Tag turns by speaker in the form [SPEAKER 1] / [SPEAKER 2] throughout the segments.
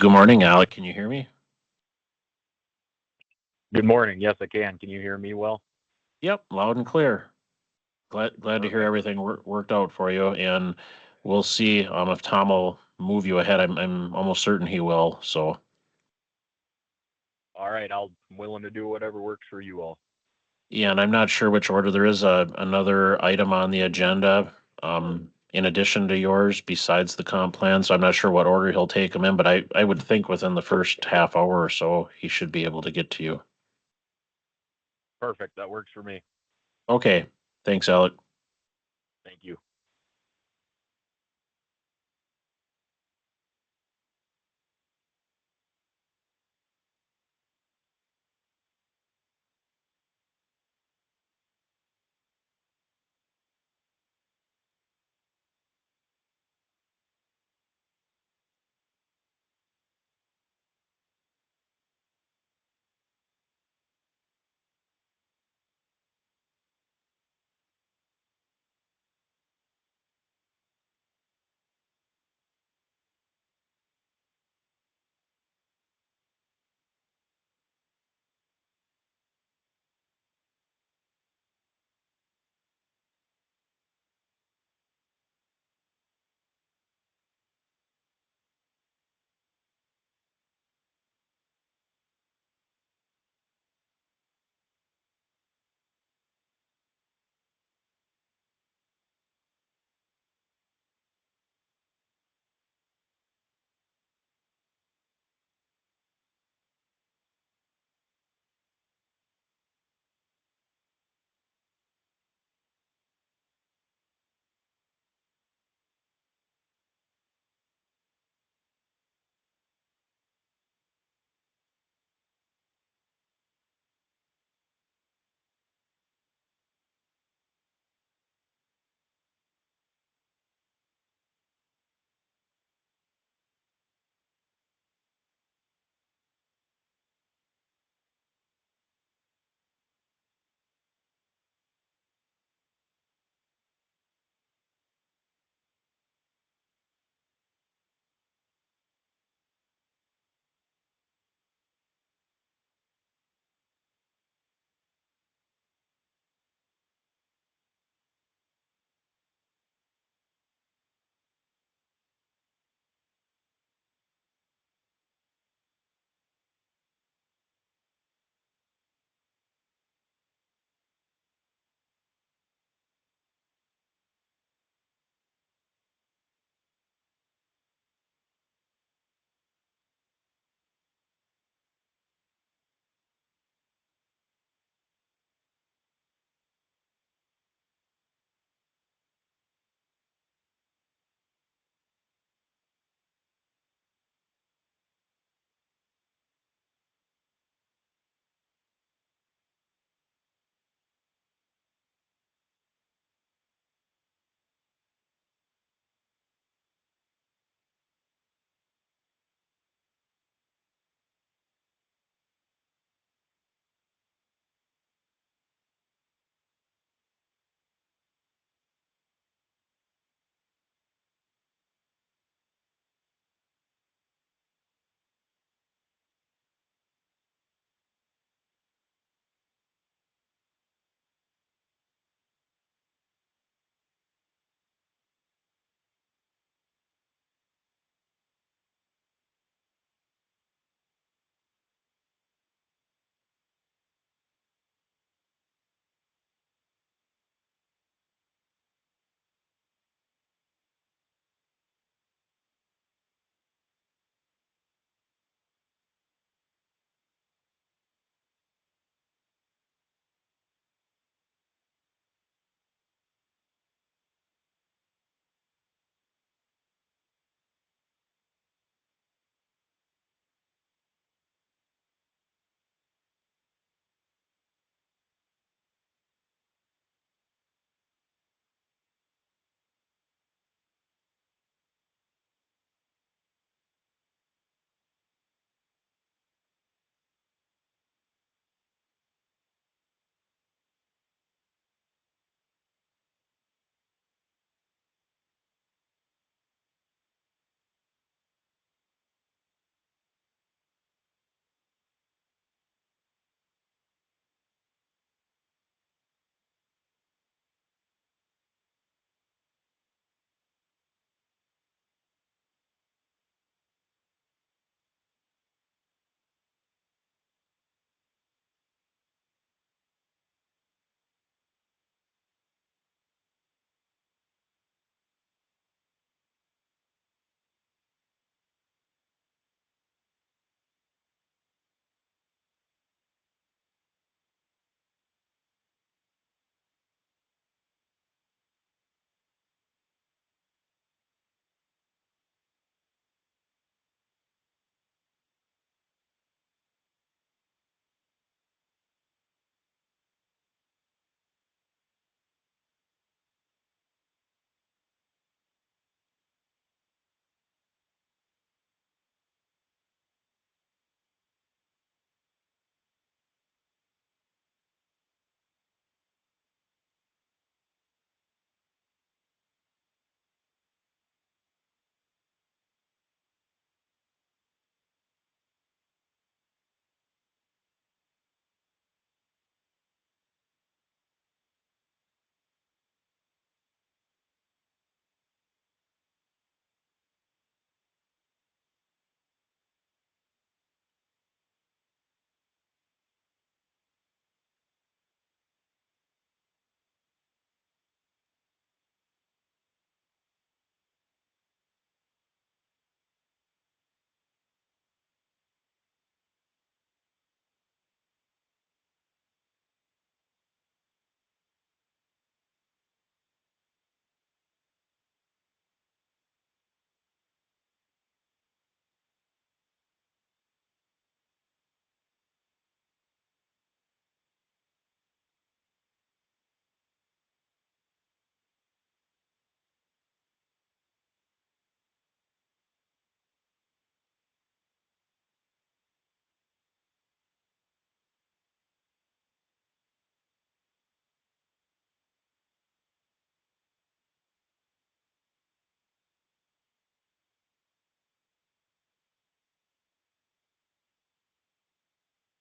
[SPEAKER 1] Good morning, Alec. Can you hear me?
[SPEAKER 2] Good morning. Yes, I can. Can you hear me well?
[SPEAKER 1] Yep, loud and clear. Glad to hear
[SPEAKER 2] Perfect.
[SPEAKER 1] everything worked out for you, and we'll see if Tom will move you ahead. I'm almost certain he will. So
[SPEAKER 2] All right, I'm willing to do whatever works for you all.
[SPEAKER 1] yeah, and I'm not sure which order. There is another item on the agenda in addition to yours, besides the comp plan. So I'm not sure what order he'll take them in, but I would think within the first half hour or so he should be able to get to you.
[SPEAKER 2] Perfect. That works for me.
[SPEAKER 1] Okay, thanks, Alec.
[SPEAKER 2] Thank you.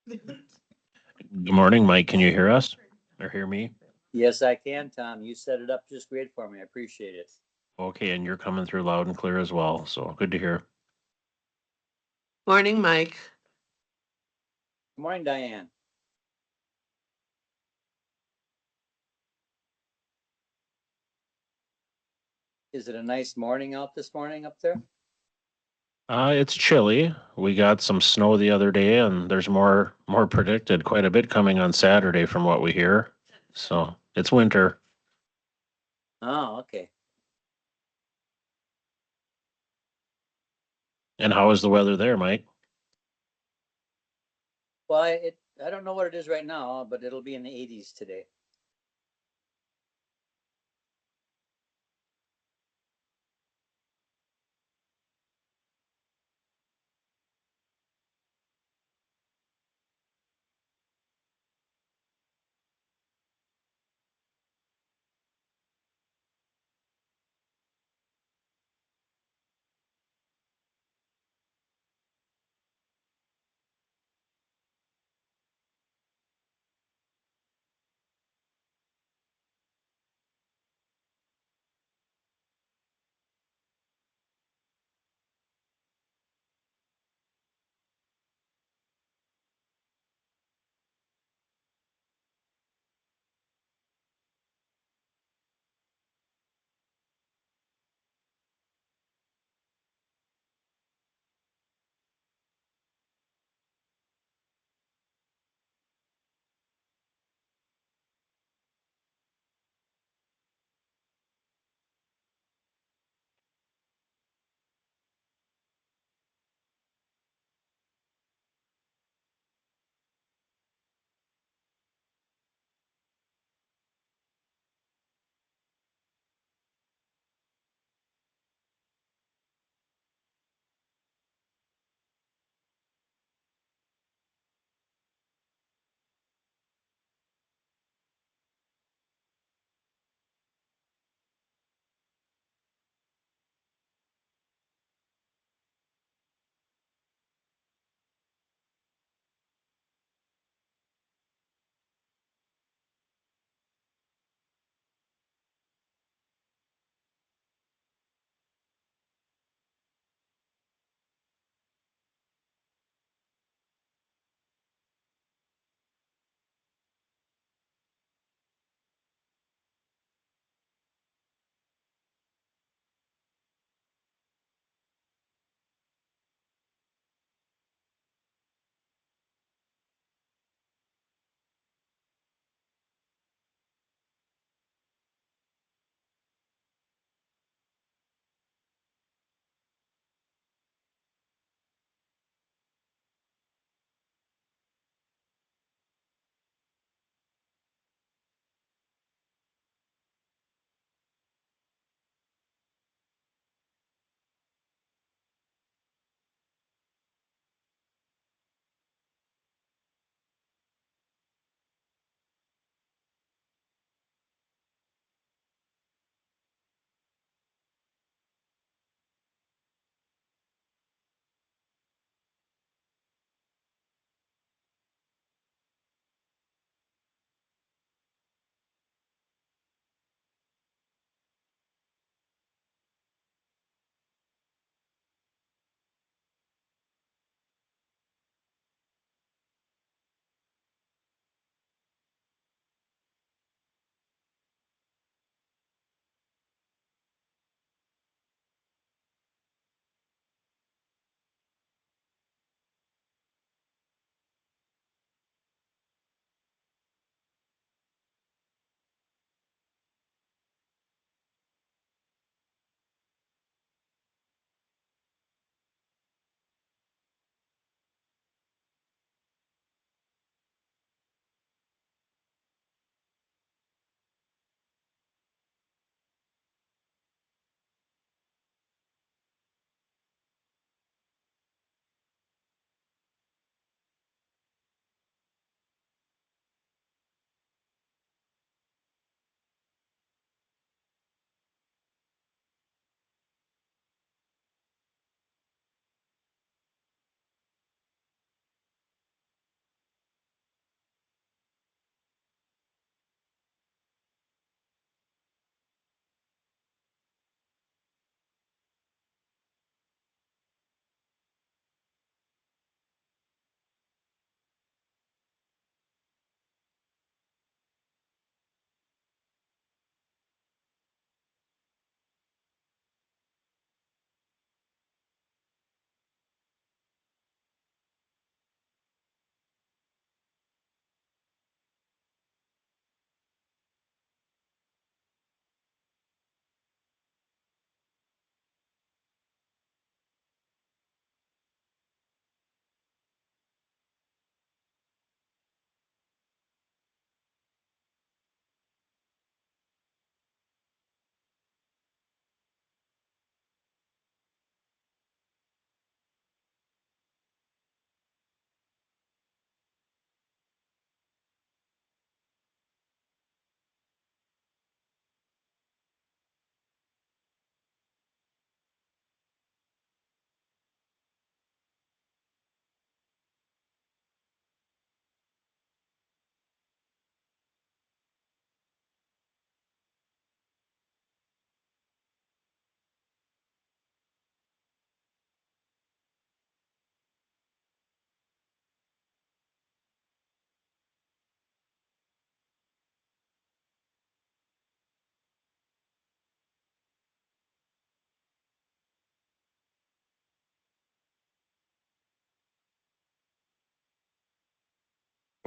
[SPEAKER 1] Good morning, Mike. Can you hear us or hear me?
[SPEAKER 3] Yes, I can, Tom. You set it up just great for me. I appreciate it.
[SPEAKER 1] Okay, and you're coming through loud and clear as well. So good to hear.
[SPEAKER 4] Morning, Mike.
[SPEAKER 3] Good morning, Diane. Is it a nice morning out this morning up there?
[SPEAKER 1] It's chilly. We got some snow the other day, and there's more predicted. Quite a bit coming on Saturday, from what we hear. So it's winter.
[SPEAKER 3] Oh, okay.
[SPEAKER 1] And how is the weather there, Mike?
[SPEAKER 3] Well, I don't know what it is right now, but it'll be in the 80s today.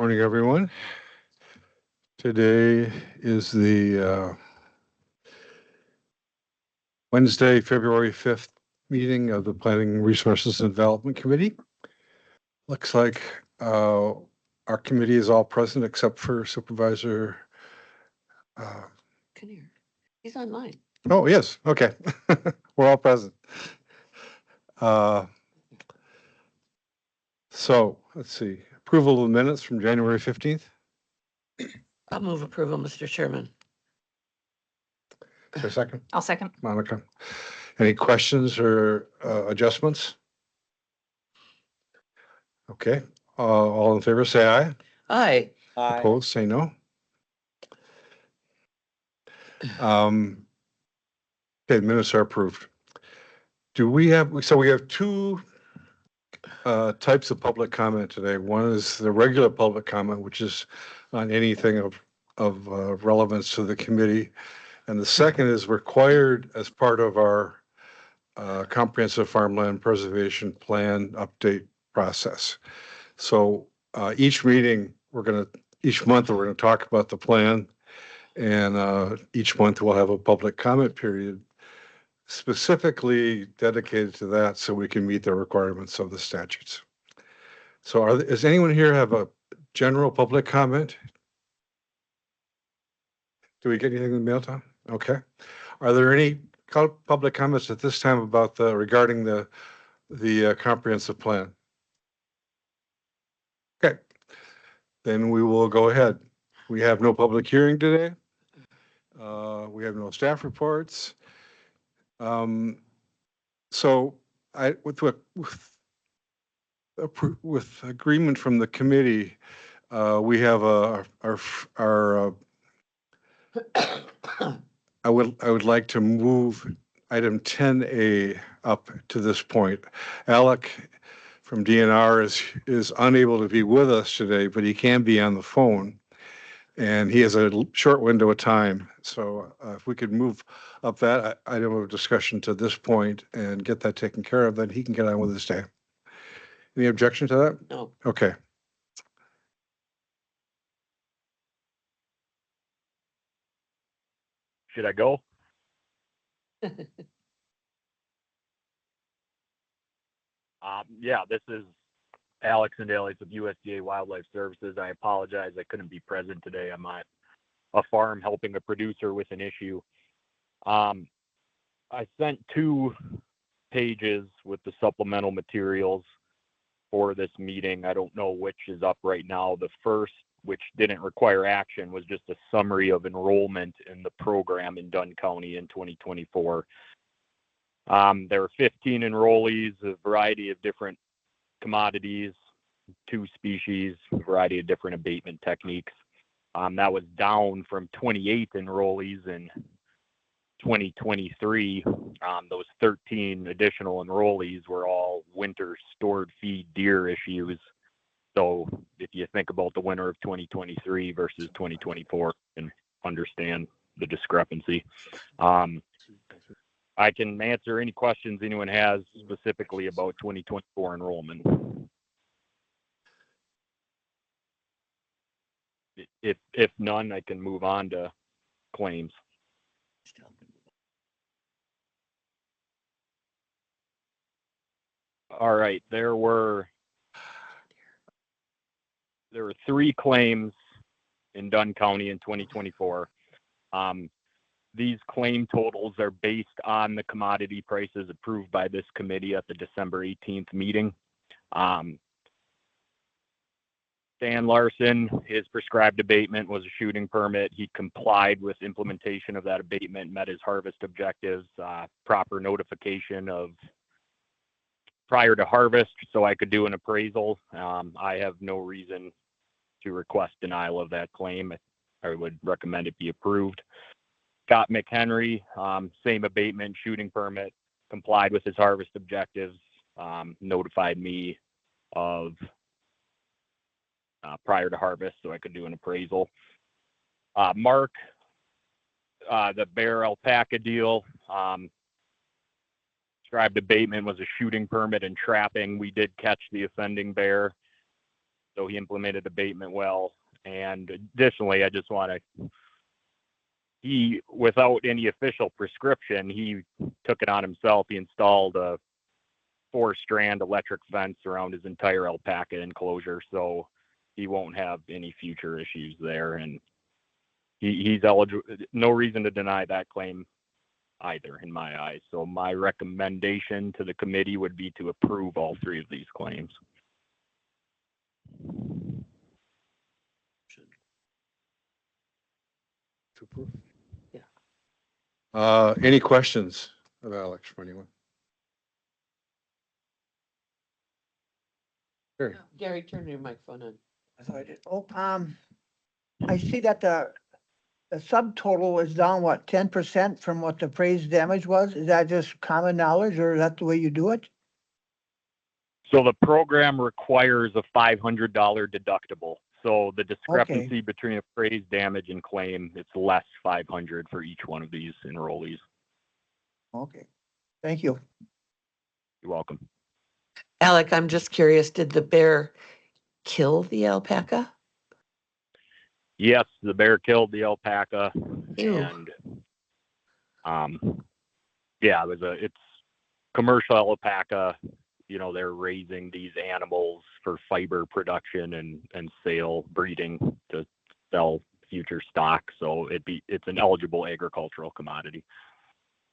[SPEAKER 4] Morning, everyone. Today is the Wednesday, February 5th meeting of the Planning Resources and Development Committee. Looks like our committee is all present except for Supervisor.
[SPEAKER 5] Kinnear. He's online.
[SPEAKER 4] Oh, yes. Okay. We're all present. So let's see. Approval of the minutes from January 15th.
[SPEAKER 5] I'll move approval, Mr. Chairman.
[SPEAKER 4] Is there a second?
[SPEAKER 6] I'll second.
[SPEAKER 4] Monica. Any questions or adjustments? Okay. All in favor, say aye.
[SPEAKER 5] Aye.
[SPEAKER 3] Aye.
[SPEAKER 4] Opposed, say no. Okay, the minutes are approved. Do we have, so we have two types of public comment today. One is the regular public comment, which is on anything of relevance to the committee. And the second is required as part of our comprehensive farmland preservation plan update process. So each meeting, each month, we're going to talk about the plan. And each month we'll have a public comment period specifically dedicated to that so we can meet the requirements of the statutes. So does anyone here have a general public comment? Do we get anything in the mail, Tom? Okay. Are there any public comments at this time about regarding the comprehensive plan? Okay. Then we will go ahead. We have no public hearing today. We have no staff reports. So with agreement from the committee, we have I would like to move item 10A up to this point. Alec from DNR is unable to be with us today, but he can be on the phone. And he has a short window of time. So if we could move up that item of discussion to this point and get that taken care of, then he can get on with his day. Any objection to that?
[SPEAKER 5] No.
[SPEAKER 4] Okay.
[SPEAKER 2] Should I go? Yeah, this is Alex and Alice of USDA Wildlife Services. I apologize. I couldn't be present today. I'm at a farm helping a producer with an issue. I sent 2 pages with the supplemental materials for this meeting. I don't know which is up right now. The first, which didn't require action, was just a summary of enrollment in the program in Dunn County in 2024. There were 15 enrollees, a variety of different commodities, 2 species, a variety of different abatement techniques. That was down from 28 enrollees in 2023. Those 13 additional enrollees were all winter stored feed deer issues. So if you think about the winter of 2023 versus 2024 and understand the discrepancy. I can answer any questions anyone has specifically about 2024 enrollment. If none, I can move on to claims. All right, there were 3 claims in Dunn County in 2024. These claim totals are based on the commodity prices approved by this committee at the December 18th meeting. Dan Larson, his prescribed abatement was a shooting permit. He complied with implementation of that abatement, met his harvest objectives, proper notification of prior to harvest so I could do an appraisal. I have no reason to request denial of that claim. I would recommend it be approved. Scott McHenry, same abatement, shooting permit, complied with his harvest objectives, notified me of prior to harvest so I could do an appraisal. Mark, the bear alpaca deal, prescribed abatement was a shooting permit and trapping. We did catch the offending bear. So he implemented abatement well. And additionally, I just want to, without any official prescription, he took it on himself. He installed a 4-strand electric fence around his entire alpaca enclosure. So he won't have any future issues there. And he's eligible. No reason to deny that claim either, in my eyes. So my recommendation to the committee would be to approve all 3 of these claims.
[SPEAKER 4] To approve?
[SPEAKER 5] Yeah.
[SPEAKER 4] Any questions of Alex for anyone? Gary?
[SPEAKER 5] Gary, turn your microphone on.
[SPEAKER 6] I thought I did. Oh, I see that the subtotal is down, what, 10% from what the appraised damage was? Is that just common knowledge or is that the way you do it?
[SPEAKER 2] So the program requires a $500 deductible. So the discrepancy between appraised damage and claim, it's less 500 for each one of these enrollees.
[SPEAKER 6] Okay, thank you.
[SPEAKER 2] You're welcome.
[SPEAKER 5] Alec, I'm just curious, did the bear kill the alpaca?
[SPEAKER 2] Yes, the bear killed the alpaca,
[SPEAKER 5] Ew.
[SPEAKER 2] and yeah, it's commercial alpaca. You know, they're raising these animals for fiber production and sale breeding to sell future stock. So it's an eligible agricultural commodity.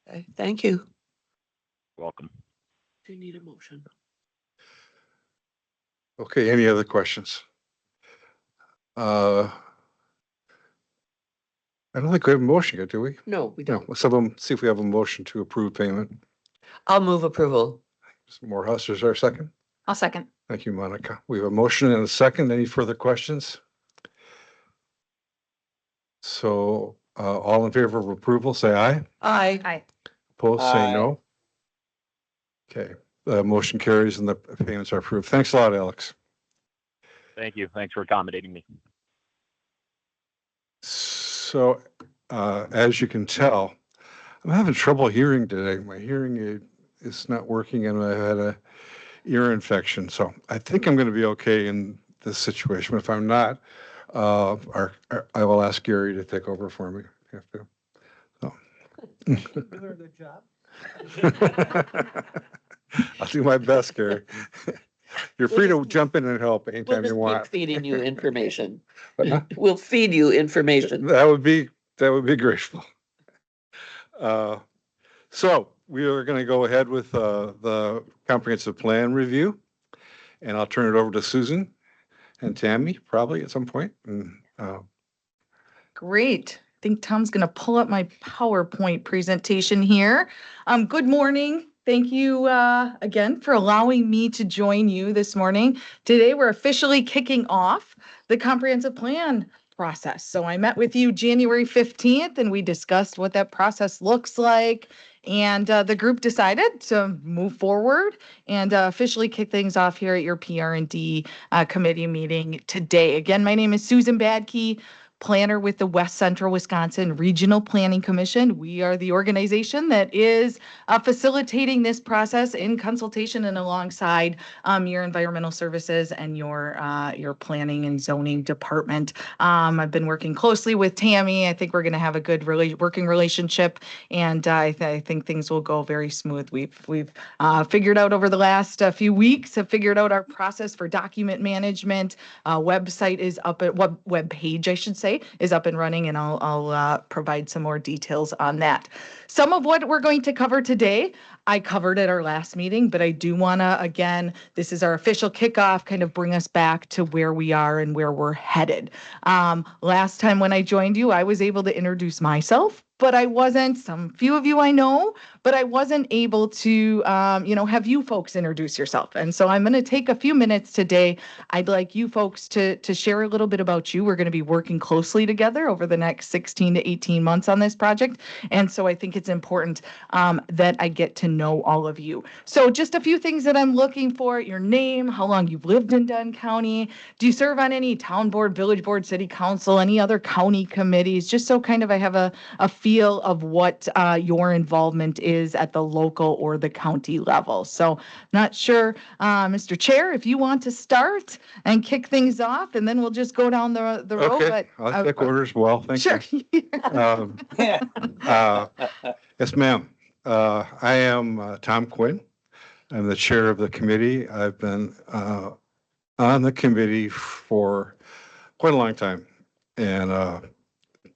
[SPEAKER 5] Okay, thank you.
[SPEAKER 2] Welcome.
[SPEAKER 5] Do you need a motion?
[SPEAKER 4] Okay, any other questions? I don't think we have a motion yet, do we?
[SPEAKER 5] No, we
[SPEAKER 4] No,
[SPEAKER 5] don't.
[SPEAKER 4] let's have them, see if we have a motion to approve payment.
[SPEAKER 5] I'll move approval.
[SPEAKER 4] Morehouse, is there a second?
[SPEAKER 7] I'll second.
[SPEAKER 4] Thank you, Monica. We have a motion and a second. Any further questions? So, all in favor of approval, say aye.
[SPEAKER 5] Aye.
[SPEAKER 7] Aye.
[SPEAKER 4] Opposed, say
[SPEAKER 3] Aye.
[SPEAKER 4] no. Okay, motion carries and the payments are approved. Thanks a lot, Alex.
[SPEAKER 2] Thank you. Thanks for accommodating me.
[SPEAKER 4] So, as you can tell, I'm having trouble hearing today. My hearing aid is not working and I had a ear infection. So I think I'm going to be okay in this situation. If I'm not, I will ask Gary to take over for me. If I have to.
[SPEAKER 6] Doing a good job.
[SPEAKER 4] I'll do my best, Gary. You're free to jump in and help
[SPEAKER 5] We'll
[SPEAKER 4] anytime you
[SPEAKER 5] just keep
[SPEAKER 4] want.
[SPEAKER 5] feeding you information.
[SPEAKER 4] Huh?
[SPEAKER 5] We'll feed you information.
[SPEAKER 4] That would be grateful. So we are going to go ahead with the comprehensive plan review, and I'll turn it over to Susan and Tammy probably at some point. And
[SPEAKER 7] Great. I think Tom's going to pull up my PowerPoint presentation here. Good morning. Thank you again for allowing me to join you this morning. Today, we're officially kicking off the comprehensive plan process. So I met with you January 15th and we discussed what that process looks like. And the group decided to move forward and officially kick things off here at your PR&D committee meeting today. Again, my name is Susan Badke, planner with the West Central Wisconsin Regional Planning Commission. We are the organization that is facilitating this process in consultation and alongside your environmental services and your planning and zoning department. I've been working closely with Tammy. I think we're going to have a good working relationship, and I think things will go very smooth. We've figured out over the last few weeks, have figured out our process for document management. Website is up at web page, I should say, is up and running, and I'll provide some more details on that. Some of what we're going to cover today, I covered at our last meeting, but I do want to, again, this is our official kickoff, kind of bring us back to where we are and where we're headed. Last time when I joined you, I was able to introduce myself, but I wasn't, few of you I know, but I wasn't able to, have you folks introduce yourself. And so I'm going to take a few minutes today. I'd like you folks to share a little bit about you. We're going to be working closely together over the next 16 to 18 months on this project. And so I think it's important that I get to know all of you. So just a few things that I'm looking for: your name, how long you've lived in Dunn County, do you serve on any town board, village board, city council, any other county committees, just so kind of I have a feel feel of what your involvement is at the local or the county level. So not sure, Mr. Chair, if you want to start and kick things off, and then we'll just go down the road.
[SPEAKER 4] Okay,
[SPEAKER 7] But
[SPEAKER 4] I'll take orders. Well, thank you.
[SPEAKER 7] sure.
[SPEAKER 4] Um, Yes, ma'am. I am Tom Quinn. I'm the chair of the committee. I've been on the committee for quite a long time, and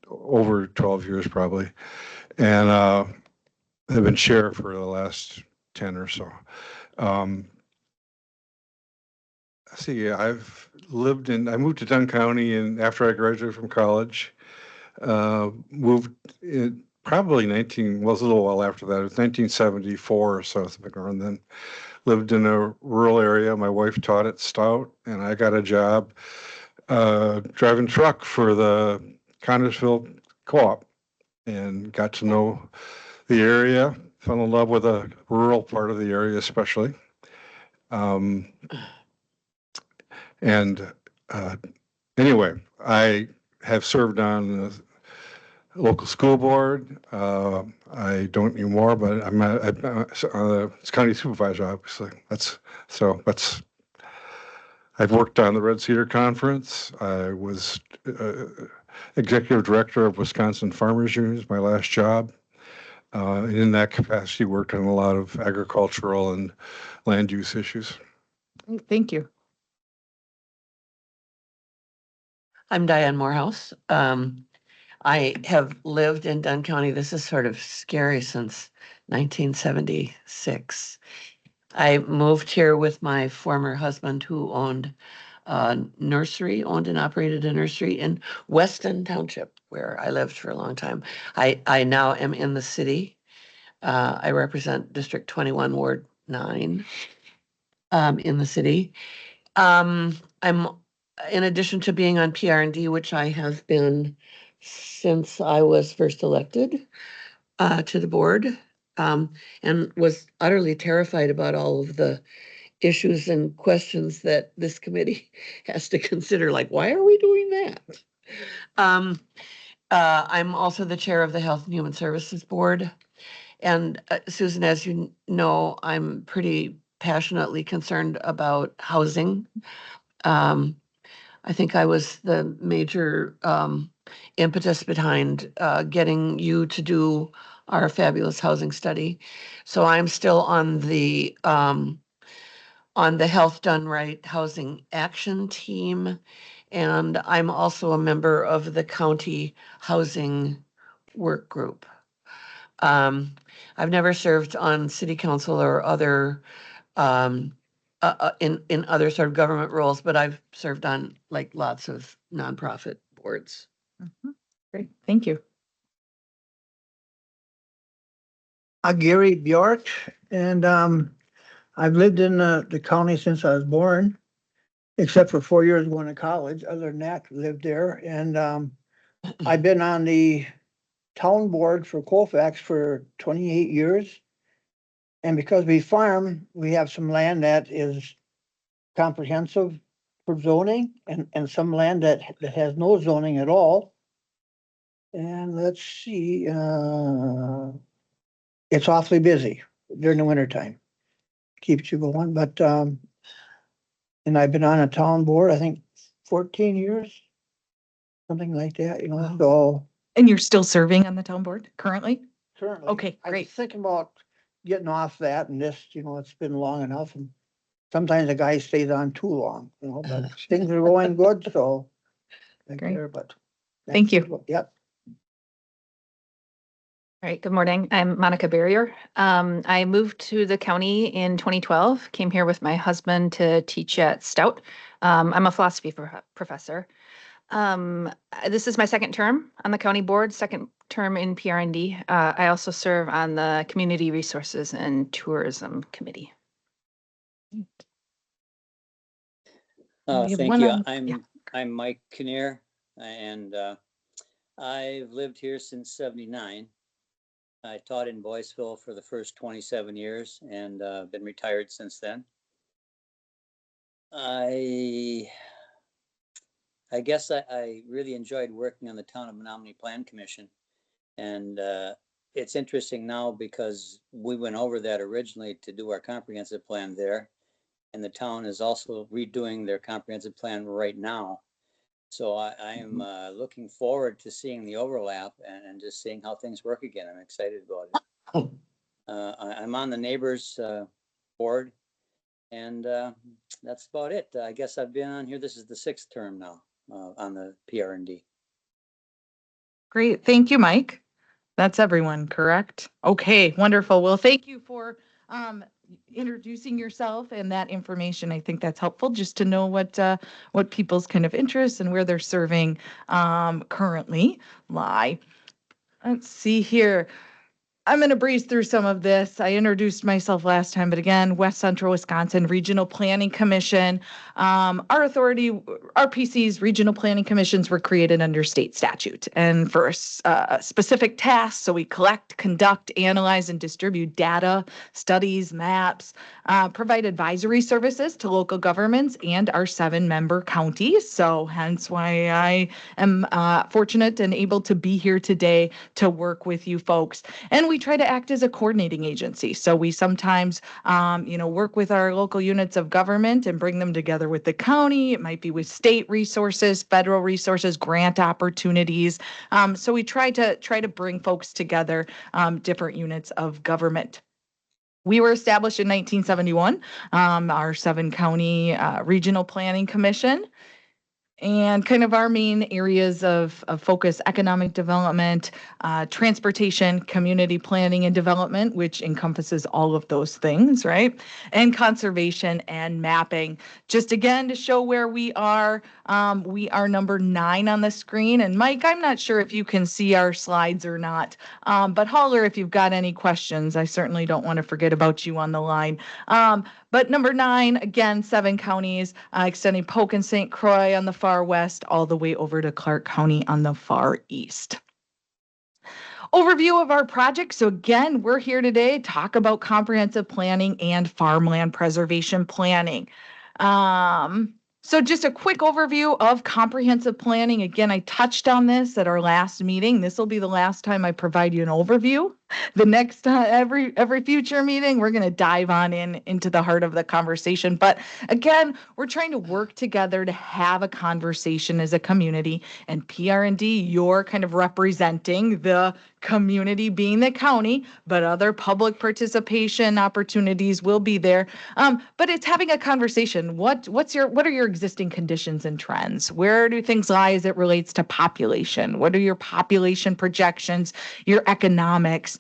[SPEAKER 4] over 12 years probably, and have been chair for the last 10 or so. See, I moved to Dunn County and after I graduated from college, moved in probably well, it was a little while after that. It was 1974 or so, and then lived in a rural area. My wife taught at Stout, and I got a job driving truck for the Connersville Co-op, and got to know the area. Fell in love with the rural part of the area, especially. And anyway, I have served on the local school board. I don't anymore, but I'm a county supervisor, obviously. I've worked on the Red Cedar Conference. I was executive director of Wisconsin Farmers Union, my last job. And in that capacity, worked on a lot of agricultural and land use issues.
[SPEAKER 7] Thank you.
[SPEAKER 5] I'm Diane Morehouse. I have lived in Dunn County. This is sort of scary since 1976. I moved here with my former husband who owned owned and operated a nursery in Weston Township, where I lived for a long time. I now am in the city. I represent District 21, Ward 9 in the city. I'm, in addition to being on PRD, which I have been since I was first elected to the board, and was utterly terrified about all of the issues and questions that this committee has to consider, like, why are we doing that? I'm also the chair of the Health and Human Services Board. And Susan, as you know, I'm pretty passionately concerned about housing. I think I was the major impetus behind getting you to do our fabulous housing study. So I'm still on the Health Done Right Housing Action Team. And I'm also a member of the County Housing Work Group. I've never served on city council or other in other sort of government roles, but I've served on like lots of nonprofit boards.
[SPEAKER 7] Great. Thank you.
[SPEAKER 6] Gary Bjork, and I've lived in the county since I was born, except for 4 years going to college. Other than that, lived there. And I've been on the town board for Colfax for 28 years. And because we farm, we have some land that is comprehensive for zoning and some land that has no zoning at all. And let's see, it's awfully busy during the wintertime. Keeps you going, but and I've been on a town board, I think 14 years, something like that, you know,
[SPEAKER 7] Wow.
[SPEAKER 6] so
[SPEAKER 7] And you're still serving on the town board currently?
[SPEAKER 6] currently.
[SPEAKER 7] Okay,
[SPEAKER 6] I was
[SPEAKER 7] great.
[SPEAKER 6] thinking about getting off that and this, you know, it's been long enough and sometimes a guy stays on too long, you know, but things are going good, so. Right
[SPEAKER 7] Great.
[SPEAKER 6] there, but.
[SPEAKER 7] Thank
[SPEAKER 6] that's-
[SPEAKER 7] you.
[SPEAKER 6] Yep.
[SPEAKER 8] All right, good morning. I'm Monica Barrier. I moved to the county in 2012, came here with my husband to teach at Stout. I'm a philosophy professor. This is my second term on the county board, second term in PRND. I also serve on the Community Resources and Tourism Committee.
[SPEAKER 7] We have
[SPEAKER 3] Thank
[SPEAKER 7] one
[SPEAKER 3] you.
[SPEAKER 7] on- yeah.
[SPEAKER 3] I'm Mike Kinnear, and I've lived here since '79. I taught in Boyceville for the first 27 years and been retired since then. I guess I really enjoyed working on the Town of Menominee Plan Commission. And it's interesting now because we went over that originally to do our comprehensive plan there. And the town is also redoing their comprehensive plan right now. So I am looking forward to seeing the overlap and just seeing how things work again. I'm excited about it. I'm on the neighbors board, and that's about it. I guess I've been on here. This is the 6th term now on the PRND.
[SPEAKER 7] Great. Thank you, Mike. That's everyone, correct? Okay, wonderful. Well, thank you for introducing yourself and that information. I think that's helpful just to know what people's kind of interests and where they're serving currently lie. Let's see here. I'm going to breeze through some of this. I introduced myself last time, but again, West Central Wisconsin Regional Planning Commission. Our authority, RPC's regional planning commissions were created under state statute and for specific tasks. So we collect, conduct, analyze, and distribute data, studies, maps, provide advisory services to local governments and our 7-member counties. So hence why I am fortunate and able to be here today to work with you folks. And we try to act as a coordinating agency. So we sometimes, work with our local units of government and bring them together with the county. It might be with state resources, federal resources, grant opportunities. So we try to bring folks together, different units of government. We were established in 1971, our 7-county regional planning commission. And kind of our main areas of focus: economic development, transportation, community planning and development, which encompasses all of those things, right? And conservation and mapping. Just again, to show where we are number 9 on the screen. And Mike, I'm not sure if you can see our slides or not, but holler if you've got any questions. I certainly don't want to forget about you on the line. But number 9, again, 7 counties, extending Polk and St. Croix on the far west, all the way over to Clark County on the far east. Overview of our project. So again, we're here today to talk about comprehensive planning and farmland preservation planning. So just a quick overview of comprehensive planning. Again, I touched on this at our last meeting. This will be the last time I provide you an overview. The next time, every future meeting, we're going to dive on into the heart of the conversation. But again, we're trying to work together to have a conversation as a community, and PRND, you're kind of representing the community being the county, but other public participation opportunities will be there. But it's having a conversation. What are your existing conditions and trends? Where do things lie as it relates to population? What are your population projections, your economics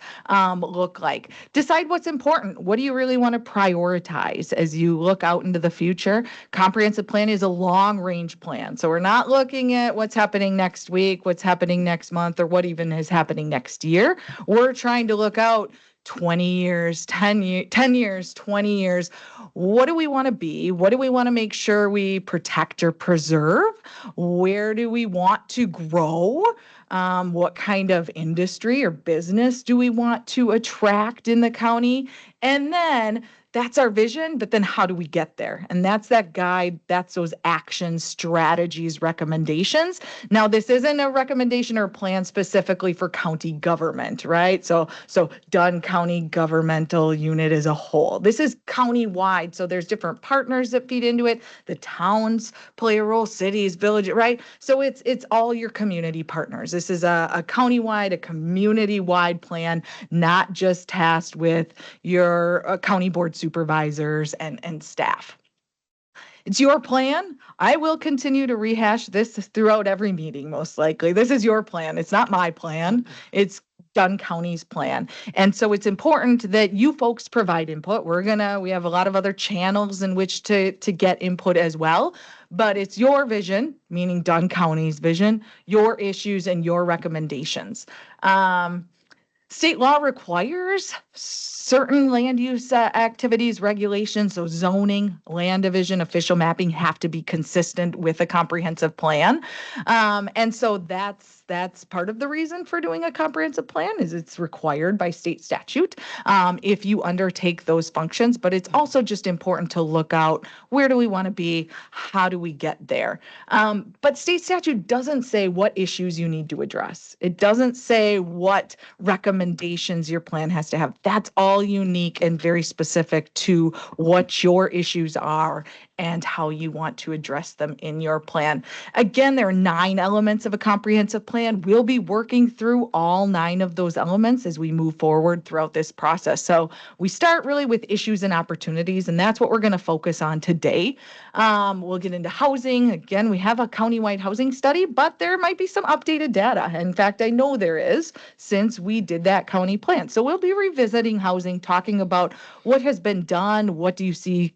[SPEAKER 7] look like? Decide what's important. What do you really want to prioritize as you look out into the future? Comprehensive plan is a long range plan. So we're not looking at what's happening next week, what's happening next month, or what even is happening next year. We're trying to look out 20 years, 10 years, 20 years. What do we want to be? What do we want to make sure we protect or preserve? Where do we want to grow? What kind of industry or business do we want to attract in the county? And then that's our vision, but then how do we get there? And that's that guide, that's those actions, strategies, recommendations. Now, this isn't a recommendation or plan specifically for county government, right? So Dunn County governmental unit as a whole. This is county-wide, so there's different partners that feed into it. The towns play a role, cities, villages, right? So it's all your community partners. This is a county-wide, a community-wide plan, not just tasked with your county board supervisors and staff. It's your plan. I will continue to rehash this throughout every meeting, most likely. This is your plan. It's not my plan. It's Dunn County's plan. And so it's important that you folks provide input. We have a lot of other channels in which to get input as well, but it's your vision, meaning Dunn County's vision, your issues and your recommendations. State law requires certain land use activities, regulations, so zoning, land division, official mapping have to be consistent with a comprehensive plan. And so that's That's part of the reason for doing a comprehensive plan is it's required by state statute if you undertake those functions. But it's also just important to look out, where do we want to be? How do we get there? But state statute doesn't say what issues you need to address. It doesn't say what recommendations your plan has to have. That's all unique and very specific to what your issues are and how you want to address them in your plan. Again, there are 9 elements of a comprehensive plan. We'll be working through all 9 of those elements as we move forward throughout this process. So we start really with issues and opportunities, and that's what we're going to focus on today. We'll get into housing. Again, we have a countywide housing study, but there might be some updated data. In fact, I know there is, since we did that county plan. So we'll be revisiting housing, talking about what has been done, what do you see,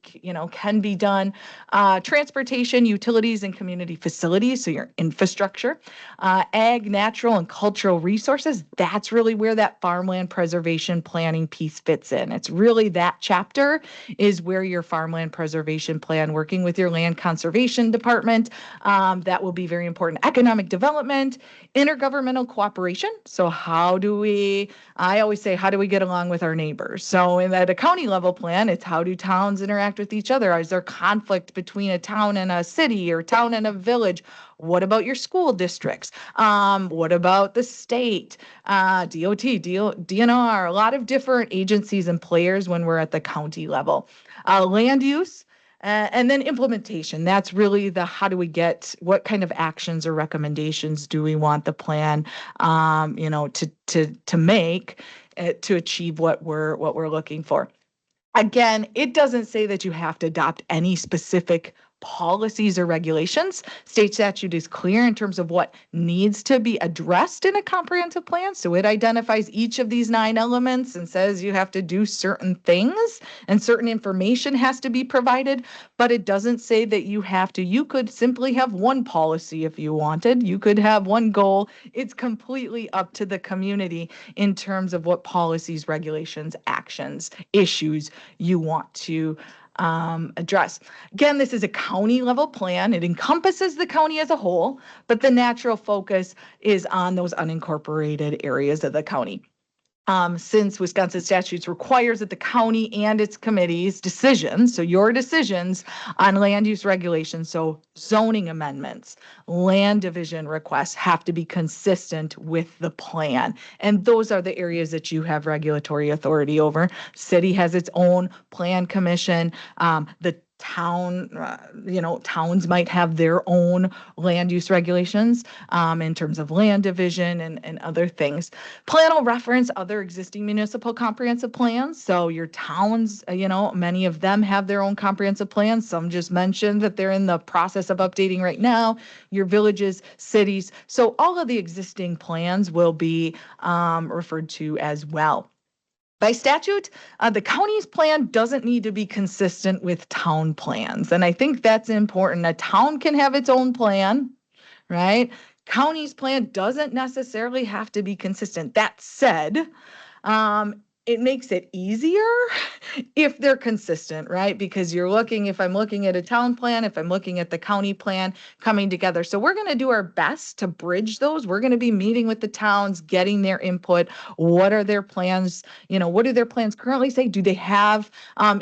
[SPEAKER 7] can be done. Transportation, utilities, and community facilities, so your infrastructure. Ag, natural, and cultural resources, that's really where that farmland preservation planning piece fits in. It's really that chapter is where your farmland preservation plan, working with your land conservation department, that will be very important. Economic development, intergovernmental cooperation. So I always say, how do we get along with our neighbors? So at a county level plan, it's how do towns interact with each other? Is there conflict between a town and a city or town and a village? What about your school districts? What about the state, DOT, DNR, a lot of different agencies and players when we're at the county level. Land use. And then implementation. That's really how do we get, what kind of actions or recommendations do we want the plan, to make to achieve what we're looking for. Again, it doesn't say that you have to adopt any specific policies or regulations. State statute is clear in terms of what needs to be addressed in a comprehensive plan. So it identifies each of these 9 elements and says you have to do certain things and certain information has to be provided, but it doesn't say that you have to. You could simply have one policy if you wanted. You could have one goal. It's completely up to the community in terms of what policies, regulations, actions, issues you want to address. Again, this is a county level plan. It encompasses the county as a whole, but the natural focus is on those unincorporated areas of the county. Since Wisconsin statutes requires that the county and its committees decisions, so your decisions on land use regulations, so zoning amendments, land division requests have to be consistent with the plan. And those are the areas that you have regulatory authority over. City has its own plan commission. The town, towns might have their own land use regulations in terms of land division and other things. Plan will reference other existing municipal comprehensive plans. So your towns, many of them have their own comprehensive plans. Some just mentioned that they're in the process of updating right now. Your villages, cities. So all of the existing plans will be referred to as well. By statute, the county's plan doesn't need to be consistent with town plans. And I think that's important. A town can have its own plan, right? County's plan doesn't necessarily have to be consistent. That said, it makes it easier if they're consistent, right? Because if I'm looking at a town plan, if I'm looking at the county plan coming together. So we're going to do our best to bridge those. We're going to be meeting with the towns, getting their input. What are their plans? What do their plans currently say? Do they have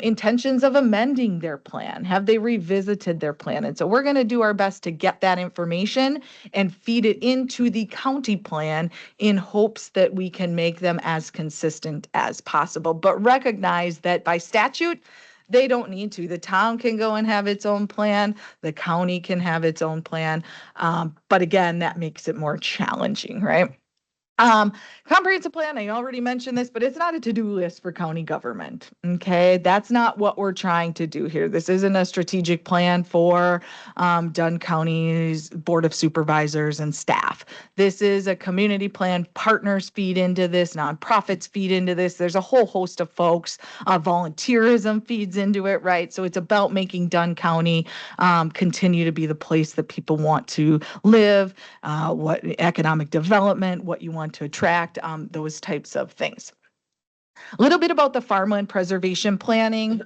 [SPEAKER 7] intentions of amending their plan? Have they revisited their plan? And so we're going to do our best to get that information and feed it into the county plan in hopes that we can make them as consistent as possible. But recognize that by statute, they don't need to. The town can go and have its own plan. The county can have its own plan. But again, that makes it more challenging, right? Comprehensive plan, I already mentioned this, but it's not a to-do list for county government. Okay, that's not what we're trying to do here. This isn't a strategic plan for Dunn County's Board of Supervisors and staff. This is a community plan. Partners feed into this, nonprofits feed into this. There's a whole host of folks. Volunteerism feeds into it, right? So it's about making Dunn County continue to be the place that people want to live, what economic development, what you want to attract, those types of things. A little bit about the farmland preservation planning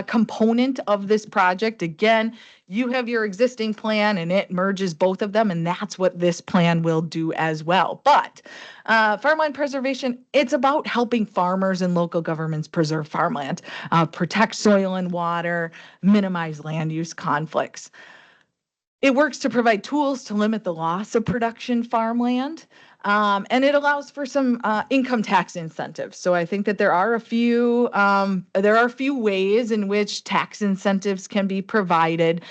[SPEAKER 7] component of this project. Again, you have your existing plan and it merges both of them, and that's what this plan will do as well. But farmland preservation, it's about helping farmers and local governments preserve farmland, protect soil and water, minimize land use conflicts. It works to provide tools to limit the loss of production farmland. And it allows for some income tax incentives. So I think that there are a few ways in which tax incentives can be provided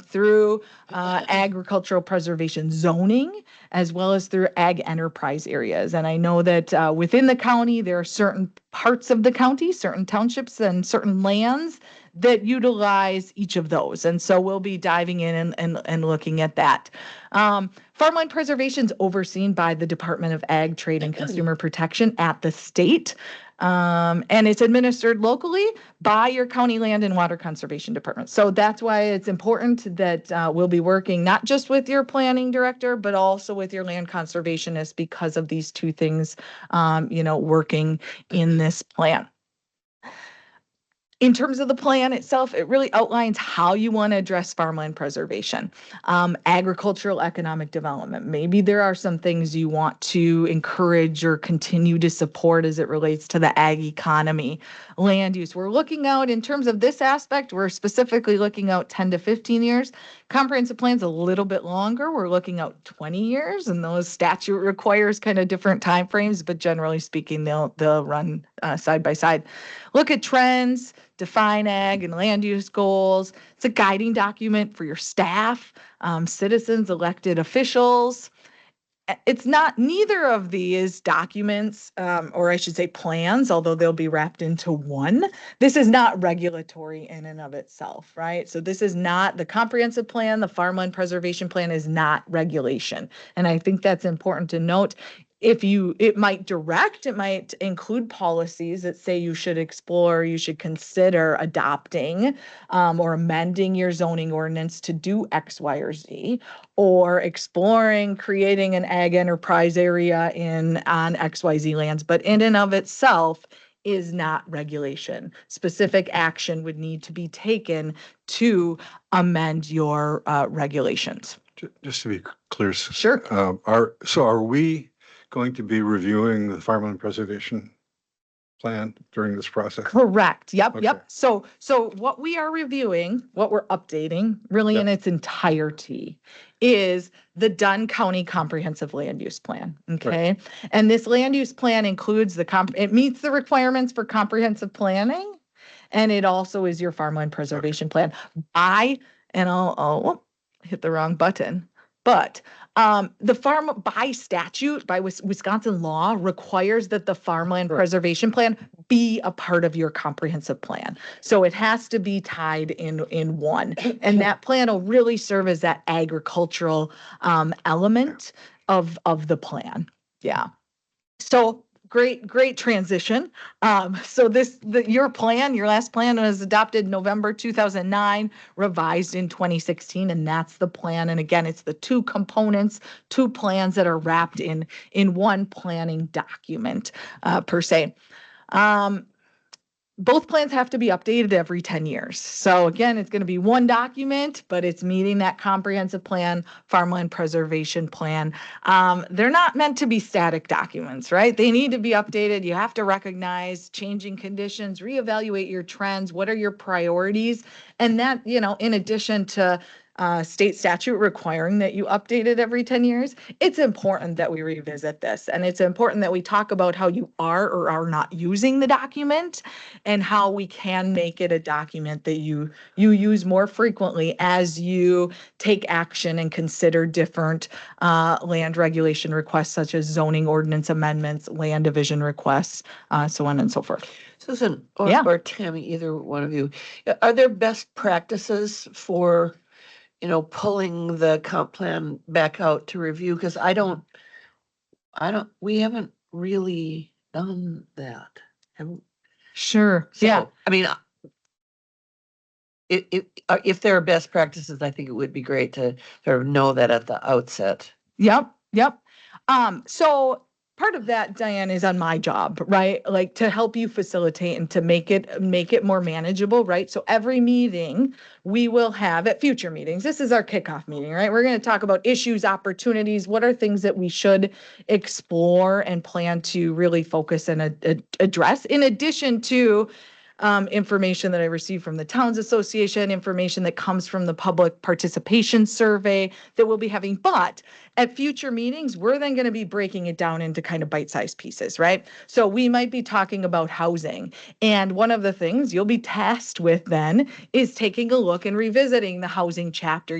[SPEAKER 7] through agricultural preservation zoning, as well as through ag enterprise areas. And I know that within the county, there are certain parts of the county, certain townships and certain lands that utilize each of those. And so we'll be diving in and looking at that. Farmland preservation is overseen by the Department of Ag, Trade, and Consumer Protection at the state. And it's administered locally by your county land and water conservation department. So that's why it's important that we'll be working not just with your planning director, but also with your land conservationist because of these two things, working in this plan. In terms of the plan itself, it really outlines how you want to address farmland preservation, agricultural economic development. Maybe there are some things you want to encourage or continue to support as it relates to the ag economy, land use. We're looking out in terms of this aspect, we're specifically looking out 10 to 15 years. Comprehensive plan's a little bit longer. We're looking out 20 years, and those statute requires kind of different timeframes, but generally speaking, they'll run side by side. Look at trends, define ag and land use goals. It's a guiding document for your staff, citizens, elected officials. It's not neither of these documents, or I should say plans, although they'll be wrapped into one. This is not regulatory in and of itself, right? So this is not the comprehensive plan. The farmland preservation plan is not regulation. And I think that's important to note. It might include policies that say you should explore, you should consider adopting or amending your zoning ordinance to do X, Y, or Z, or exploring creating an ag enterprise area on XYZ lands, but in and of itself is not regulation. Specific action would need to be taken to amend your regulations.
[SPEAKER 4] Just to be clear.
[SPEAKER 7] Sure.
[SPEAKER 4] Are we going to be reviewing the farmland preservation plan during this process?
[SPEAKER 7] Correct. Yep.
[SPEAKER 4] Okay.
[SPEAKER 7] Yep. So what we are reviewing, what we're updating really in its entirety is the Dunn County Comprehensive Land Use Plan. Okay. Right. And this land use plan includes it meets the requirements for comprehensive planning. And it also is your farmland preservation plan I'll hit the wrong button, but by statute, by Wisconsin law, requires that the farmland preservation plan be a part of your comprehensive plan. So it has to be tied in one. And that plan will really serve as that agricultural element of the plan. Yeah. So great transition. So your last plan was adopted November 2009, revised in 2016, and that's the plan. And again, it's the two components, two plans that are wrapped in one planning document per se. Both plans have to be updated every 10 years. So again, it's going to be one document, but it's meeting that comprehensive plan, farmland preservation plan. They're not meant to be static documents, right? They need to be updated. You have to recognize changing conditions, reevaluate your trends. What are your priorities? And that, in addition to state statute requiring that you update it every 10 years, it's important that we revisit this. And it's important that we talk about how you are or are not using the document and how we can make it a document that you use more frequently as you take action and consider different land regulation requests, such as zoning ordinance amendments, land division requests, so on and so forth.
[SPEAKER 5] Susan or Tammy, either one of you, are there best practices for pulling the comp plan back out to review? Because we haven't really done that.
[SPEAKER 7] Sure. Yeah.
[SPEAKER 5] I mean, if there are best practices, I think it would be great to sort of know that at the outset.
[SPEAKER 7] Yep. So part of that, Diane, is on my job, right? Like to help you facilitate and to make it more manageable, right? So every meeting we will have at future meetings. This is our kickoff meeting, right? We're going to talk about issues, opportunities, what are things that we should explore and plan to really focus and address, in addition to information that I received from the Towns Association, information that comes from the public participation survey that we'll be having. But at future meetings, we're then going to be breaking it down into kind of bite-sized pieces, right? So we might be talking about housing. And one of the things you'll be tasked with then is taking a look and revisiting the housing chapter,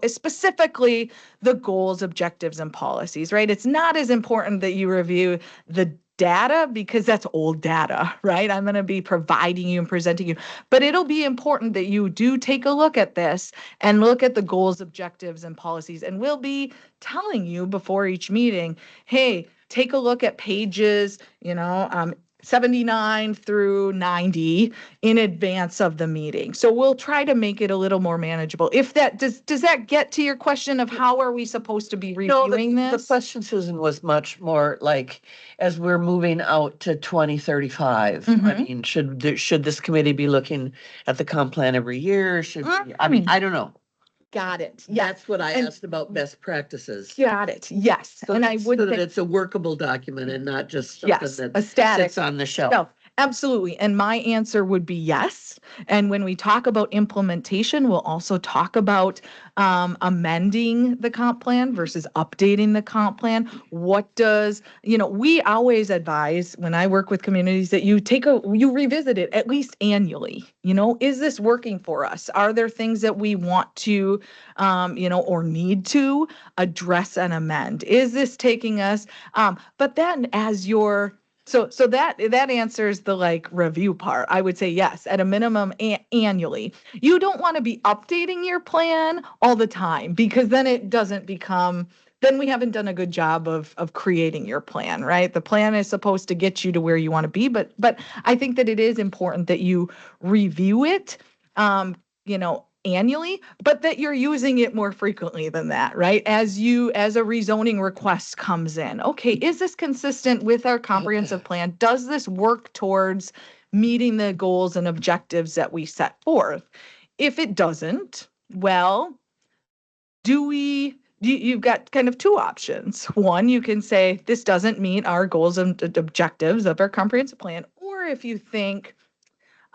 [SPEAKER 7] specifically the goals, objectives, and policies, right? It's not as important that you review the data because that's old data, right? I'm going to be providing you and presenting you, but it'll be important that you do take a look at this and look at the goals, objectives, and policies. And we'll be telling you before each meeting, hey, take a look at pages, 79 through 90 in advance of the meeting. So we'll try to make it a little more manageable. If that does that get to your question of how are we supposed to be reviewing
[SPEAKER 5] The
[SPEAKER 7] this?
[SPEAKER 5] question, Susan, was much more like, as we're moving out to 2035, I
[SPEAKER 7] Mhm.
[SPEAKER 5] mean, should this committee be looking at the comp plan every year? I mean, I don't know.
[SPEAKER 7] Got it. Yes.
[SPEAKER 5] That's what I
[SPEAKER 7] And-
[SPEAKER 5] asked about best practices.
[SPEAKER 7] Got it. Yes.
[SPEAKER 5] So
[SPEAKER 7] And I would
[SPEAKER 5] so that
[SPEAKER 7] think,
[SPEAKER 5] it's a workable document and not just something
[SPEAKER 7] yes, a
[SPEAKER 5] that
[SPEAKER 7] static.
[SPEAKER 5] sits on the shelf.
[SPEAKER 7] No, absolutely. And my answer would be yes. And when we talk about implementation, we'll also talk about amending the comp plan versus updating the comp plan. What does, we always advise when I work with communities that you revisit it at least annually. Is this working for us? Are there things that we want to, or need to address and amend? Is this taking us, but then as your, so that answers the review part. I would say yes, at a minimum annually. You don't want to be updating your plan all the time because then it doesn't become, then we haven't done a good job of creating your plan, right? The plan is supposed to get you to where you want to be, but I think that it is important that you review it, annually, but that you're using it more frequently than that, right? As a rezoning request comes in. Okay, is this consistent with our comprehensive plan? Does this work towards meeting the goals and objectives that we set forth? If it doesn't, well, you've got kind of two options. One, you can say this doesn't meet our goals and objectives of our comprehensive plan. Or if you think,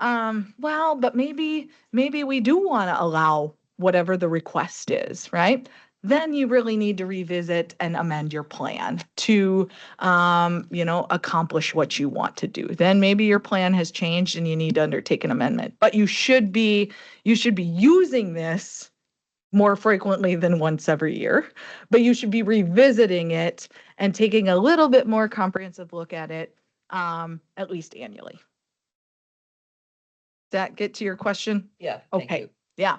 [SPEAKER 7] well, but maybe we do want to allow whatever the request is, right? Then you really need to revisit and amend your plan to, accomplish what you want to do. Then maybe your plan has changed and you need to undertake an amendment. But you should be using this more frequently than once every year, but you should be revisiting it and taking a little bit more comprehensive look at it, at least annually. That get to your question?
[SPEAKER 5] Yeah. Thank
[SPEAKER 7] Okay,
[SPEAKER 5] you.
[SPEAKER 7] yeah,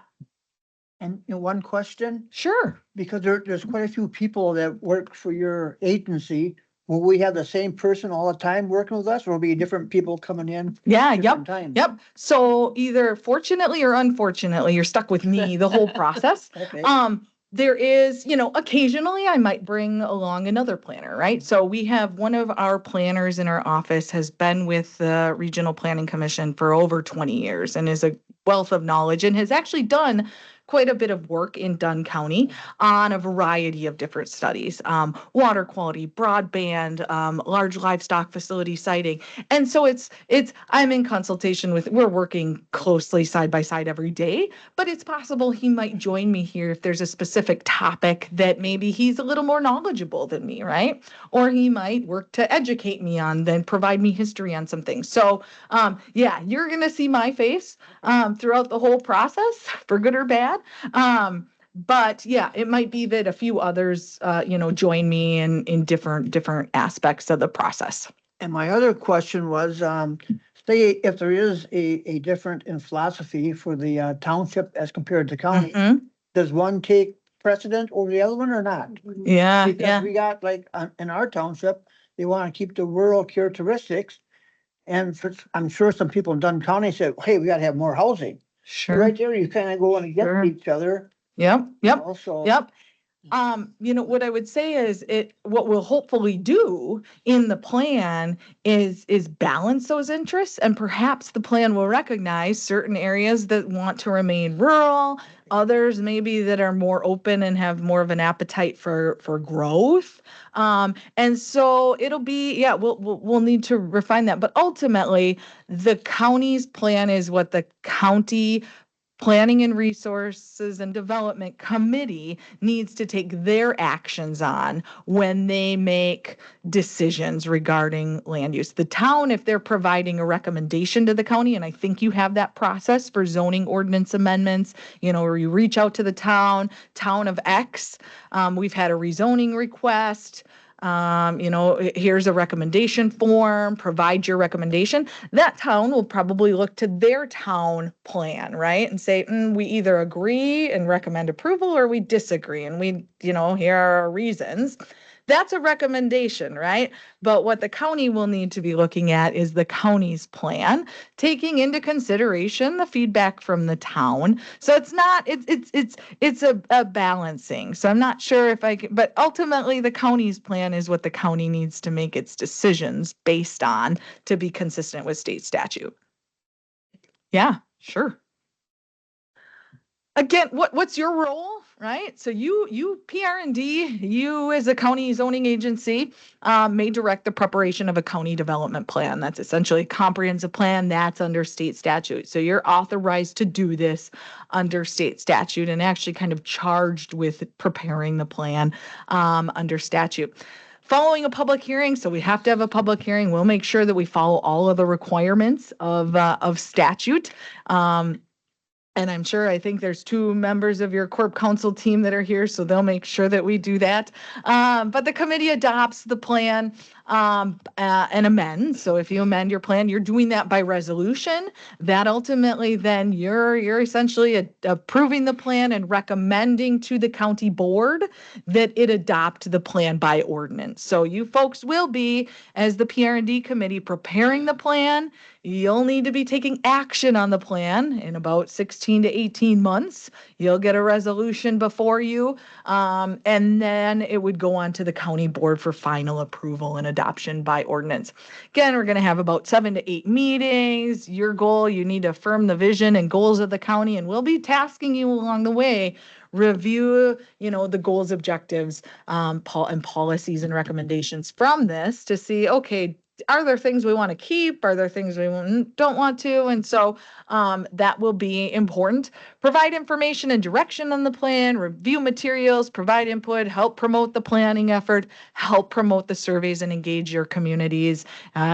[SPEAKER 6] And one question,
[SPEAKER 7] sure.
[SPEAKER 6] because there's quite a few people that work for your agency. Will we have the same person all the time working with us, or will be different people coming in?
[SPEAKER 7] Yeah, yep,
[SPEAKER 6] different times?
[SPEAKER 7] yep. So either fortunately or unfortunately, you're stuck with me the whole process.
[SPEAKER 6] Okay.
[SPEAKER 7] There is, occasionally I might bring along another planner, right? So we have one of our planners in our office has been with the Regional Planning Commission for over 20 years and is a wealth of knowledge and has actually done quite a bit of work in Dunn County on a variety of different studies, water quality, broadband, large livestock facility siting. And so I'm in consultation we're working closely side by side every day, but it's possible he might join me here if there's a specific topic that maybe he's a little more knowledgeable than me, right? Or he might work to educate me on, then provide me history on some things. So yeah, you're going to see my face throughout the whole process for good or bad. But yeah, it might be that a few others, join me in different aspects of the process.
[SPEAKER 6] And my other question was, say if there is a different in philosophy for the township as compared to county,
[SPEAKER 7] Mhm.
[SPEAKER 6] does one take precedent over the other one or not?
[SPEAKER 7] Yeah,
[SPEAKER 6] Because
[SPEAKER 7] yeah,
[SPEAKER 6] we got in our township, they want to keep the rural characteristics. And I'm sure some people in Dunn County said, hey, we gotta have more housing. So
[SPEAKER 7] sure.
[SPEAKER 6] right there, you kind of go
[SPEAKER 7] Sure.
[SPEAKER 6] against each other.
[SPEAKER 7] Yep, yep,
[SPEAKER 6] Also,
[SPEAKER 7] yep. What I would say is what we'll hopefully do in the plan is balance those interests, and perhaps the plan will recognize certain areas that want to remain rural, others maybe that are more open and have more of an appetite for growth. And so it'll be, yeah, we'll need to refine that, but ultimately the county's plan is what the county Planning and Resources and Development Committee needs to take their actions on when they make decisions regarding land use. The town, if they're providing a recommendation to the county, and I think you have that process for zoning ordinance amendments, where you reach out to the town of X. We've had a rezoning request. Here's a recommendation form, provide your recommendation. That town will probably look to their town plan, right? And say, we either agree and recommend approval or we disagree. And here are our reasons. That's a recommendation, right? But what the county will need to be looking at is the county's plan, taking into consideration the feedback from the town. So it's a balancing. So I'm not sure if I can, but ultimately the county's plan is what the county needs to make its decisions based on to be consistent with state statute. Yeah, sure. Again, what's your role, right? So you PR&D, you as a county zoning agency may direct the preparation of a county development plan. That's essentially a comprehensive plan that's under state statute. So you're authorized to do this under state statute and actually kind of charged with preparing the plan under statute. Following a public hearing, so we have to have a public hearing. We'll make sure that we follow all of the requirements of statute. And I think there's 2 members of your Corp Council team that are here, so they'll make sure that we do that. But the committee adopts the plan and amends. So if you amend your plan, you're doing that by resolution. That ultimately then you're essentially approving the plan and recommending to the county board that it adopt the plan by ordinance. So you folks will be, as the PR&D committee, preparing the plan. You'll need to be taking action on the plan in about 16 to 18 months. You'll get a resolution before you, and then it would go on to the county board for final approval and adoption by ordinance. Again, we're going to have about 7 to 8 meetings. Your goal, you need to affirm the vision and goals of the county, and we'll be tasking you along the way. Review, the goals, objectives, and policies and recommendations from this to see, okay, are there things we want to keep? Are there things we don't want to? And so that will be important. Provide information and direction on the plan, review materials, provide input, help promote the planning effort, help promote the surveys and engage your communities,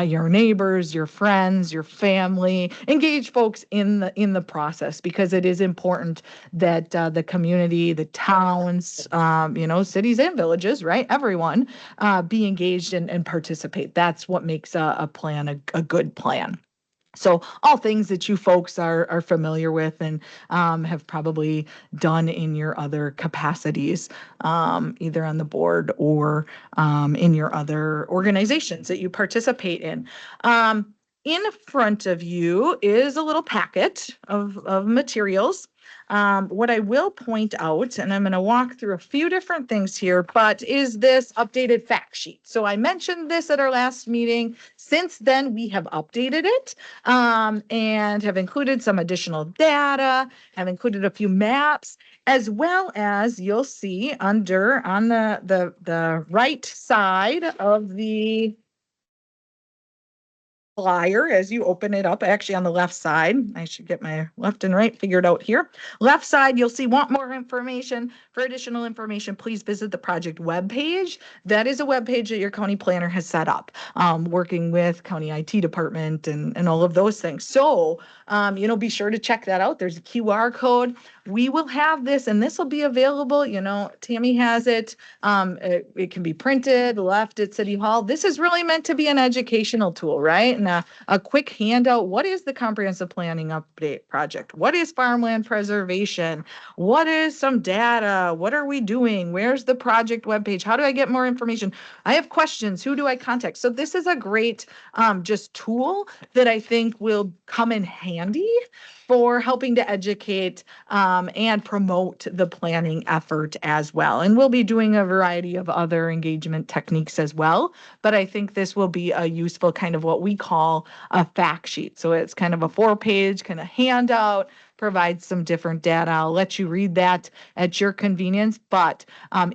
[SPEAKER 7] your neighbors, your friends, your family, engage folks in the process, because it is important that the community, the towns, cities and villages, right? Everyone be engaged and participate. That's what makes a plan a good plan. So all things that you folks are familiar with and have probably done in your other capacities, either on the board or in your other organizations that you participate in. In front of you is a little packet of materials. What I will point out, and I'm going to walk through a few different things here, but is this updated fact sheet. So I mentioned this at our last meeting. Since then, we have updated it and have included some additional data, have included a few maps, as well as you'll see on the right side of the flyer as you open it up, actually on the left side. I should get my left and right figured out here. Left side, you'll see want more information. For additional information, please visit the project webpage. That is a webpage that your county planner has set up, working with county IT department and all of those things. So, be sure to check that out. There's a QR code. We will have this, and this will be available. Tammy has it. It can be printed, left at City Hall. This is really meant to be an educational tool, right? getting a quick handout. What is the comprehensive planning update project? What is farmland preservation? What is some data? What are we doing? Where's the project webpage? How do I get more information? I have questions. Who do I contact? So this is a great just tool that I think will come in handy for helping to educate and promote the planning effort as well. And we'll be doing a variety of other engagement techniques as well. But I think this will be a useful kind of what we call a fact sheet. So it's kind of a 4-page kind of handout, provides some different data. I'll let you read that at your convenience. But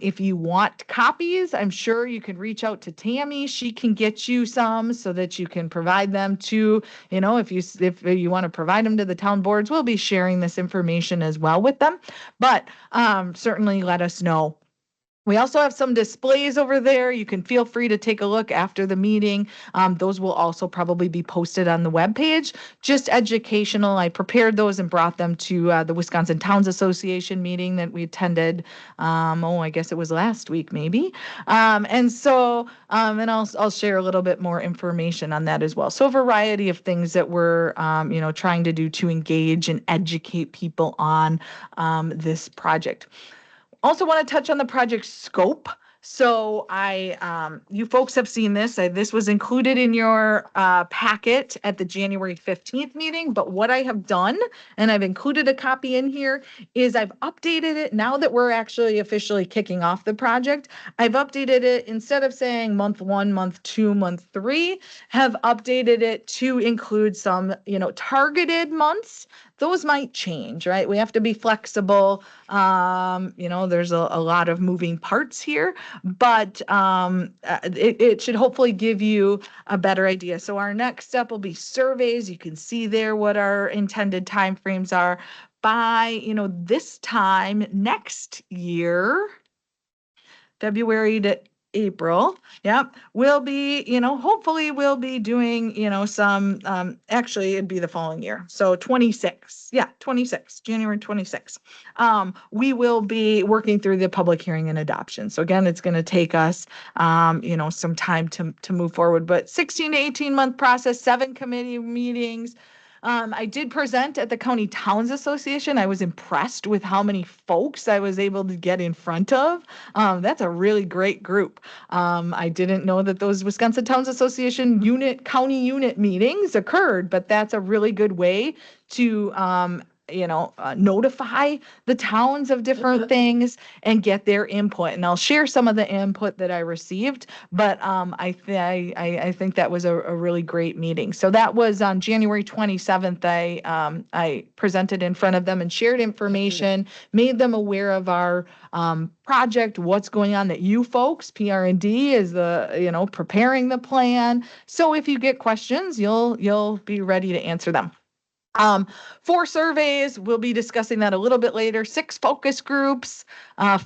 [SPEAKER 7] if you want copies, I'm sure you can reach out to Tammy. She can get you some so that you can provide them to, if you want to provide them to the town boards, we'll be sharing this information as well with them. But certainly let us know. We also have some displays over there. You can feel free to take a look after the meeting. Those will also probably be posted on the webpage. Just educational. I prepared those and brought them to the Wisconsin Towns Association meeting that we attended. I guess it was last week, maybe. And I'll share a little bit more information on that as well. So a variety of things that we're, trying to do to engage and educate people on this project. Also want to touch on the project scope. So you folks have seen this. This was included in your packet at the January 15th meeting. But what I have done, and I've included a copy in here, is I've updated it now that we're actually officially kicking off the project. I've updated it instead of saying month 1, month 2, month 3, have updated it to include some, targeted months. Those might change, right? We have to be flexible. There's a lot of moving parts here, but it should hopefully give you a better idea. So our next step will be surveys. You can see there what our intended timeframes are by, this time next year, February to April. Yep. We'll be, hopefully we'll be doing, some, actually it'd be the following year. So 26. Yeah, 26, January 26. We will be working through the public hearing and adoption. So again, it's going to take us, some time to move forward, but 16 to 18 month process, 7 committee meetings. I did present at the County Towns Association. I was impressed with how many folks I was able to get in front of. That's a really great group. I didn't know that those Wisconsin Towns Association county unit meetings occurred, but that's a really good way to notify the towns of different things and get their input. And I'll share some of the input that I received, but I think that was a really great meeting. So that was on January 27th. I presented in front of them and shared information, made them aware of our project, what's going on, that you folks, PR&D is preparing the plan. So if you get questions, you'll be ready to answer them. 4 surveys, we'll be discussing that a little bit later. 6 focus groups,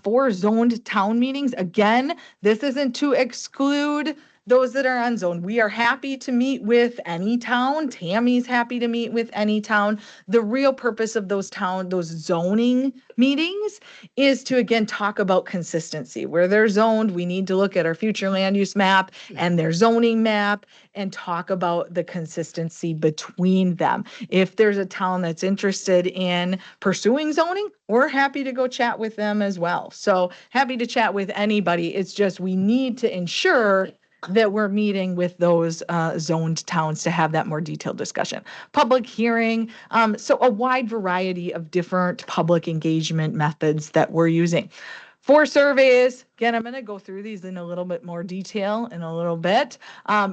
[SPEAKER 7] 4 zoned town meetings. Again, this isn't to exclude those that are on zone. We are happy to meet with any town. Tammy's happy to meet with any town. The real purpose of those zoning meetings is to, again, talk about consistency. Where they're zoned, we need to look at our future land use map and their zoning map and talk about the consistency between them. If there's a town that's interested in pursuing zoning, we're happy to go chat with them as well. So happy to chat with anybody. It's just we need to ensure that we're meeting with those zoned towns to have that more detailed discussion. Public hearing, so a wide variety of different public engagement methods that we're using. 4 surveys. Again, I'm going to go through these in a little bit more detail in a little bit.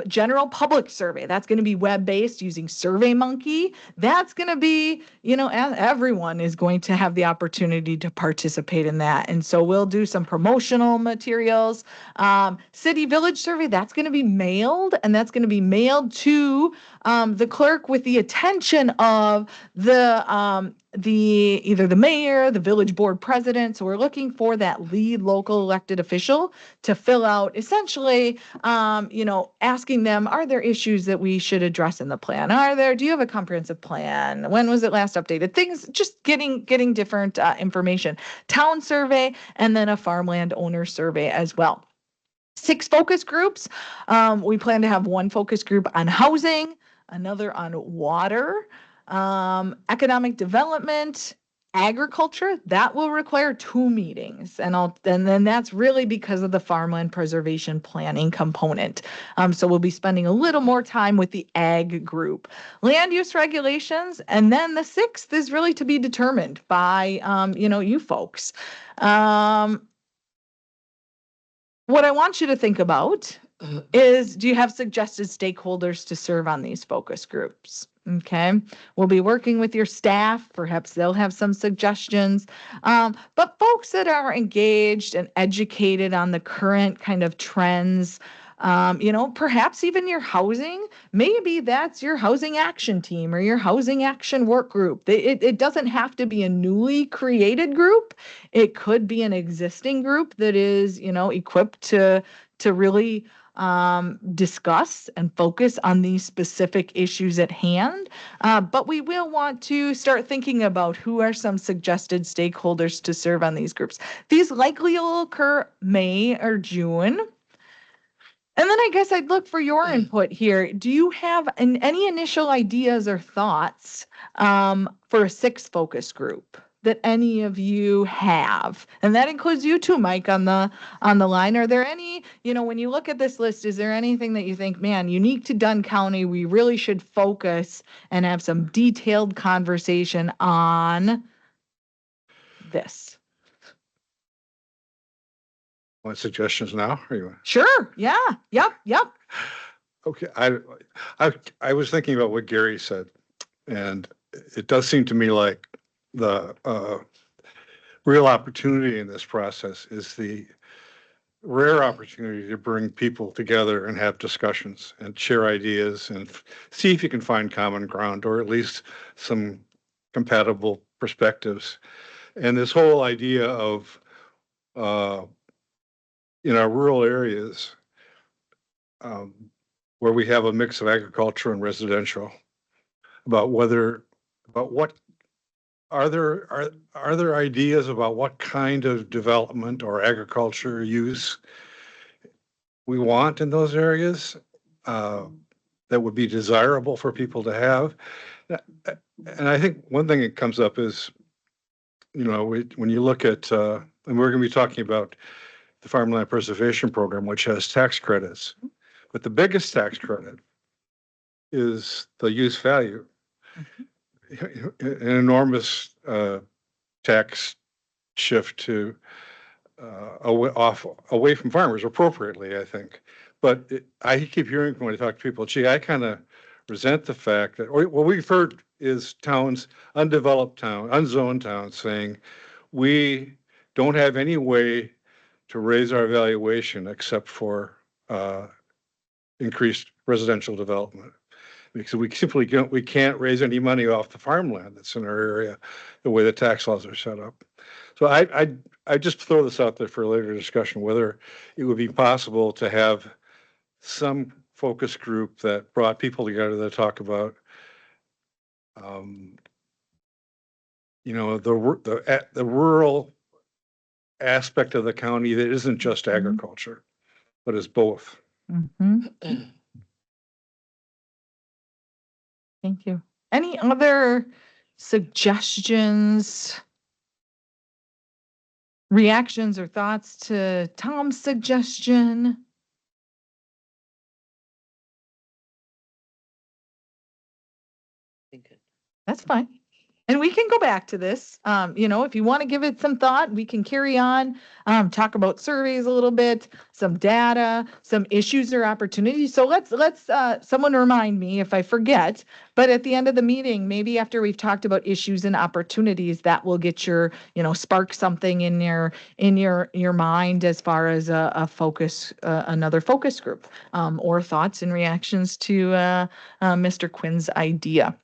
[SPEAKER 7] General public survey, that's going to be web-based using SurveyMonkey. That's going to be, everyone is going to have the opportunity to participate in that. And so we'll do some promotional materials. City village survey, that's going to be mailed, and that's going to be mailed to the clerk with the attention of either the mayor, the village board president. So we're looking for that lead local elected official to fill out, essentially, asking them, are there issues that we should address in the plan? Do you have a comprehensive plan? When was it last updated? Things, just getting different information. Town survey, and then a farmland owner survey as well. 6 focus groups. We plan to have one focus group on housing, another on water, economic development, agriculture. That will require 2 meetings, and then that's really because of the farmland preservation planning component. So we'll be spending a little more time with the ag group. Land use regulations, and then the 6th is really to be determined by you folks. What I want you to think about is, do you have suggested stakeholders to serve on these focus groups? Okay, we'll be working with your staff. Perhaps they'll have some suggestions. But folks that are engaged and educated on the current kind of trends, perhaps even your housing, maybe that's your housing action team or your housing action work group. It doesn't have to be a newly created group. It could be an existing group that is, equipped to really discuss and focus on these specific issues at hand. But we will want to start thinking about who are some suggested stakeholders to serve on these groups. These likely will occur May or June. And then I guess I'd look for your input here. Do you have any initial ideas or thoughts for a 6 focus group that any of you have? And that includes you too, Mike, on the line. Are there any, when you look at this list, is there anything that you think, man, unique to Dunn County, we really should focus and have some detailed conversation on this?
[SPEAKER 4] Want suggestions now? Or you?
[SPEAKER 7] Sure. Yeah. Yep.
[SPEAKER 4] Okay. I was thinking about what Gary said, and it does seem to me like the real opportunity in this process is the rare opportunity to bring people together and have discussions and share ideas and see if you can find common ground or at least some compatible perspectives. And this whole idea of in our rural areas where we have a mix of agriculture and residential, about what are there ideas about what kind of development or agriculture use we want in those areas that would be desirable for people to have. And I think one thing that comes up is, when you look at, and we're going to be talking about the Farmland Preservation Program, which has tax credits, but the biggest tax credit is the use value. An enormous tax shift to away from farmers appropriately, I think. But I keep hearing when I talk to people, gee, I kind of resent the fact that, what we've heard is towns, undeveloped town, unzoned towns saying, we don't have any way to raise our valuation except for increased residential development. Because we simply can't raise any money off the farmland that's in our area, the way the tax laws are set up. So I just throw this out there for a later discussion, whether it would be possible to have some focus group that brought people together to talk about, the rural aspect of the county that isn't just agriculture, but is both.
[SPEAKER 7] Mm-hmm. Thank you. Any other suggestions, reactions, or thoughts to Tom's suggestion? That's fine. And we can go back to this. If you want to give it some thought, we can carry on, talk about surveys a little bit, some data, some issues or opportunities. So let's someone remind me if I forget, but at the end of the meeting, maybe after we've talked about issues and opportunities, that will get your, spark something in your mind as far as a focus, another focus group, or thoughts and reactions to Mr. Quinn's idea.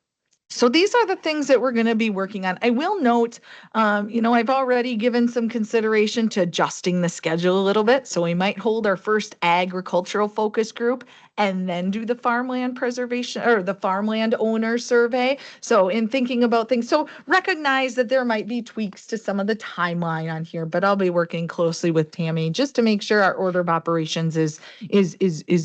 [SPEAKER 7] So these are the things that we're going to be working on. I will note, I've already given some consideration to adjusting the schedule a little bit. So we might hold our first agricultural focus group and then do the farmland preservation or the farmland owner survey. So in thinking about things, so recognize that there might be tweaks to some of the timeline on here, but I'll be working closely with Tammy just to make sure our order of operations is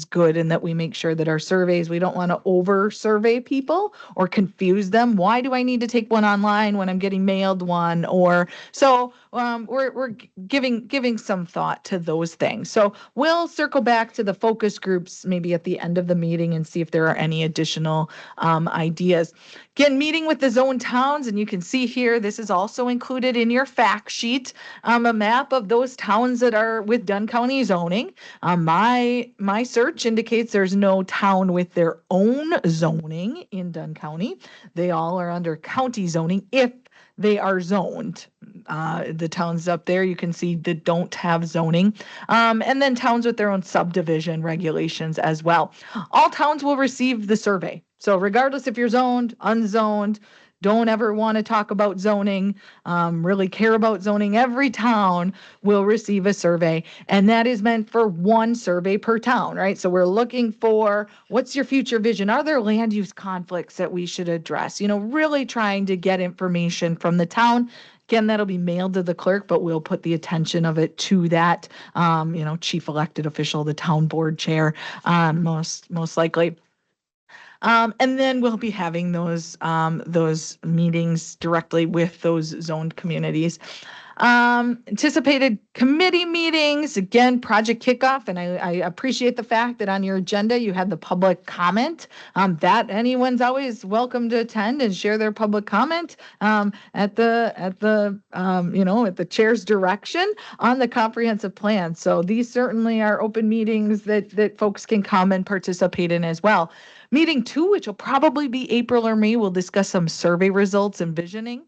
[SPEAKER 7] good, and that we make sure that our surveys, we don't want to over survey people or confuse them. Why do I need to take one online when I'm getting mailed one? Or so we're giving some thought to those things. So we'll circle back to the focus groups maybe at the end of the meeting and see if there are any additional ideas. Again, meeting with the zone towns, and you can see here, this is also included in your fact sheet, a map of those towns that are with Dunn County zoning. My search indicates there's no town with their own zoning in Dunn County. They all are under county zoning if they are zoned. The towns up there you can see that don't have zoning. And then towns with their own subdivision regulations as well. All towns will receive the survey. So regardless if you're zoned, unzoned, don't ever want to talk about zoning, really care about zoning, every town will receive a survey. And that is meant for one survey per town, right? So we're looking for, what's your future vision? Are there land use conflicts that we should address? Really trying to get information from the town. Again, that'll be mailed to the clerk, but we'll put the attention of it to that, chief elected official, the town board chair, most likely. And then we'll be having those meetings directly with those zoned communities. Anticipated committee meetings, again, project kickoff, and I appreciate the fact that on your agenda you had the public comment, that anyone's always welcome to attend and share their public comment at the chair's direction on the comprehensive plan. So these certainly are open meetings that folks can come and participate in as well. Meeting 2, which will probably be April or May, we'll discuss some survey results and visioning.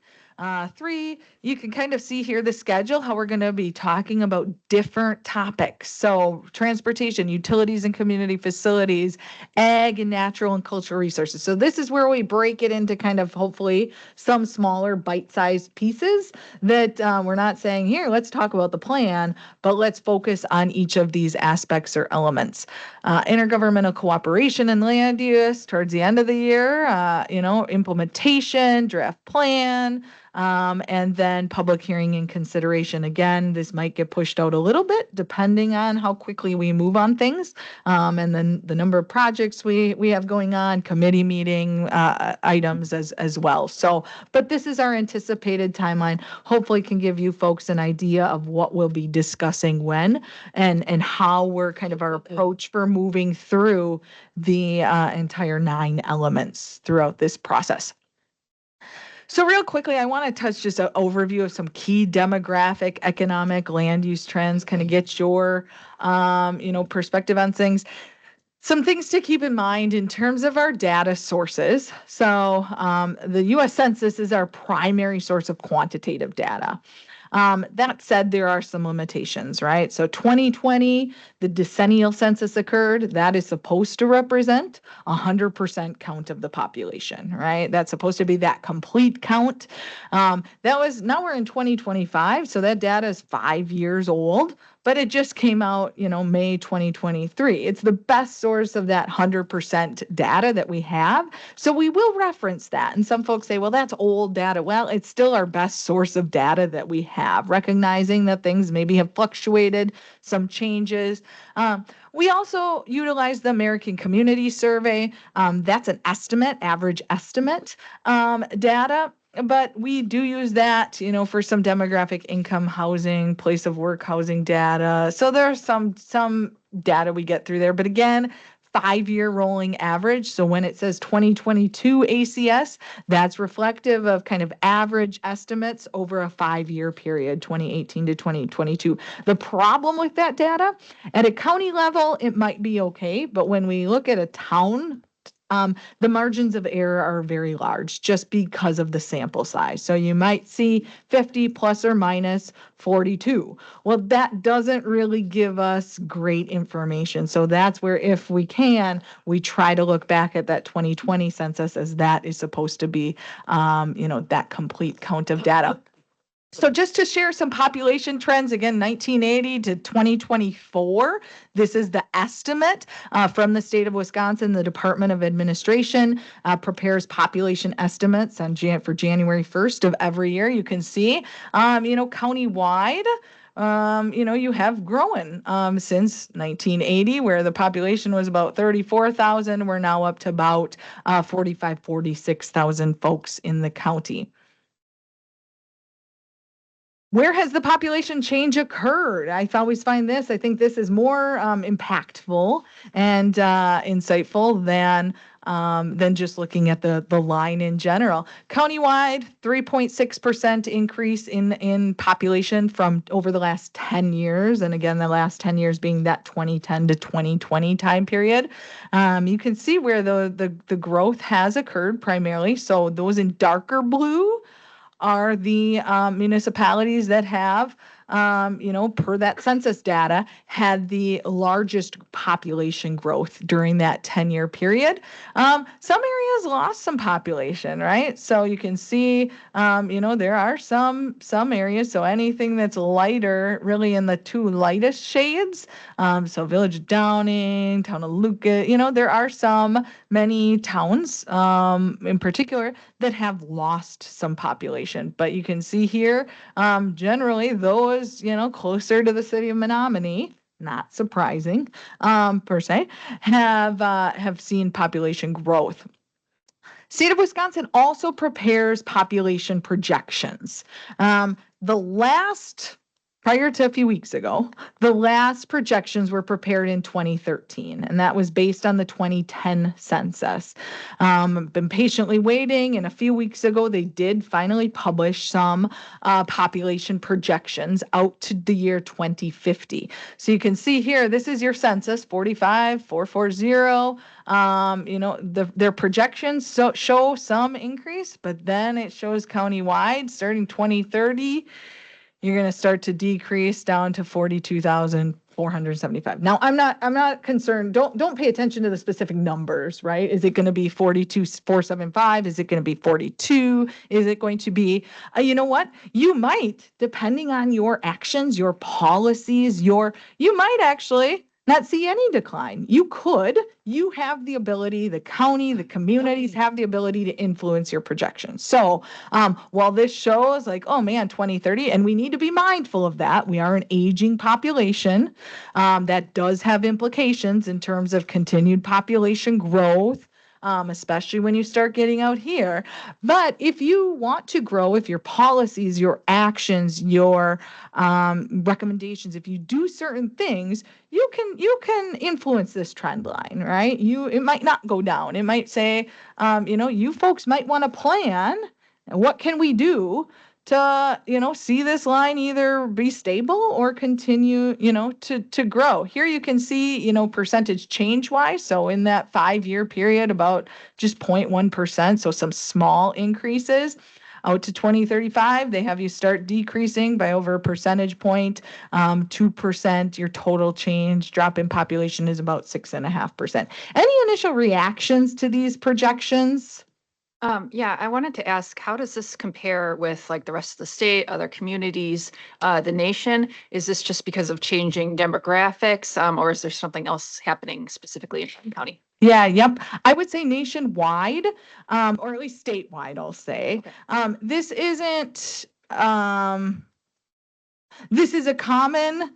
[SPEAKER 7] 3, you can kind of see here the schedule, how we're going to be talking about different topics. So transportation, utilities and community facilities, ag and natural and cultural resources. So this is where we break it into kind of hopefully some smaller bite-sized pieces that we're not saying, here, let's talk about the plan, but let's focus on each of these aspects or elements. Intergovernmental cooperation and land use towards the end of the year, implementation, draft plan, and then public hearing and consideration. Again, this might get pushed out a little bit depending on how quickly we move on things, and then the number of projects we have going on, committee meeting items as well. So, but this is our anticipated timeline. Hopefully can give you folks an idea of what we'll be discussing when and how we're kind of our approach for moving through the entire 9 elements throughout this process. So real quickly, I want to touch just an overview of some key demographic, economic, land use trends, kind of get your, perspective on things. Some things to keep in mind in terms of our data sources. So the U.S. Census is our primary source of quantitative data. That said, there are some limitations, right? So 2020, the decennial census occurred. That is supposed to represent 100% count of the population, right? That's supposed to be that complete count. Now we're in 2025, so that data is 5 years old, but it just came out, May 2023. It's the best source of that 100% data that we have. So we will reference that. And some folks say, well, that's old data. Well, it's still our best source of data that we have, recognizing that things maybe have fluctuated, some changes. We also utilize the American Community Survey. That's an estimate, average estimate data. But we do use that, for some demographic, income, housing, place of work, housing data. So there's some data we get through there. But again, 5-year rolling average. So when it says 2022 ACS, that's reflective of kind of average estimates over a 5-year period, 2018 to 2022. The problem with that data, at a county level, it might be okay. But when we look at a town, the margins of error are very large just because of the sample size. So you might see 50 plus or minus 42. Well, that doesn't really give us great information. So that's where, if we can, we try to look back at that 2020 census, as that is supposed to be, that complete count of data. So just to share some population trends, again, 1980 to 2024, this is the estimate from the state of Wisconsin. The Department of Administration prepares population estimates on for January 1st of every year. You can see, countywide, you have grown since 1980, where the population was about 34,000. We're now up to about 46,000 folks in the county. Where has the population change occurred? I always find this. I think this is more impactful and insightful than just looking at the line in general. Countywide, 3.6% increase in population from over the last 10 years. And again, the last 10 years being that 2010 to 2020 time period. You can see where the growth has occurred primarily. So those in darker blue are the municipalities that have, per that census data, had the largest population growth during that 10-year period. Some areas lost some population, right? So you can see, there are some areas. So anything that's lighter, really in the two lightest shades. So Village of Downing, Town of Lucas, there are many towns in particular that have lost some population. But you can see here, generally those, closer to the city of Menominee, not surprising per se, have seen population growth. State of Wisconsin also prepares population projections. Prior to a few weeks ago, the last projections were prepared in 2013, and that was based on the 2010 census. I've been patiently waiting, and a few weeks ago, they did finally publish some population projections out to the year 2050. So you can see here, this is your census, 45,440. Their projections show some increase, but then it shows countywide starting 2030. You're going to start to decrease down to 42,475. Now, I'm not concerned. Don't pay attention to the specific numbers, right? Is it going to be 42,475? Is it going to be 42? Is it going to be, you know what? You might, depending on your actions, your policies, you might actually not see any decline. You have the ability, the county, the communities have the ability to influence your projections. So while this shows like, oh man, 2030, and we need to be mindful of that. We are an aging population that does have implications in terms of continued population growth. Especially when you start getting out here. But if you want to grow, if your policies, your actions, your recommendations, if you do certain things, you can influence this trend line, right? It might not go down. It might say, you folks might want to plan. What can we do to, see this line either be stable or continue, to grow? Here you can see, percentage change wise. So in that 5-year period, about just 0.1%. So some small increases. Out to 2035, they have you start decreasing by over a percentage point, 2%. Your total change drop in population is about 6.5%. Any initial reactions to these projections?
[SPEAKER 8] Yeah, I wanted to ask, how does this compare with like the rest of the state, other communities, the nation? Is this just because of changing demographics, or is there something else happening specifically in Dunn County?
[SPEAKER 7] Yeah, yep. I would say nationwide, or at least statewide, I'll say.
[SPEAKER 8] Okay.
[SPEAKER 7] This isn't, this is a common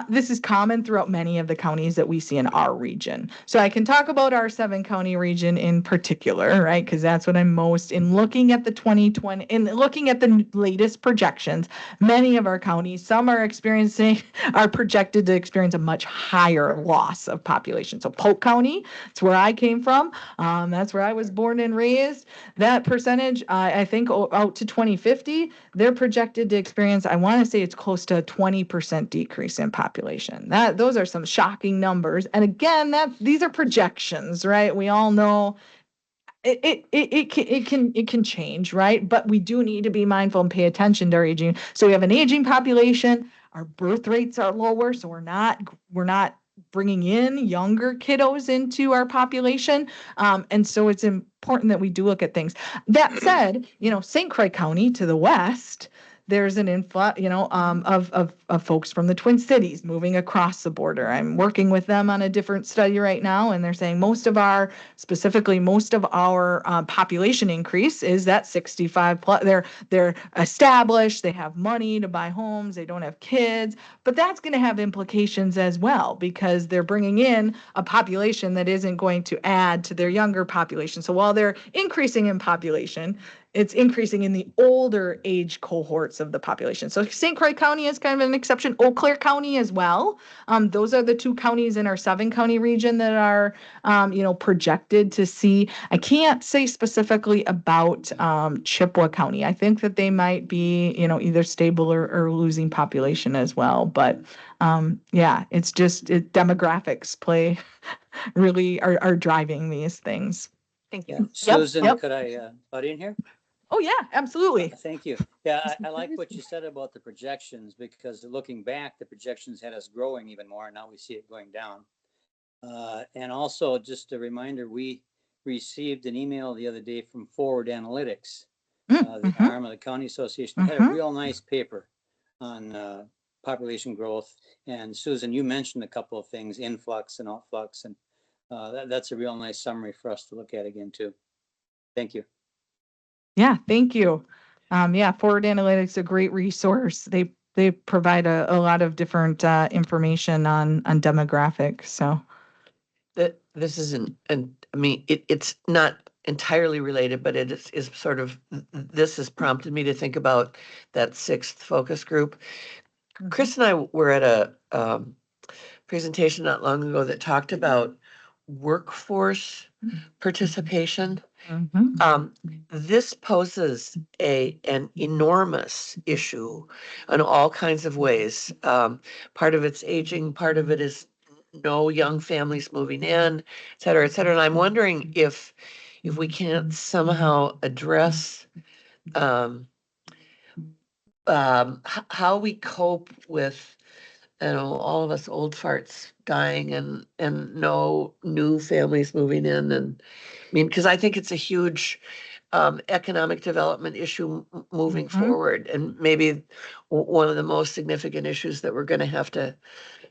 [SPEAKER 7] this is common throughout many of the counties that we see in our region. So I can talk about our 7-county region in particular, right? Because that's what I'm most in looking at the 2020 and looking at the latest projections. Many of our counties, some are projected to experience a much higher loss of population. So Polk County, that's where I came from. That's where I was born and raised. That percentage, I think out to 2050, they're projected to experience, I want to say it's close to a 20% decrease in population. Those are some shocking numbers. And again, these are projections, right? We all know it can change, right? But we do need to be mindful and pay attention to our aging. So we have an aging population. Our birth rates are lower, so we're not bringing in younger kiddos into our population. And so it's important that we do look at things. That said, St. Croix County to the west, there's an influx, of folks from the Twin Cities moving across the border. I'm working with them on a different study right now, and they're saying most of our population increase is that 65 plus. They're established, they have money to buy homes, they don't have kids, but that's going to have implications as well because they're bringing in a population that isn't going to add to their younger population. So while they're increasing in population, it's increasing in the older age cohorts of the population. So St. Croix County is kind of an exception. Eau Claire County as well. Those are the two counties in our 7-county region that are, projected to see. I can't say specifically about Chippewa County. I think that they might be, either stable or losing population as well. But it's just demographics play really are driving these things.
[SPEAKER 8] Thank
[SPEAKER 3] Yeah,
[SPEAKER 8] you.
[SPEAKER 3] Susan,
[SPEAKER 7] yep.
[SPEAKER 3] could I butt in here?
[SPEAKER 7] Oh, yeah, absolutely.
[SPEAKER 3] Thank you. Yeah, I like what you said about the projections because looking back, the projections had us growing even more. Now we see it going down. And also just a reminder, we received an email the other day from Forward Analytics, the arm of the County Association. They had a real nice paper on population growth. And Susan, you mentioned a couple of things, influx and outflux, and that's a real nice summary for us to look at again too. Thank you.
[SPEAKER 7] Yeah, thank you. Forward Analytics, a great resource. They provide a lot of different information on demographics. So
[SPEAKER 5] That this isn't, and I mean, it's not entirely related, but it is sort of, this has prompted me to think about that 6th focus group. Chris and I were at a presentation not long ago that talked about workforce participation. This poses an enormous issue in all kinds of ways. Part of it's aging, part of it is no young families moving in, et cetera, et cetera. And I'm wondering if we can't somehow address how we cope with, all of us old farts dying and no new families moving in. And I mean, because I think it's a huge economic development issue moving forward, and maybe one of the most significant issues that we're going to have to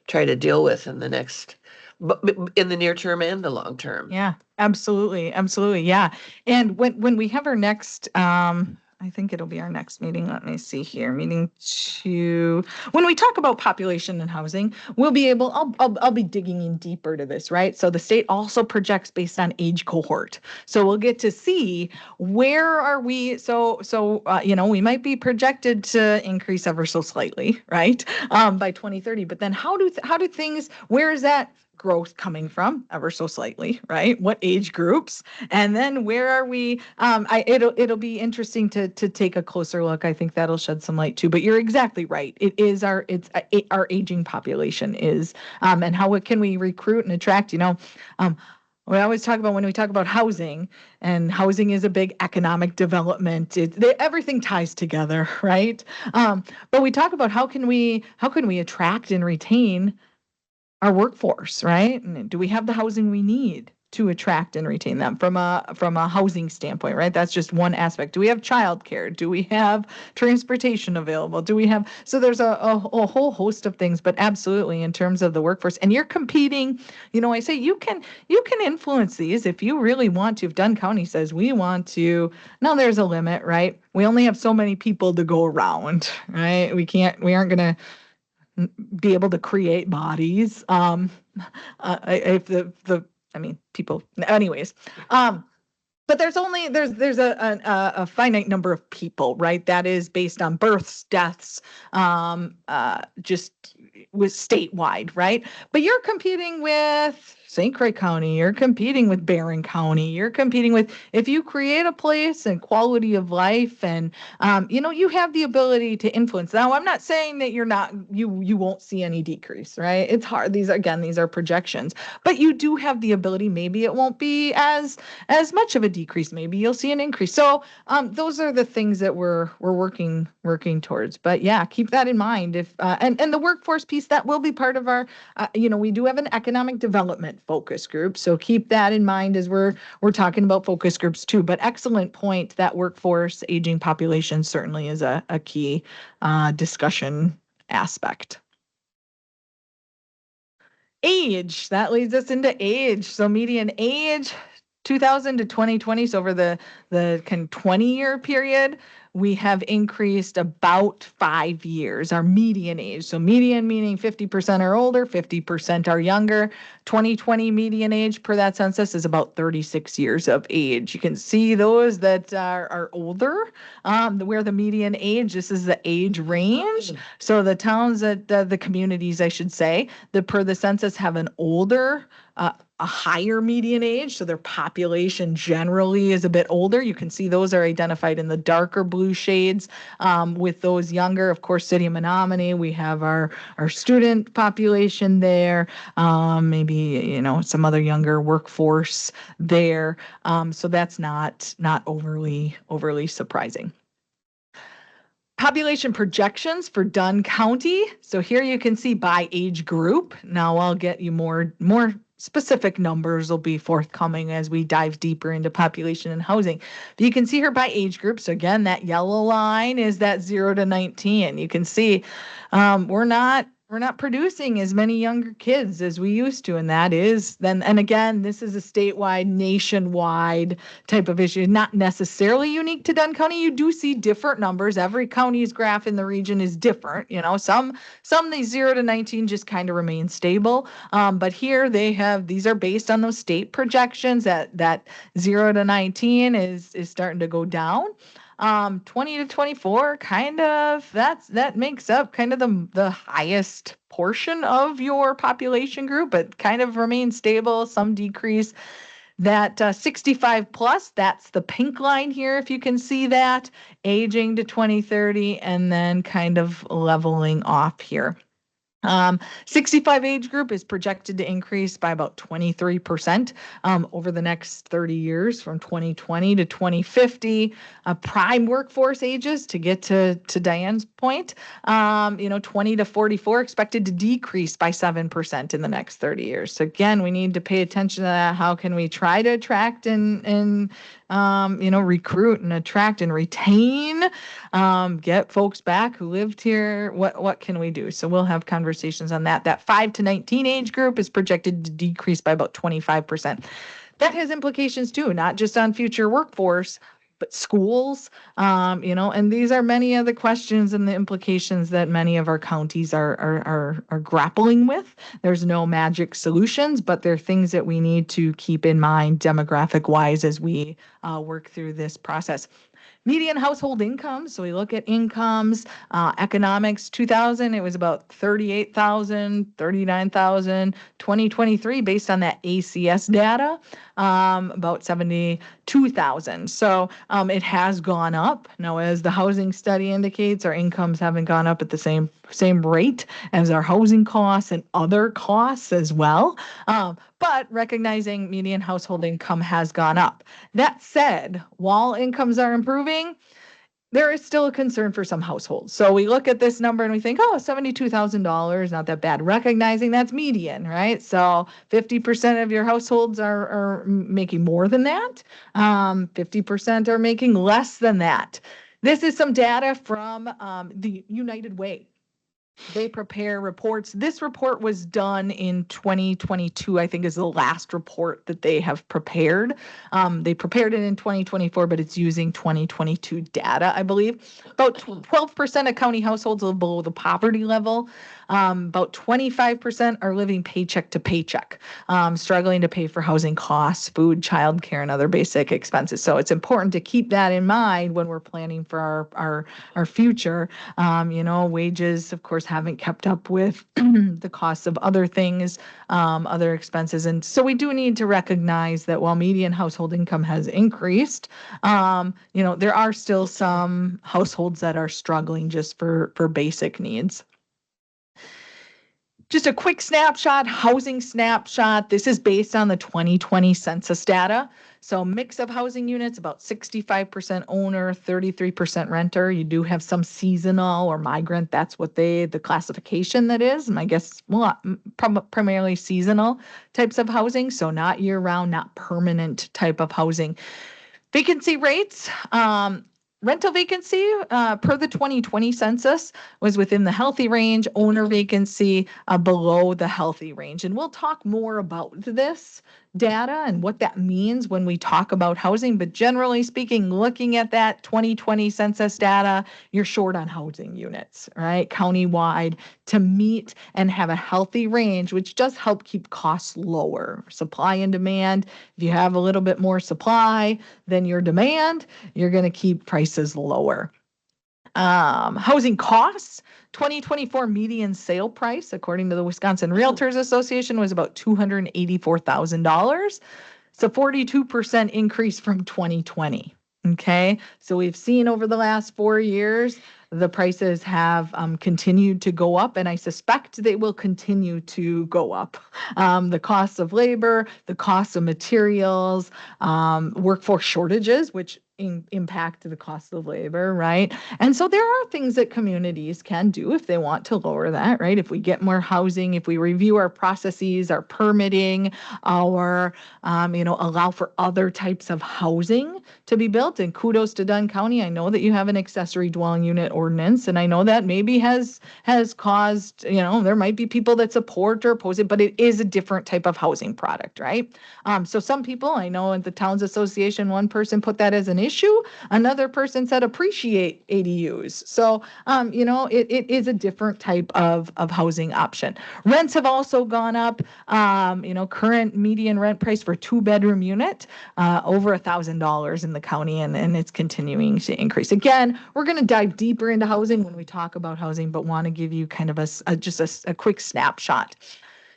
[SPEAKER 5] try to deal with in the next, but in the near term and the long term.
[SPEAKER 7] Yeah, absolutely. Absolutely. Yeah. And when we have our next, I think it'll be our next meeting. Let me see here. Meeting 2. When we talk about population and housing, we'll be able, I'll be digging in deeper to this, right? So the state also projects based on age cohort. So we'll get to see where are we. So we might be projected to increase ever so slightly, right? By 2030. But then how do things, where is that growth coming from ever so slightly, right? What age groups? And then where are we? It'll be interesting to take a closer look. I think that'll shed some light too. But you're exactly right. Our aging population is, and how can we recruit and attract? We always talk about, when we talk about housing, and housing is a big economic development. Everything ties together, right? But we talk about how can we attract and retain our workforce, right? And do we have the housing we need to attract and retain them from a housing standpoint, right? That's just one aspect. Do we have childcare? Do we have transportation available? Do we have, so there's a whole host of things, but absolutely in terms of the workforce, and you're competing, I say you can influence these if you really want to. If Dunn County says we want to, now there's a limit, right? We only have so many people to go around, right? We aren't going to be able to create bodies. People, anyways. But there's a finite number of people, right? That is based on births, deaths, just with statewide, right? But you're competing with St. Croix County, you're competing with Barron County, you're competing with, if you create a place and quality of life and, you have the ability to influence. Now, I'm not saying that you won't see any decrease, right? It's hard. These are projections, but you do have the ability. Maybe it won't be as much of a decrease. Maybe you'll see an increase. So those are the things that we're working towards. But yeah, keep that in mind. If and the workforce piece, that will be part of our, we do have an economic development focus group. So keep that in mind as we're talking about focus groups too. But excellent point, that workforce aging population certainly is a key discussion aspect. Age, that leads us into age. So median age, 2000 to 2020, so over the kind of 20-year period, we have increased about 5 years, our median age. So median meaning 50% are older, 50% are younger. 2020 median age per that census is about 36 years of age. You can see those that are older, where the median age, this is the age range. So the towns that, the communities, I should say, that per the census have an older, a higher median age, so their population generally is a bit older. You can see those are identified in the darker blue shades. With those younger, of course, City of Menominee, we have our student population there, maybe, some other younger workforce there. So that's not overly surprising. Population projections for Dunn County. So here you can see by age group. Now I'll get you more specific numbers will be forthcoming as we dive deeper into population and housing. But you can see here by age group. So again, that yellow line is that 0 to 19. You can see we're not producing as many younger kids as we used to. And that is then, and again, this is a statewide, nationwide type of issue, not necessarily unique to Dunn County. You do see different numbers. Every county's graph in the region is different. Some these 0 to 19 just kind of remain stable. But here these are based on those state projections that 0 to 19 is starting to go down. 20 to 24, kind of, that makes up kind of the highest portion of your population group, but kind of remains stable, some decrease. That 65 plus, that's the pink line here, if you can see that, aging to 2030, and then kind of leveling off here. 65 age group is projected to increase by about 23% over the next 30 years from 2020 to 2050. Prime workforce ages, to get to Diane's point, 20 to 44 expected to decrease by 7% in the next 30 years. So again, we need to pay attention to that. How can we try to attract and recruit and attract and retain, get folks back who lived here? What can we do? So we'll have conversations on that. That 5 to 19 age group is projected to decrease by about 25%. That has implications too, not just on future workforce, but schools, and these are many of the questions and the implications that many of our counties are grappling with. There's no magic solutions, but there are things that we need to keep in mind demographic wise as we work through this process. Median household income. So we look at incomes, economics, 2000, it was about 38,000, 39,000. 2023, based on that ACS data, about 72,000. So it has gone up. Now, as the housing study indicates, our incomes haven't gone up at the same rate as our housing costs and other costs as well. But recognizing median household income has gone up. That said, while incomes are improving, there is still a concern for some households. So we look at this number and we think, oh, $72,000, not that bad. Recognizing that's median, right? So 50% of your households are making more than that. 50% are making less than that. This is some data from the United Way. They prepare reports. This report was done in 2022, I think, is the last report that they have prepared. They prepared it in 2024, but it's using 2022 data, I believe. About 12% of county households live below the poverty level. About 25% are living paycheck to paycheck, struggling to pay for housing costs, food, childcare, and other basic expenses. So it's important to keep that in mind when we're planning for our future. Wages, of course, haven't kept up with the costs of other things, other expenses. And so we do need to recognize that while median household income has increased, there are still some households that are struggling just for basic needs. Just a quick snapshot, housing snapshot. This is based on the 2020 census data. So mix of housing units, about 65% owner, 33% renter. You do have some seasonal or migrant. That's what the classification that is. And I guess, well, primarily seasonal types of housing. So not year round, not permanent type of housing. Vacancy rates, rental vacancy per the 2020 census was within the healthy range, owner vacancy below the healthy range. And we'll talk more about this data and what that means when we talk about housing. But generally speaking, looking at that 2020 census data, you're short on housing units, right? Countywide to meet and have a healthy range, which does help keep costs lower. Supply and demand. If you have a little bit more supply than your demand, you're going to keep prices lower. Housing costs, 2024 median sale price, according to the Wisconsin Realtors Association, was about $284,000. It's a 42% increase from 2020. Okay, so we've seen over the last 4 years, the prices have continued to go up, and I suspect they will continue to go up. The costs of labor, the costs of materials, workforce shortages, which impact the cost of labor, right? And so there are things that communities can do if they want to lower that, right? If we get more housing, if we review our processes, our permitting, our, allow for other types of housing to be built. And kudos to Dunn County. I know that you have an accessory dwelling unit ordinance, and I know that maybe has caused, there might be people that support or oppose it, but it is a different type of housing product, right? So some people, I know at the Towns Association, one person put that as an issue. Another person said appreciate ADUs. So, it is a different type of housing option. Rents have also gone up. Current median rent price for 2-bedroom unit, over $1,000 in the county, and it's continuing to increase. Again, we're going to dive deeper into housing when we talk about housing, but want to give you kind of a quick snapshot.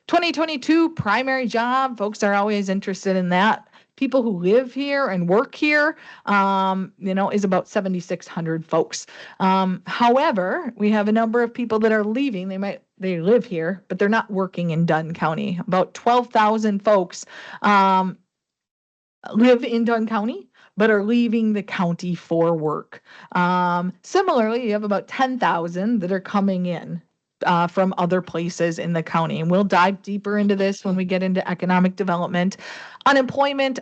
[SPEAKER 7] 2022 primary job, folks are always interested in that. People who live here and work here, is about 7,600 folks. However, we have a number of people that are leaving. They live here, but they're not working in Dunn County. About 12,000 folks live in Dunn County, but are leaving the county for work. Similarly, you have about 10,000 that are coming in from other places in the county. And we'll dive deeper into this when we get into economic development. Unemployment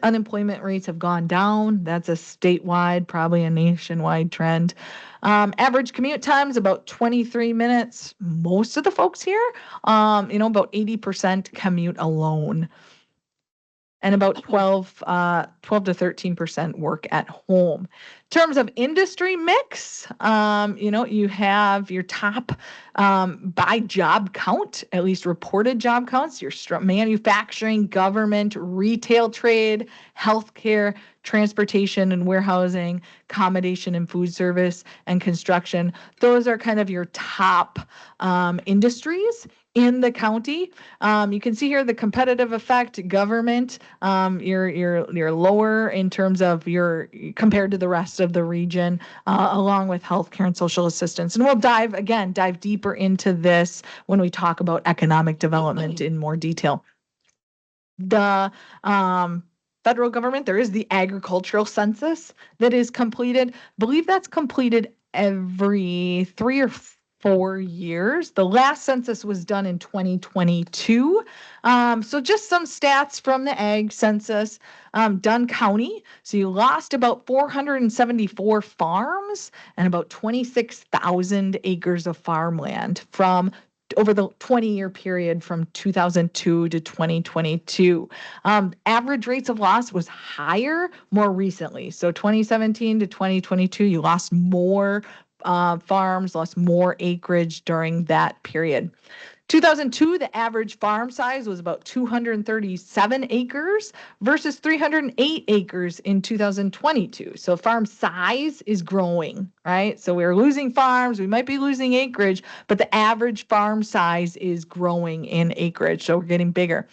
[SPEAKER 7] rates have gone down. That's a statewide, probably a nationwide trend. Average commute time is about 23 minutes. Most of the folks here, about 80% commute alone. And about 12 to 13% work at home. In terms of industry mix, you have your top by job count, at least reported job counts, your manufacturing, government, retail trade, healthcare, transportation and warehousing, accommodation and food service, and construction. Those are kind of your top industries in the county. You can see here the competitive effect, government, you're lower in terms of your compared to the rest of the region, along with healthcare and social assistance. And we'll dive deeper into this when we talk about economic development in more detail. The federal government, there is the agricultural census that is completed. I believe that's completed every 3 or 4 years. The last census was done in 2022. So just some stats from the ag census. Dunn County, so you lost about 474 farms and about 26,000 acres of farmland from over the 20-year period from 2002 to 2022. Average rates of loss was higher more recently. So 2017 to 2022, you lost more farms, lost more acreage during that period. 2002, the average farm size was about 237 acres versus 308 acres in 2022. So farm size is growing, right? So we're losing farms, we might be losing acreage, but the average farm size is growing in acreage. So we're getting bigger.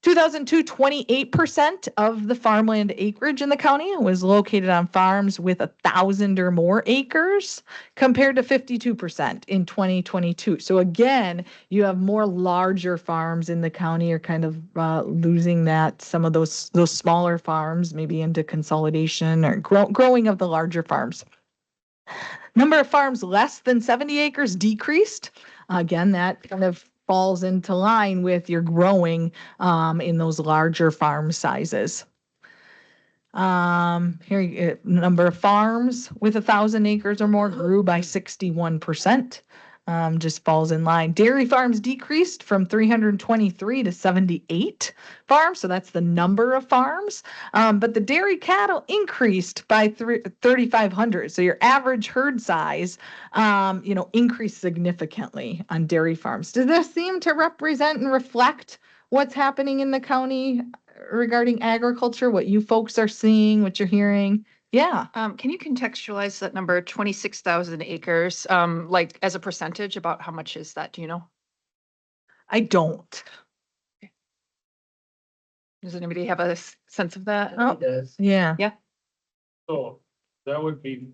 [SPEAKER 7] 2002, 28% of the farmland acreage in the county was located on farms with 1,000 or more acres, compared to 52% in 2022. So again, you have more larger farms in the county are kind of losing that, some of those smaller farms maybe into consolidation or growing of the larger farms. Number of farms less than 70 acres decreased. Again, that kind of falls into line with your growing in those larger farm sizes. Here, number of farms with 1,000 acres or more grew by 61%. Just falls in line. Dairy farms decreased from 323 to 78 farms. So that's the number of farms. But the dairy cattle increased by 3,500. So your average herd size, increased significantly on dairy farms. Does this seem to represent and reflect what's happening in the county regarding agriculture, what you folks are seeing, what you're hearing? Yeah.
[SPEAKER 8] Can you contextualize that number, 26,000 acres, like as a percentage, about how much is that? Do you know?
[SPEAKER 7] I don't.
[SPEAKER 8] Does anybody have a sense of that?
[SPEAKER 7] Oh, yeah.
[SPEAKER 8] Yeah.
[SPEAKER 9] So that would be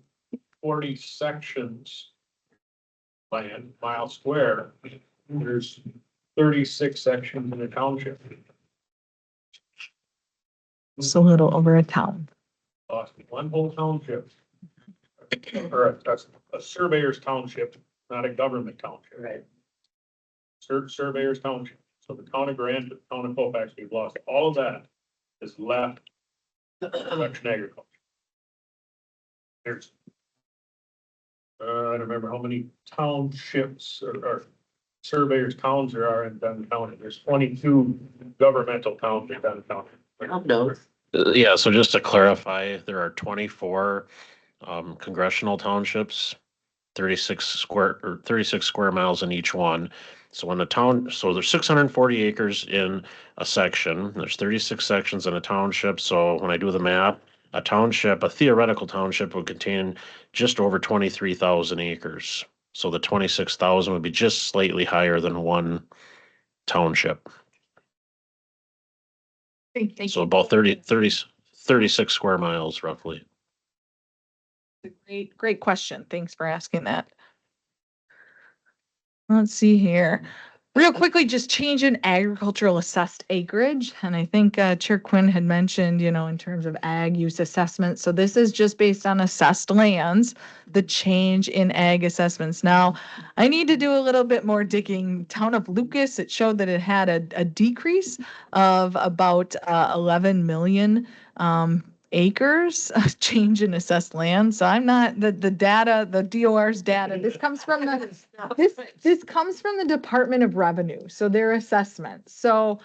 [SPEAKER 9] 40 sections land, mile square. There's 36 sections in a township.
[SPEAKER 7] It's a little over a town.
[SPEAKER 9] One whole township. Or a surveyor's township, not a government township.
[SPEAKER 3] Right.
[SPEAKER 9] Surveyor's township. So the town of Grant, the town of Colfax, we've lost all of that is left production agriculture. There's, I don't remember how many townships or surveyors towns there are in Dunn County. There's 22 governmental towns in Dunn County.
[SPEAKER 1] Yeah, so just to clarify, there are 24 congressional townships, 36 square miles in each one. So when so there's 640 acres in a section, there's 36 sections in a township. So when I do the math, a theoretical township would contain just over 23,000 acres. So the 26,000 would be just slightly higher than one township.
[SPEAKER 7] Thank
[SPEAKER 1] So
[SPEAKER 7] you.
[SPEAKER 1] about 36 square miles roughly.
[SPEAKER 7] Great question. Thanks for asking that. Let's see here. Real quickly, just change in agricultural assessed acreage. And I think Chair Quinn had mentioned, in terms of ag use assessment. So this is just based on assessed lands, the change in ag assessments. Now, I need to do a little bit more digging. Town of Lucas, it showed that it had a decrease of about 11 million acres change in assessed land. So I'm not the data, the DOR's data. This comes from this comes from the Department of Revenue. So their assessment. So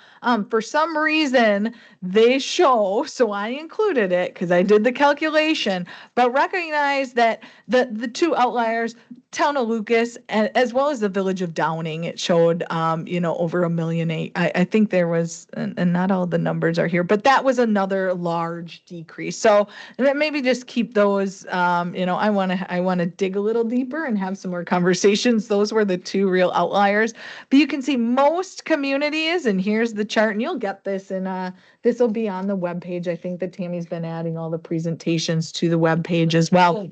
[SPEAKER 7] for some reason they show, so I included it because I did the calculation, but recognize that the two outliers, Town of Lucas, as well as the village of Downing, it showed, over 1.8 million. I think there was, and not all the numbers are here, but that was another large decrease. So maybe just keep those, I want to dig a little deeper and have some more conversations. Those were the two real outliers, but you can see most communities, and here's the chart, and you'll get this in, this will be on the webpage. I think that Tammy's been adding all the presentations to the webpage as well.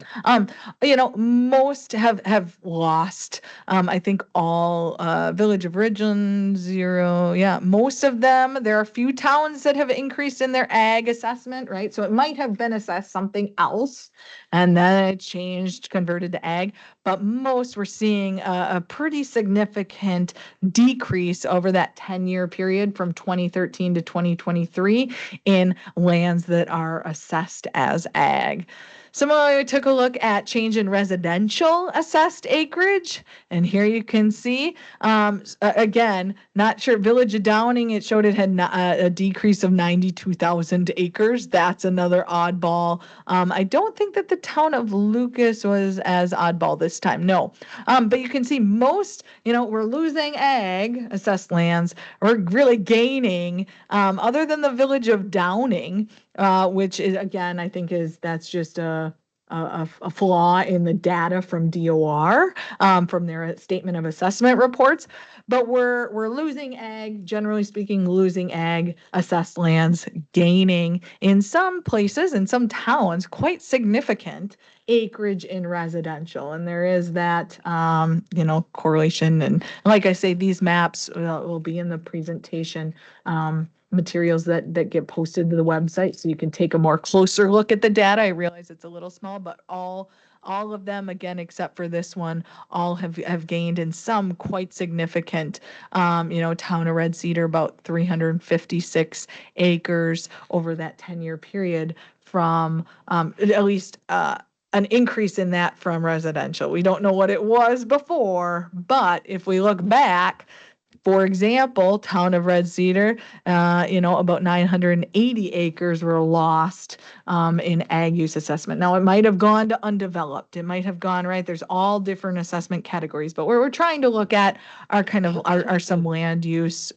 [SPEAKER 7] Most have lost. I think all Village of Ridgeland, 0. Yeah, most of them. There are a few towns that have increased in their ag assessment, right? So it might have been assessed something else, and then it changed, converted to ag. But most, we're seeing a pretty significant decrease over that 10-year period from 2013 to 2023 in lands that are assessed as ag. Similarly, we took a look at change in residential assessed acreage, and here you can see, again, not sure, Village of Downing, it showed it had a decrease of 92,000 acres. That's another oddball. I don't think that the Town of Lucas was as oddball this time, no. But you can see most, we're losing ag assessed lands, we're really gaining, other than the Village of Downing, which is, again, I think that's just a flaw in the data from DOR, from their statement of assessment reports. But we're losing ag, generally speaking, losing ag assessed lands, gaining in some places, in some towns, quite significant acreage in residential. And there is that, correlation. And like I say, these maps will be in the presentation materials that get posted to the website, so you can take a more closer look at the data. I realize it's a little small, but all of them, again, except for this one, all have gained in some quite significant. Town of Red Cedar, about 356 acres over that 10-year period from at least an increase in that from residential. We don't know what it was before, but if we look back, for example, town of Red Cedar, about 980 acres were lost in ag use assessment. Now, it might have gone to undeveloped. It might have gone, right? There's all different assessment categories, but what we're trying to look at are are some land use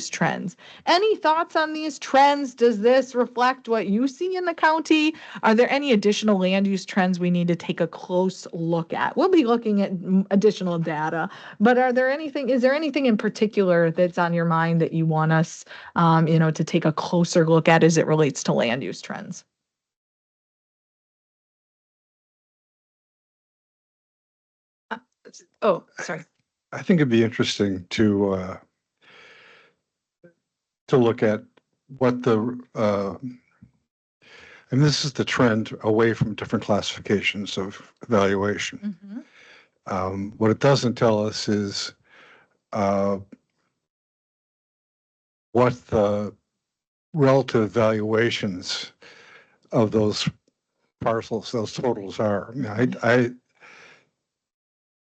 [SPEAKER 7] trends. Any thoughts on these trends? Does this reflect what you see in the county? Are there any additional land use trends we need to take a close look at? We'll be looking at additional data, but is there anything in particular that's on your mind that you want us, to take a closer look at as it relates to land use trends? Oh, sorry.
[SPEAKER 4] I think it'd be interesting to look at what and this is the trend away from different classifications of evaluation.
[SPEAKER 7] Mm-hmm.
[SPEAKER 4] What it doesn't tell us is what the relative valuations of those parcels, those totals are. I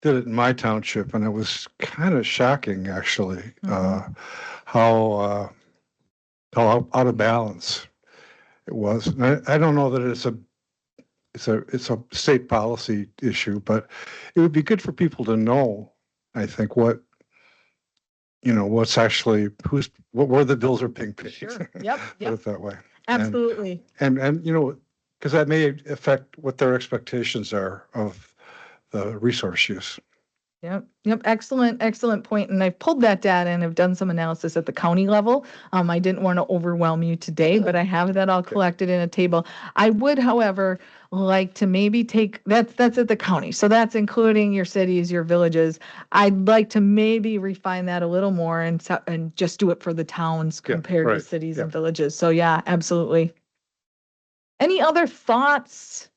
[SPEAKER 4] did it in my township, and it was kind of shocking, actually, how out of balance it was. And I don't know that it's a state policy issue, but it would be good for people to know, I think, what's actually where the bills are being paid.
[SPEAKER 7] Sure. Yep.
[SPEAKER 4] Put it that way.
[SPEAKER 7] Absolutely.
[SPEAKER 4] And because that may affect what their expectations are of the resource use.
[SPEAKER 7] Yep. Excellent point. And I've pulled that data and have done some analysis at the county level. I didn't want to overwhelm you today, but I have that all collected in a table. I would, however, like to maybe take that's at the county. So that's including your cities, your villages. I'd like to maybe refine that a little more and just do it for the towns compared to cities and villages. So yeah, absolutely. Any other thoughts?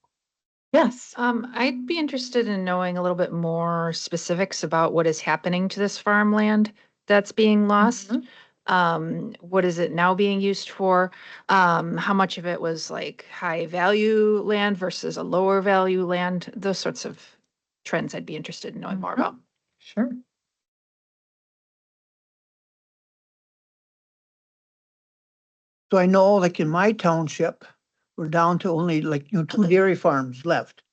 [SPEAKER 7] Yes.
[SPEAKER 8] I'd be interested in knowing a little bit more specifics about what is happening to this farmland that's being lost. What is it now being used for? How much of it was like high value land versus a lower value land? Those sorts of trends I'd be interested in knowing more about.
[SPEAKER 7] Sure.
[SPEAKER 6] So I know, like in my township, we're down to only 2 dairy farms left.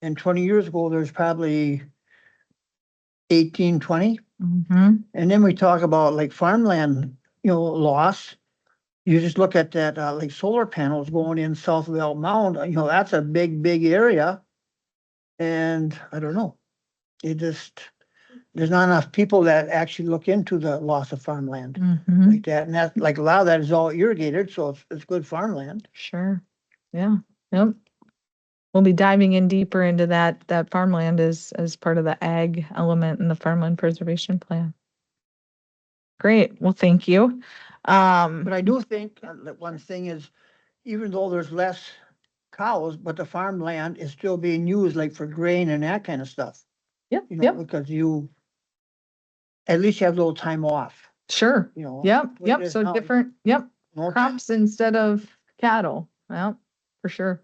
[SPEAKER 6] And 20 years ago, there's probably 18, 20.
[SPEAKER 7] Mm-hmm.
[SPEAKER 6] And then we talk about farmland, loss. You just look at that, solar panels going in south of Elk Mound, that's a big area. And I don't know, there's not enough people that actually look into the loss of farmland like that. And that's a lot of that is all irrigated, so it's good farmland.
[SPEAKER 7] Sure. Yeah. Yep. We'll be diving in deeper into that farmland as part of the ag element in the farmland preservation plan. Great. Well, thank you.
[SPEAKER 6] But I do think that one thing is, even though there's less cows, but the farmland is still being used for grain and that kind of stuff.
[SPEAKER 7] Yep.
[SPEAKER 6] Because you at least have a little time off.
[SPEAKER 7] Sure. Yep. So
[SPEAKER 6] now,
[SPEAKER 7] different, crops instead of cattle. Well, for sure.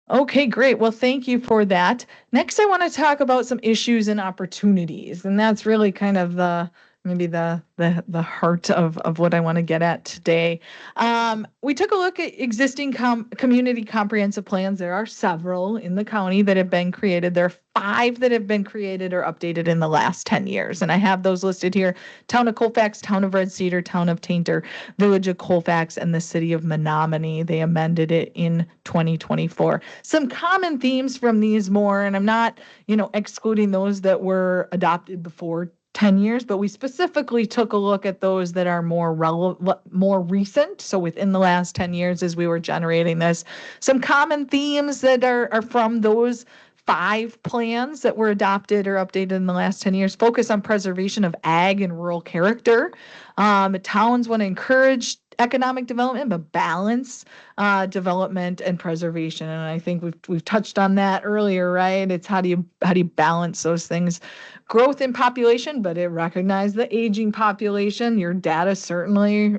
[SPEAKER 7] Okay, great. Well, thank you for that. Next, I want to talk about some issues and opportunities, and that's really kind of the maybe the heart of what I want to get at today. We took a look at existing community comprehensive plans. There are several in the county that have been created. There are 5 that have been created or updated in the last 10 years. And I have those listed here. Town of Colfax, Town of Red Cedar, Town of Tainter, Village of Colfax, and the City of Menominee. They amended it in 2024. Some common themes from these more, and I'm not, excluding those that were adopted before 10 years, but we specifically took a look at those that are more relevant, more recent. So within the last 10 years, as we were generating this, some common themes that are from those 5 plans that were adopted or updated in the last 10 years focus on preservation of ag and rural character. Towns want to encourage economic development, but balance development and preservation. And I think we've touched on that earlier, right? It's how do you balance those things? Growth in population, but it recognized the aging population. Your data certainly,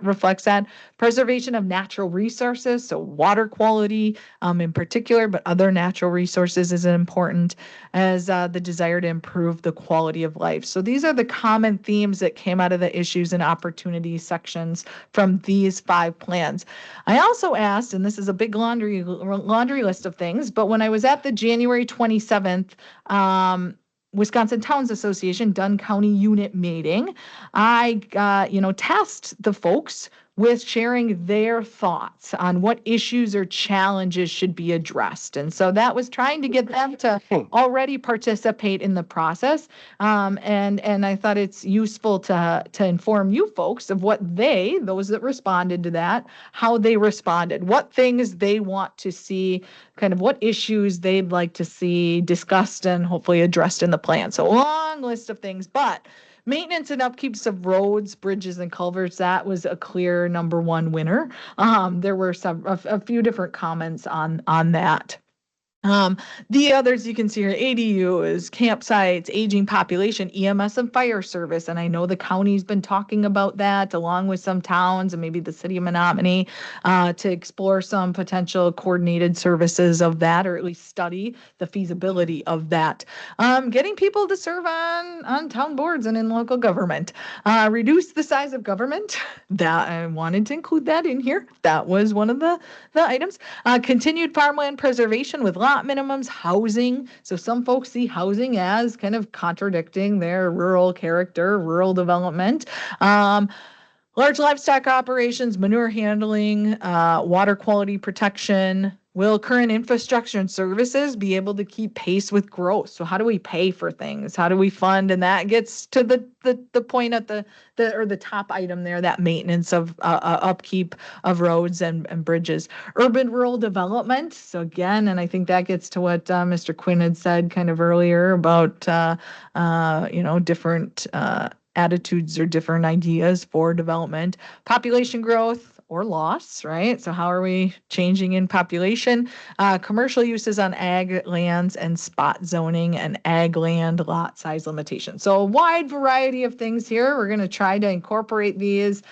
[SPEAKER 7] reflects that. Preservation of natural resources, so water quality in particular, but other natural resources is important, as the desire to improve the quality of life. So these are the common themes that came out of the issues and opportunities sections from these 5 plans. I also asked, and this is a big laundry list of things, but when I was at the January 27th Wisconsin Towns Association Dunn County Unit meeting, I tasked the folks with sharing their thoughts on what issues or challenges should be addressed. And so that was trying to get them to already participate in the process. And I thought it's useful to inform you folks of what those that responded to that, how they responded, what things they want to see, kind of what issues they'd like to see discussed and hopefully addressed in the plan. So a long list of things, but maintenance and upkeeps of roads, bridges, and culverts, that was a clear number 1 winner. There were a few different comments on that. The others you can see here, ADUs, campsites, aging population, EMS and fire service. And I know the county's been talking about that along with some towns and maybe the city of Menominee to explore some potential coordinated services of that, or at least study the feasibility of that. Getting people to serve on town boards and in local government. Reduce the size of government. That I wanted to include that in here. That was one of the items. Continued farmland preservation with lot minimums, housing. So some folks see housing as kind of contradicting their rural character, rural development. Large livestock operations, manure handling, water quality protection. Will current infrastructure and services be able to keep pace with growth? So how do we pay for things? How do we fund? And that gets to the point at the top item there, that maintenance of upkeep of roads and bridges. Urban rural development. So again, and I think that gets to what Mr. Quinn had said kind of earlier about different attitudes or different ideas for development. Population growth or loss, right? So how are we changing in population? Commercial uses on ag lands and spot zoning and ag land lot size limitations. So a wide variety of things here. We're going to try to incorporate these,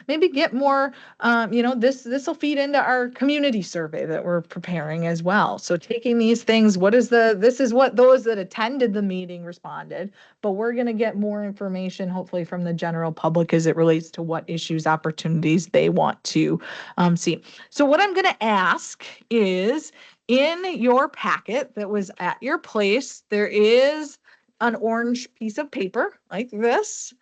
[SPEAKER 7] maybe get more, this will feed into our community survey that we're preparing as well. So taking these things, this is what those that attended the meeting responded, but we're going to get more information hopefully from the general public as it relates to what issues, opportunities they want to see. So what I'm going to ask is, in your packet that was at your place, there is an orange piece of paper like this.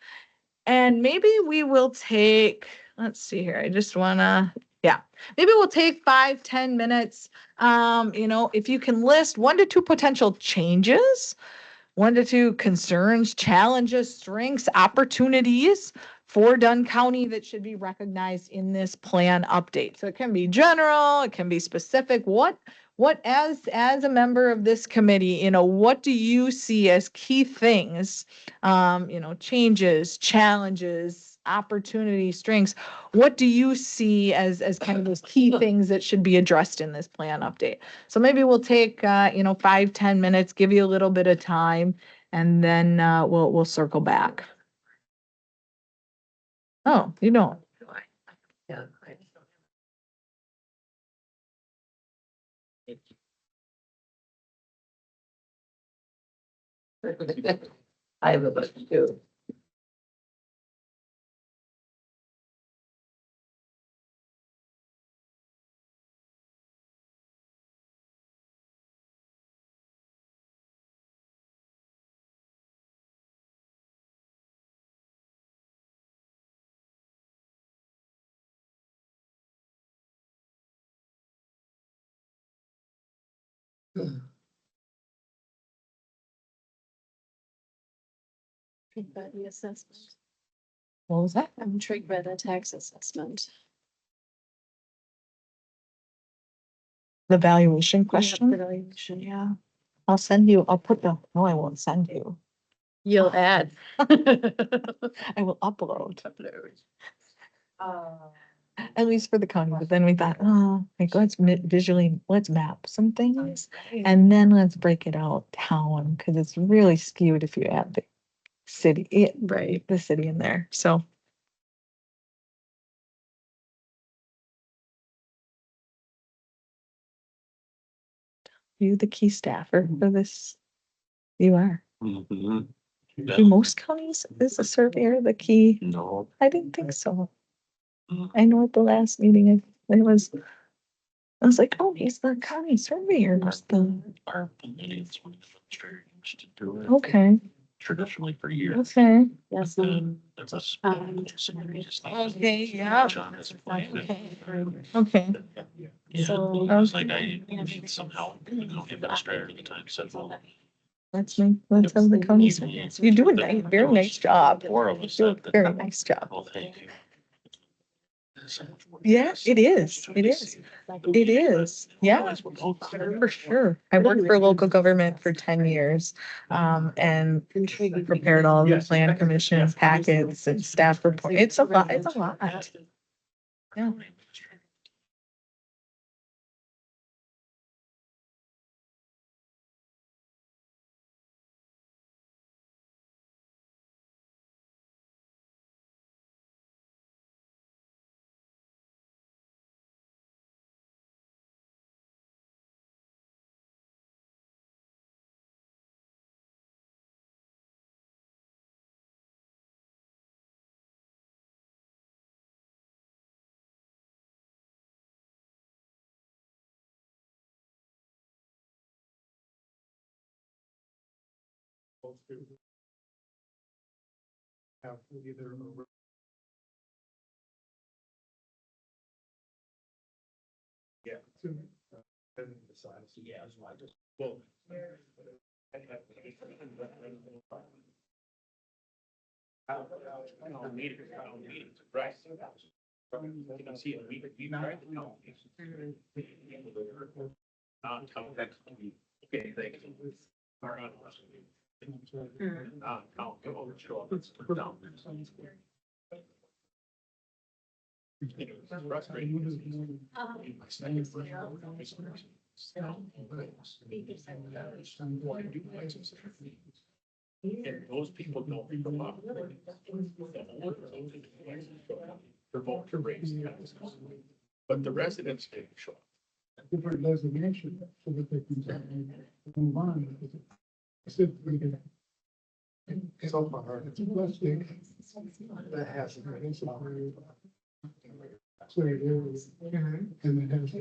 [SPEAKER 7] And maybe we will take, let's see here. I just want to, maybe we'll take 5-10 minutes. If you can list 1 to 2 potential changes, 1 to 2 concerns, challenges, strengths, opportunities for Dunn County that should be recognized in this plan update. So it can be general, it can be specific. What as a member of this committee, what do you see as key things, changes, challenges, opportunities, strengths? What do you see as kind of those key things that should be addressed in this plan update? So maybe we'll take 5-10 minutes, give you a little bit of time, and then we'll circle back. Oh, you don't.
[SPEAKER 5] Yeah. I have a bunch too.
[SPEAKER 10] Intrigued by the assessment.
[SPEAKER 7] What was that?
[SPEAKER 10] I'm intrigued by the tax assessment.
[SPEAKER 7] The valuation
[SPEAKER 10] Yeah,
[SPEAKER 7] question?
[SPEAKER 10] the valuation, yeah.
[SPEAKER 7] I'll send you, I'll put the, no, I won't send you.
[SPEAKER 10] You'll add.
[SPEAKER 7] I will upload. At least for the county, but then we thought, oh, like, visually, let's map some things. And then let's break it out town, because it's really skewed if you add the city,
[SPEAKER 10] Right.
[SPEAKER 7] the city in there, so. You the key staffer for this, you are.
[SPEAKER 1] Mhm.
[SPEAKER 7] Do most counties, is a surveyor the key?
[SPEAKER 1] No.
[SPEAKER 7] I didn't think so. I know at the last meeting, I was like, oh, he's the county surveyor.
[SPEAKER 1] Our police administrator used to do it
[SPEAKER 7] Okay,
[SPEAKER 1] traditionally for years.
[SPEAKER 7] okay.
[SPEAKER 10] Yes.
[SPEAKER 1] But then it's a
[SPEAKER 10] Um,
[SPEAKER 7] Okay, yeah.
[SPEAKER 1] John is playing it.
[SPEAKER 7] Okay.
[SPEAKER 1] Yeah,
[SPEAKER 10] So-
[SPEAKER 1] it was like somehow the county administrator at the time said, well,
[SPEAKER 7] Let's have the county surveyors. You do a nice, very nice job.
[SPEAKER 1] 4 of us
[SPEAKER 7] You do a
[SPEAKER 1] said that.
[SPEAKER 7] very nice job.
[SPEAKER 1] Well, thank you. So much work.
[SPEAKER 7] Yeah, it is. It is. It is. Yeah, for sure. I worked for local government for 10 years. And prepared all the plan commission packets and staff report. It's a lot. It's a lot. Yeah.
[SPEAKER 9] Okay, thank you. And those people don't come up. Their vote to raise taxes. But the residents didn't show up.
[SPEAKER 11] Different designation so that they can move on. I said, we can. So far, it's a plastic that has. Clear areas. And it has.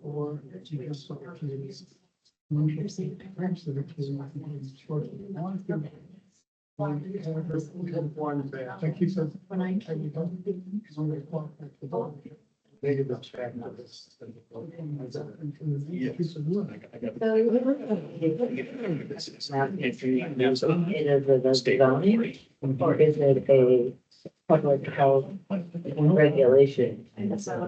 [SPEAKER 11] Or it's just like kids. Perhaps that it was short. One bad. Like he said.
[SPEAKER 10] When I.
[SPEAKER 11] Negative check. Yeah.
[SPEAKER 9] State
[SPEAKER 12] zoning, or is it a public health regulation?
[SPEAKER 11] Understand.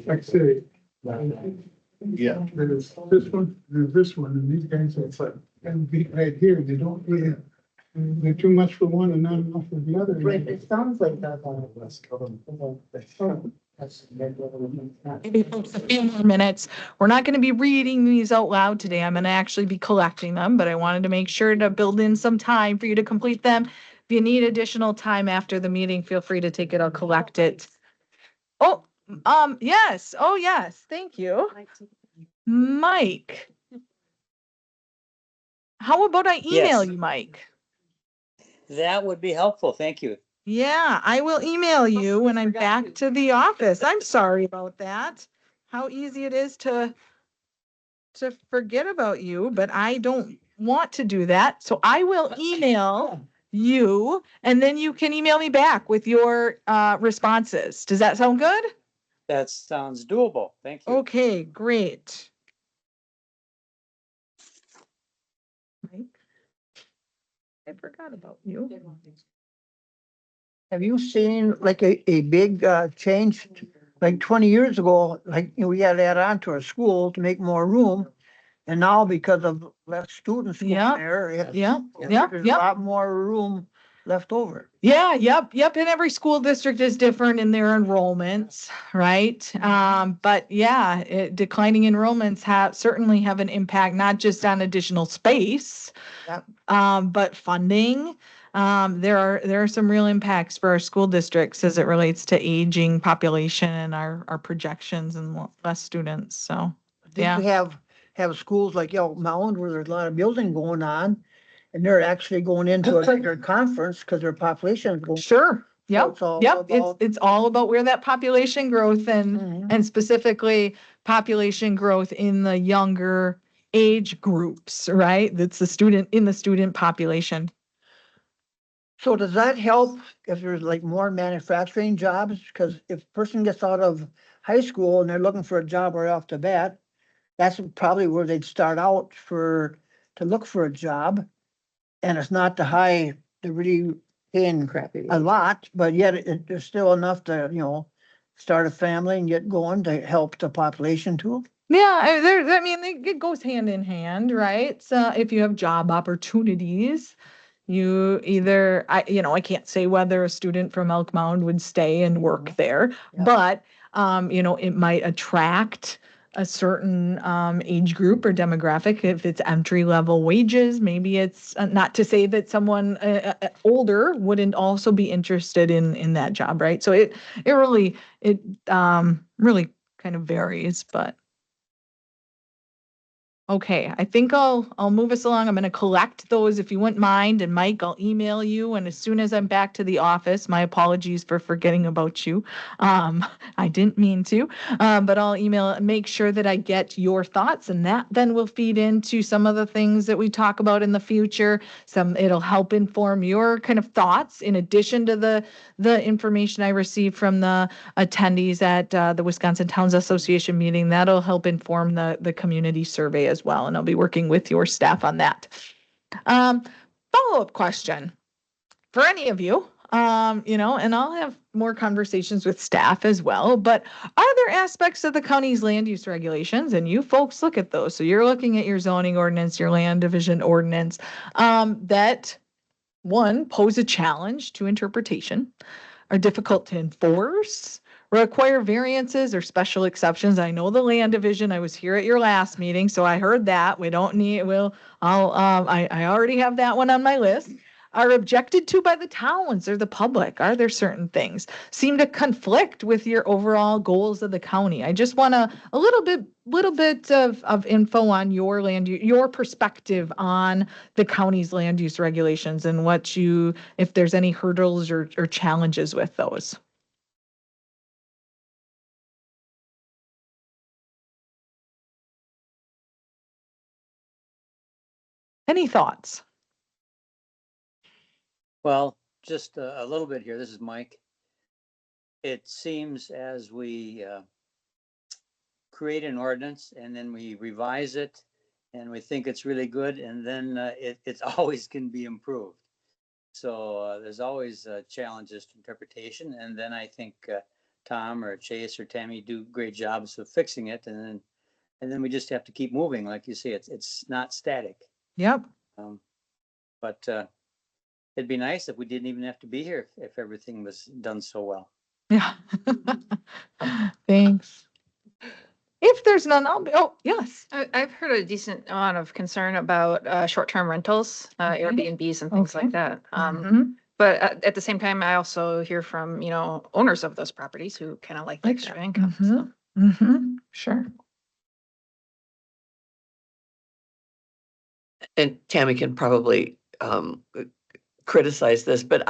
[SPEAKER 11] Like I say.
[SPEAKER 9] Yeah.
[SPEAKER 11] There's this one, and these guys, it's like, and be right here, they don't really, they're too much for one and not enough for the other.
[SPEAKER 12] Right, it sounds like that.
[SPEAKER 7] Maybe folks, a few more minutes. We're not going to be reading these out loud today. I'm going to actually be collecting them, but I wanted to make sure to build in some time for you to complete them. If you need additional time after the meeting, feel free to take it. I'll collect it. Oh, yes. Oh, yes. Thank you. Mike. How about I email
[SPEAKER 3] Yes.
[SPEAKER 7] you, Mike?
[SPEAKER 3] That would be helpful. Thank you.
[SPEAKER 7] Yeah, I will email you when I'm back to the office. I'm sorry about that. How easy it is to forget about you, but I don't want to do that. So I will email you, and then you can email me back with your responses. Does that sound good?
[SPEAKER 3] That sounds doable. Thank you.
[SPEAKER 7] Okay, great. Mike, I forgot about you.
[SPEAKER 6] Have you seen like a big change? Like 20 years ago, like we had to add on to our school to make more room. And now because of less students going
[SPEAKER 7] Yep,
[SPEAKER 6] there,
[SPEAKER 7] Yep, yep,
[SPEAKER 6] there's a
[SPEAKER 7] yep.
[SPEAKER 6] lot more room left over.
[SPEAKER 7] Yeah, yep. And every school district is different in their enrollments, right? But yeah, declining enrollments certainly have an impact, not just on additional space,
[SPEAKER 6] Yep.
[SPEAKER 7] but funding. There are some real impacts for our school districts as it relates to aging population and our projections and less students. So,
[SPEAKER 6] Did
[SPEAKER 7] yeah.
[SPEAKER 6] we have schools like Elk Mound where there's a lot of building going on? And they're actually going into a bigger conference because their population is going.
[SPEAKER 7] Sure.
[SPEAKER 6] So
[SPEAKER 7] Yep.
[SPEAKER 6] it's all
[SPEAKER 7] Yep.
[SPEAKER 6] about-
[SPEAKER 7] It's all about where that population growth
[SPEAKER 6] Mhm.
[SPEAKER 7] and specifically population growth in the younger age groups, right? That's the student population.
[SPEAKER 6] So does that help if there's like more manufacturing jobs? Because if a person gets out of high school and they're looking for a job right off the bat, that's probably where they'd start out to look for a job. And it's not the high, they're really paying
[SPEAKER 5] Crappy.
[SPEAKER 6] a lot, but yet there's still enough to, start a family and get going to help the population too.
[SPEAKER 7] Yeah, it goes hand in hand, right? So if you have job opportunities, you either, I can't say whether a student from Elk Mound would stay and work there,
[SPEAKER 6] Yeah.
[SPEAKER 7] but, it might attract a certain age group or demographic. If it's entry level wages, maybe it's not to say that someone older wouldn't also be interested in that job, right? So it really really kind of varies, but. Okay, I think I'll move us along. I'm gonna collect those if you wouldn't mind, and Mike, I'll email you, and as soon as I'm back to the office, my apologies for forgetting about you. I didn't mean to, but I'll email, make sure that I get your thoughts, and that then will feed into some of the things that we talk about in the future. It'll help inform your kind of thoughts in addition to the information I received from the attendees at the Wisconsin Towns Association meeting. That'll help inform the community survey as well, and I'll be working with your staff on that. Follow-up question for any of you, and I'll have more conversations with staff as well, but are there aspects of the county's land use regulations, and you folks look at those, so you're looking at your zoning ordinance, your land division ordinance, that one, pose a challenge to interpretation, are difficult to enforce, require variances or special exceptions? I know the land division, I was here at your last meeting, so I heard that. We don't need, I already have that one on my list. Are objected to by the towns or the public? Are there certain things seem to conflict with your overall goals of the county? I just want a little bit of info on your your perspective on the county's land use regulations and if there's any hurdles or challenges with those. Any thoughts?
[SPEAKER 3] Well, just a little bit here. This is Mike. It seems as we create an ordinance and then we revise it and we think it's really good, and then it's always can be improved. So there's always challenges to interpretation, and then I think Tom or Chase or Tammy do great jobs of fixing it, and then we just have to keep moving. Like you say, it's not static.
[SPEAKER 7] Yep.
[SPEAKER 3] But it'd be nice if we didn't even have to be here if everything was done so well.
[SPEAKER 7] Yeah. Thanks. If there's none, yes.
[SPEAKER 8] I've heard a decent amount of concern about short-term rentals, Airbnbs and things like that.
[SPEAKER 7] Mhm.
[SPEAKER 8] But at the same time, I also hear from, owners of those properties who kind of like the extra income. So.
[SPEAKER 7] Sure.
[SPEAKER 5] And Tammy can probably criticize this, but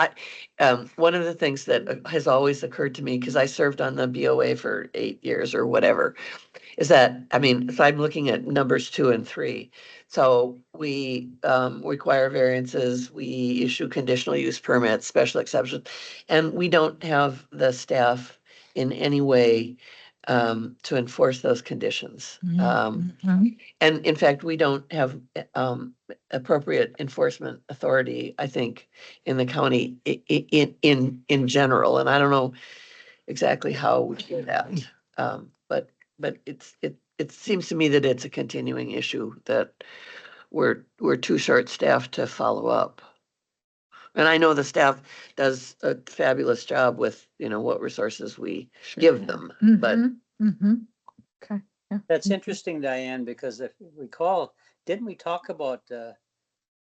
[SPEAKER 5] one of the things that has always occurred to me, because I served on the BOA for 8 years or whatever, is that, I mean, if I'm looking at numbers 2 and 3, so we require variances, we issue conditional use permits, special exceptions, and we don't have the staff in any way to enforce those conditions.
[SPEAKER 7] Mhm.
[SPEAKER 5] And in fact, we don't have appropriate enforcement authority, I think, in the county in general. And I don't know exactly how we do that. But it seems to me that it's a continuing issue that we're too short-staffed to follow up. And I know the staff does a fabulous job with, what resources we give them, but
[SPEAKER 7] Mhm. Mhm. Okay, yeah.
[SPEAKER 3] That's interesting, Diane, because if you recall, didn't we talk about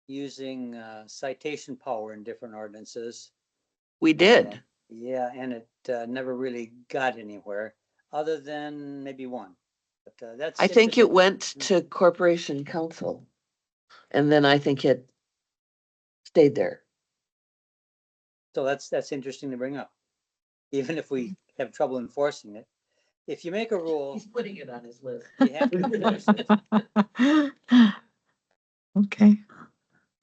[SPEAKER 3] using citation power in different ordinances?
[SPEAKER 5] we did.
[SPEAKER 3] Yeah, and it never really got anywhere, other than maybe one. But that's
[SPEAKER 5] I think it
[SPEAKER 3] interesting.
[SPEAKER 5] went to Corporation Council. And then I think it stayed there.
[SPEAKER 3] So that's interesting to bring up, even if we have trouble enforcing it. If you make a rule,
[SPEAKER 5] He's putting it on his list.
[SPEAKER 3] you have to enforce it.
[SPEAKER 7] Okay,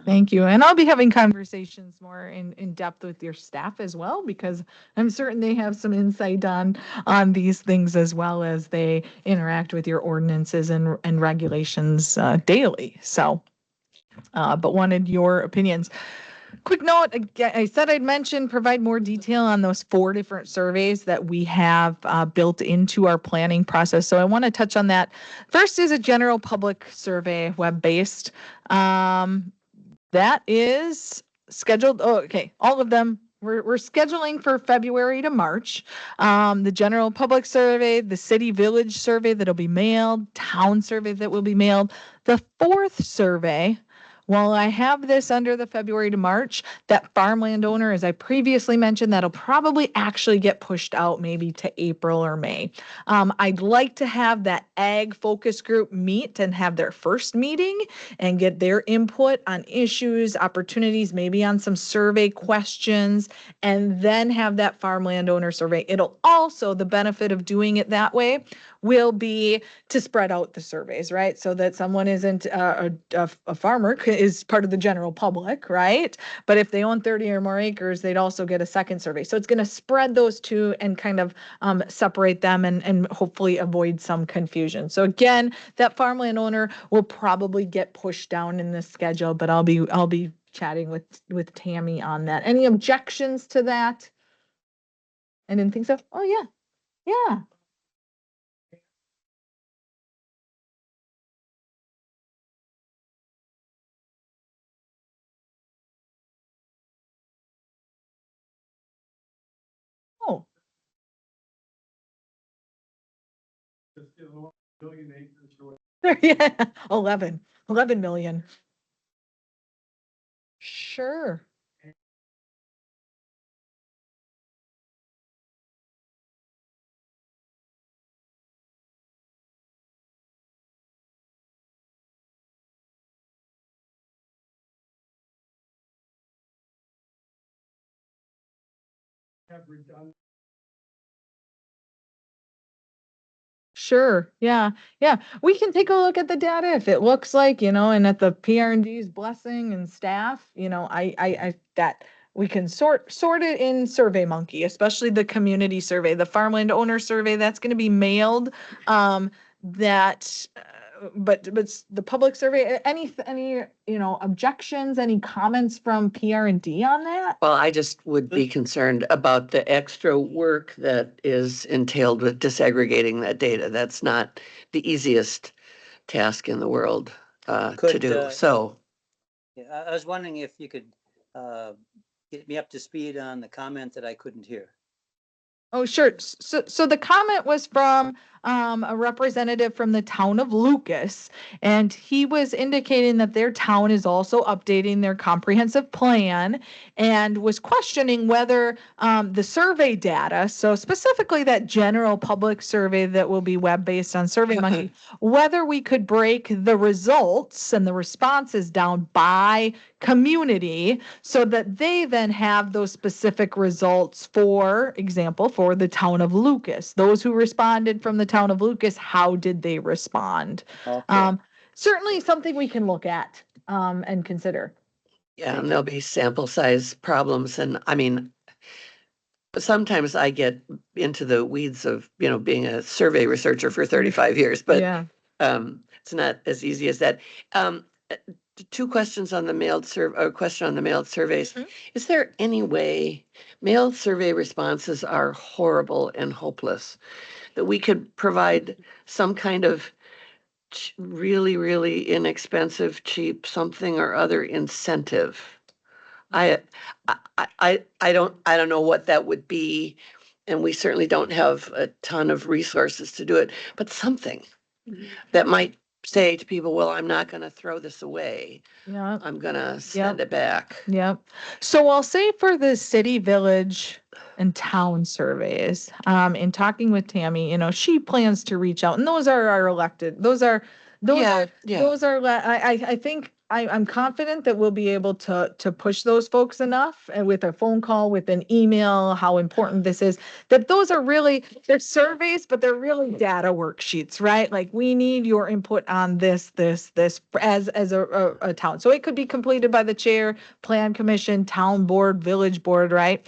[SPEAKER 7] thank you. And I'll be having conversations more in depth with your staff as well, because I'm certain they have some insight on these things as well as they interact with your ordinances and regulations daily. So, but wanted your opinions. Quick note, again, I said I'd mention, provide more detail on those 4 different surveys that we have built into our planning process. So I want to touch on that. First is a general public survey, web-based. That is scheduled. Oh, okay. All of them. We're scheduling for February to March. The general public survey, the city village survey that'll be mailed, town survey that will be mailed. The 4th survey, while I have this under the February to March, that farmland owner, as I previously mentioned, that'll probably actually get pushed out maybe to April or May. I'd like to have that ag focus group meet and have their first meeting and get their input on issues, opportunities, maybe on some survey questions, and then have that farmland owner survey. It'll also, the benefit of doing it that way will be to spread out the surveys, right? So that someone isn't a farmer is part of the general public, right? But if they own 30 or more acres, they'd also get a second survey. So it's going to spread those two and kind of separate them and hopefully avoid some confusion. So again, that farmland owner will probably get pushed down in the schedule, but I'll be chatting with Tammy on that. Any objections to that? I didn't think so. Oh yeah. Yeah. Oh. Yeah. 11 million. Sure. Sure. Yeah. Yeah. We can take a look at the data if it looks like, and at the PRND's blessing and staff, that we can sort it in Survey Monkey, especially the community survey, the farmland owner survey that's going to be mailed. That, but the public survey, any, objections, any comments from PRND on that?
[SPEAKER 5] Well, I just would be concerned about the extra work that is entailed with disaggregating that data. That's not the easiest task in the world to
[SPEAKER 3] Could,
[SPEAKER 5] do. So,
[SPEAKER 3] Yeah, I was wondering if you could get me up to speed on the comment that I couldn't hear.
[SPEAKER 7] Oh, sure. So the comment was from a representative from the town of Lucas, and he was indicating that their town is also updating their comprehensive plan and was questioning whether the survey data, so specifically that general public survey that will be web-based on SurveyMonkey, whether we could break the results and the responses down by community so that they then have those specific results, for example, for the town of Lucas. Those who responded from the town of Lucas, how did they respond?
[SPEAKER 3] Okay.
[SPEAKER 7] Certainly something we can look at and consider.
[SPEAKER 5] Yeah,
[SPEAKER 3] Thank
[SPEAKER 5] and
[SPEAKER 3] you.
[SPEAKER 5] there'll be sample size problems. And I mean, sometimes I get into the weeds of, being a survey researcher for 35 years, but
[SPEAKER 7] Yeah.
[SPEAKER 5] it's not as easy as that. Um, uh, Two questions on the or question on the mailed surveys.
[SPEAKER 7] Mhm.
[SPEAKER 5] Is there any way mailed survey responses are horrible and hopeless, that we could provide some kind of really, really inexpensive, cheap, something or other incentive? I, I don't know what that would be, and we certainly don't have a ton of resources to do it, but something that might say to people, well, I'm not gonna throw this away.
[SPEAKER 7] Yeah.
[SPEAKER 5] I'm gonna send it back.
[SPEAKER 7] Yep. So I'll say for the city, village, and town surveys, in talking with Tammy, she plans to reach out, and those are our elected,
[SPEAKER 5] Yeah, yeah.
[SPEAKER 7] those are, I think, I'm confident that we'll be able to push those folks enough, and with a phone call, with an email, how important this is, that those are really, they're surveys, but they're really data worksheets, right? Like, we need your input on this, as a town. So it could be completed by the chair, plan commission, town board, village board, right?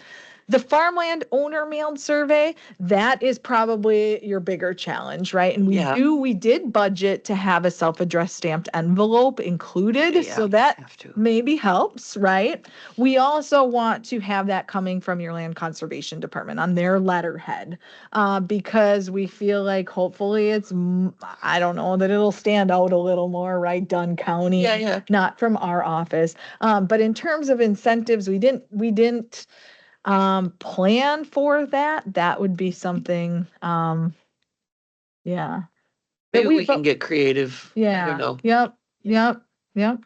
[SPEAKER 7] The farmland owner mailed survey, that is probably your bigger challenge, right? And
[SPEAKER 5] Yeah.
[SPEAKER 7] we did budget to have a self-addressed stamped envelope included,
[SPEAKER 5] Yeah,
[SPEAKER 7] so that
[SPEAKER 5] have to.
[SPEAKER 7] maybe helps, right? We also want to have that coming from your land conservation department on their letterhead, because we feel like hopefully I don't know, that it'll stand out a little more, right? Dunn County,
[SPEAKER 5] Yeah, yeah.
[SPEAKER 7] not from our office. But in terms of incentives, we didn't plan for that. That would be something, yeah. That
[SPEAKER 5] Maybe we can
[SPEAKER 7] but-
[SPEAKER 5] get creative. I
[SPEAKER 7] Yeah.
[SPEAKER 5] don't know.
[SPEAKER 7] Yep. Yeah. Yep.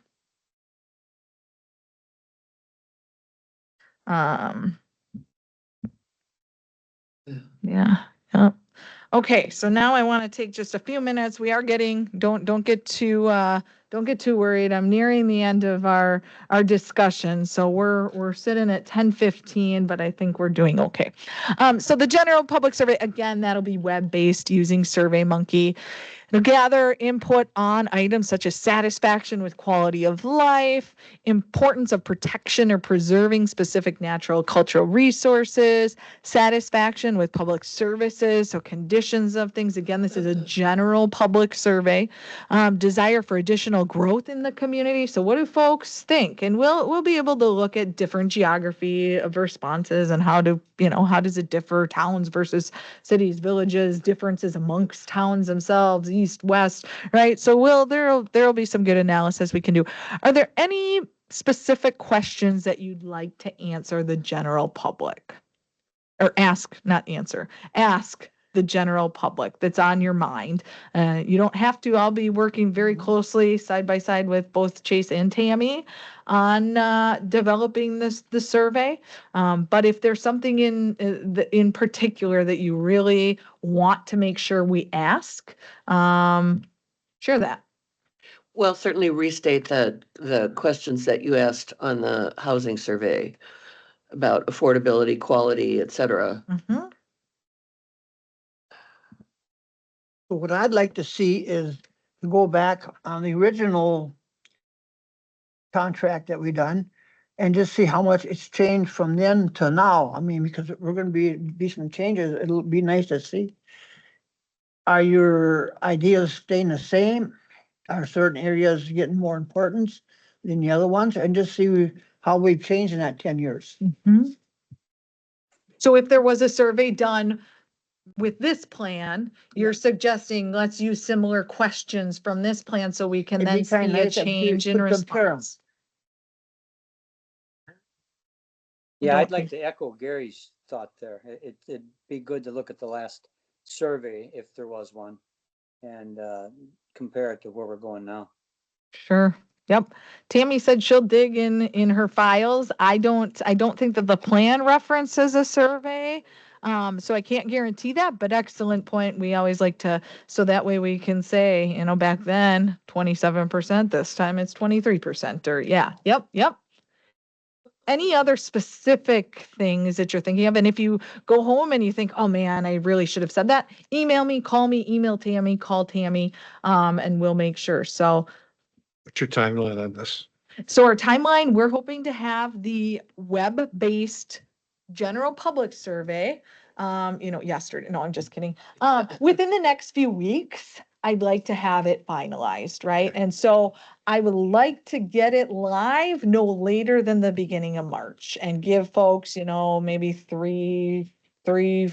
[SPEAKER 7] Okay, so now I want to take just a few minutes. We are getting, don't get too worried. I'm nearing the end of our discussion. So we're sitting at 10:15, but I think we're doing okay. So the general public survey, again, that'll be web-based using SurveyMonkey. It'll gather input on items such as satisfaction with quality of life, importance of protection or preserving specific natural cultural resources, satisfaction with public services, so conditions of things. Again, this is a general public survey. Desire for additional growth in the community. So what do folks think? And we'll be able to look at different geography of responses and how does it differ, towns versus cities, villages, differences amongst towns themselves, east, west, right? So there'll be some good analysis we can do. Are there any specific questions that you'd like to answer the general public? Or ask the general public that's on your mind. You don't have to. I'll be working very closely side by side with both Chase and Tammy on developing the survey. But if there's something in particular that you really want to make sure we ask, share that.
[SPEAKER 5] Well, certainly restate the questions that you asked on the housing survey about affordability, quality, et cetera.
[SPEAKER 7] Mm-hmm.
[SPEAKER 6] So what I'd like to see is to go back on the original contract that we done and just see how much it's changed from then to now. I mean, because we're gonna be some changes. It'll be nice to see. Are your ideas staying the same? Are certain areas getting more importance than the other ones? And just see how we've changed in that 10 years.
[SPEAKER 7] Mm-hmm. So if there was a survey done with this plan, you're suggesting let's use similar questions from this plan so we can
[SPEAKER 6] It'd
[SPEAKER 7] then
[SPEAKER 6] be
[SPEAKER 7] see
[SPEAKER 6] kinda
[SPEAKER 7] a
[SPEAKER 6] nice if we
[SPEAKER 7] change in
[SPEAKER 6] could compare 'em.
[SPEAKER 7] response.
[SPEAKER 3] Yeah,
[SPEAKER 7] don't
[SPEAKER 3] I'd like
[SPEAKER 7] think-
[SPEAKER 3] to echo Gary's thought there. It'd be good to look at the last survey, if there was one, and compare it to where we're going now.
[SPEAKER 7] Sure. Yep. Tammy said she'll dig in her files. I don't think that the plan references a survey. So I can't guarantee that, but excellent point. We always like to, so that way we can say, you know, back then 27%, this time it's 23%, or yeah. Yep. Any other specific things that you're thinking of? And if you go home and you think, oh man, I really should have said that, email me, call me, email Tammy, call Tammy, and we'll make sure. So
[SPEAKER 4] What's your timeline on this?
[SPEAKER 7] so our timeline, we're hoping to have the web-based general public survey, yesterday. No, I'm just kidding. Within the next few weeks, I'd like to have it finalized, right? And so I would like to get it live no later than the beginning of March and give folks, maybe three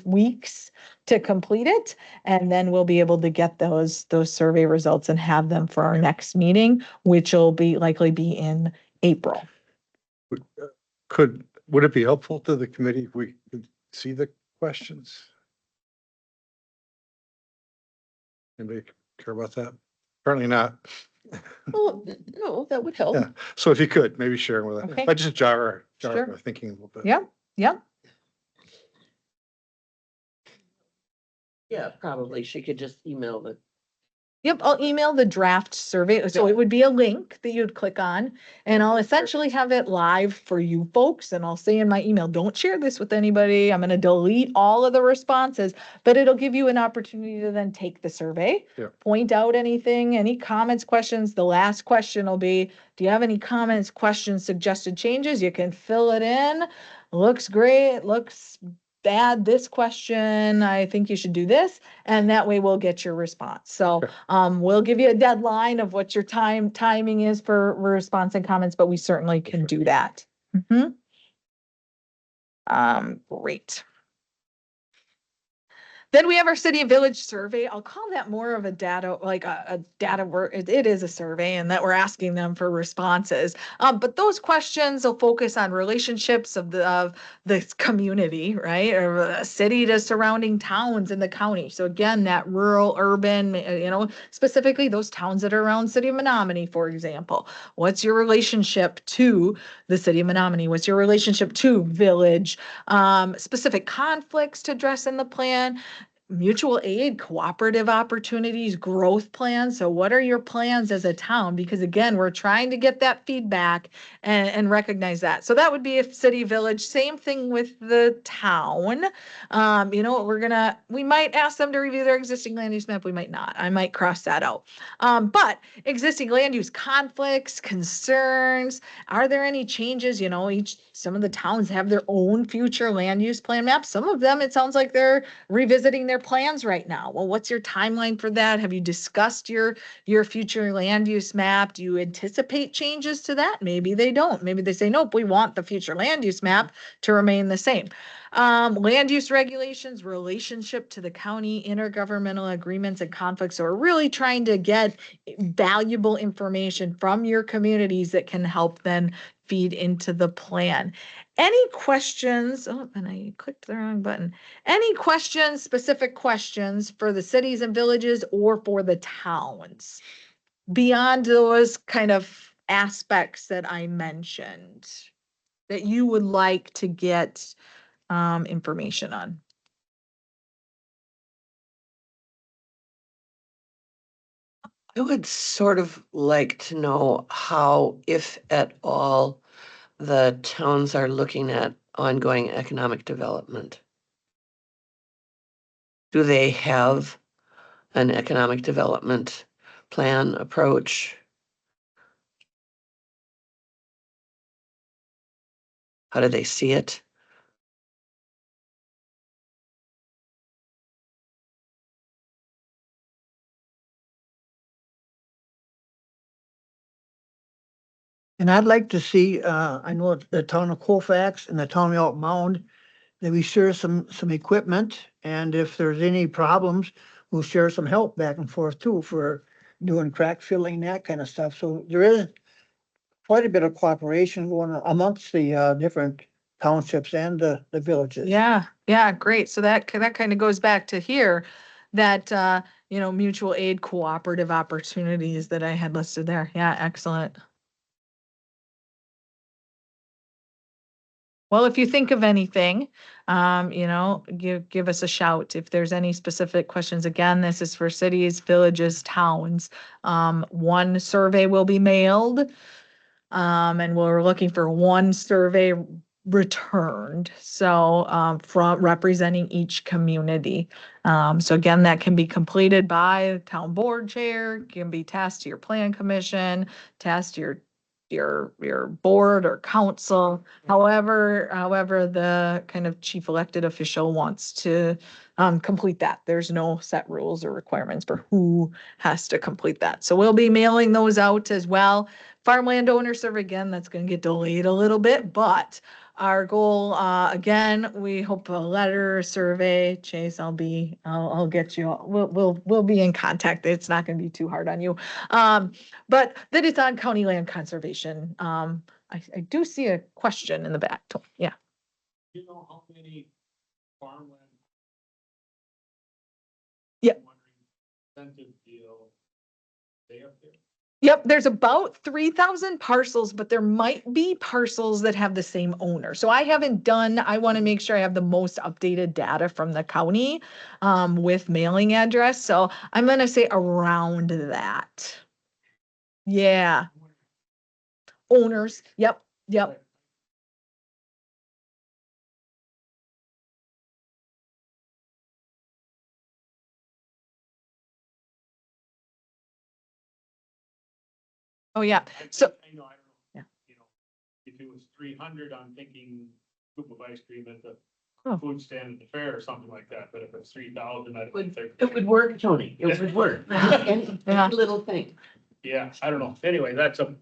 [SPEAKER 7] weeks to complete it. And then we'll be able to get those survey results and have them for our next meeting, which will likely be in April.
[SPEAKER 4] Would it be helpful to the committee if we could see the questions? Anybody care about that? Apparently not.
[SPEAKER 5] Oh, no, that would help.
[SPEAKER 4] Yeah, so if you could, maybe share with us.
[SPEAKER 7] Okay.
[SPEAKER 4] I just jar
[SPEAKER 7] Sure.
[SPEAKER 4] our thinking a little bit.
[SPEAKER 7] Yep.
[SPEAKER 5] Yeah, probably. She could just email the.
[SPEAKER 7] Yep, I'll email the draft survey. So it would be a link that you'd click on, and I'll essentially have it live for you folks. And I'll say in my email, don't share this with anybody. I'm going to delete all of the responses, but it'll give you an opportunity to then take the survey, point out anything, any comments, questions. The last question will be, do you have any comments, questions, suggested changes? You can fill it in. Looks great. Looks bad. This question, I think you should do this. And that way we'll get your response. So we'll give you a deadline of what your timing is for response and comments, but we certainly can do that. Great. Then we have our city and village survey. I'll call that more of a data, like a data work. It is a survey, and that we're asking them for responses. But those questions will focus on relationships of the community, right? Or a city to surrounding towns in the county. So again, that rural, urban, specifically those towns that are around city of Menominee, for example. What's your relationship to the city of Menominee? What's your relationship to village? Specific conflicts to address in the plan. Mutual aid, cooperative opportunities, growth plans. So what are your plans as a town? Because again, we're trying to get that feedback and recognize that. So that would be a city, village, same thing with the town. We might ask them to review their existing land use map. We might not. I might cross that out. But existing land use conflicts, concerns, are there any changes? Some of the towns have their own future land use plan maps. Some of them, it sounds like they're revisiting their plans right now. Well, what's your timeline for that? Have you discussed your future land use map? Do you anticipate changes to that? Maybe they don't. Maybe they say, nope, we want the future land use map to remain the same. Land use regulations, relationship to the county, intergovernmental agreements and conflicts. So we're really trying to get valuable information from your communities that can help then feed into the plan. Any questions? Oh, and I clicked the wrong button. Any questions, specific questions for the cities and villages or for the towns beyond those kind of aspects that I mentioned that you would like to get information on?
[SPEAKER 5] I would sort of like to know how, if at all, the towns are looking at ongoing economic development. Do they have an economic development plan approach? How do they see it?
[SPEAKER 6] And I'd like to see, I know the town of Colfax and the town of Elk Mound, that we share some equipment, and if there's any problems, we'll share some help back and forth too for doing crack filling, that kind of stuff. So there is quite a bit of cooperation going on amongst the different townships and the villages.
[SPEAKER 7] Yeah, yeah, great. So that kind of goes back to here, that mutual aid cooperative opportunities that I had listed there. Yeah, excellent. Well, if you think of anything, give us a shout if there's any specific questions. Again, this is for cities, villages, towns. One survey will be mailed. And we're looking for one survey returned. So, from representing each community. So again, that can be completed by the town board chair, can be tasked to your plan commission, tasked to your board or council, however the kind of chief elected official wants to complete that. There's no set rules or requirements for who has to complete that. So we'll be mailing those out as well. Farmland owner survey, again, that's going to get delayed a little bit, but our goal, again, we hope a letter, survey, Chase, I'll get you, we'll be in contact. It's not going to be too hard on you. But that it's on county land conservation. I do see a question in the back. Yeah.
[SPEAKER 9] You know how many farmland?
[SPEAKER 7] Yeah.
[SPEAKER 9] Incentive deal they up there?
[SPEAKER 7] Yep, there's about 3,000 parcels, but there might be parcels that have the same owner. So I haven't done, I want to make sure I have the most updated data from the county with mailing address. So I'm going to say around that. Yeah. Owners. Yep. Yep. Oh, yeah. So,
[SPEAKER 9] I know,
[SPEAKER 7] yeah.
[SPEAKER 9] If it was 300, I'm thinking scoop of ice cream at the
[SPEAKER 7] Oh.
[SPEAKER 9] food stand at the fair or something like that, but if it's 3,000, I don't think.
[SPEAKER 5] It would work, Tony. It would work. Any little thing.
[SPEAKER 9] Yeah, I don't know. Anyway, so.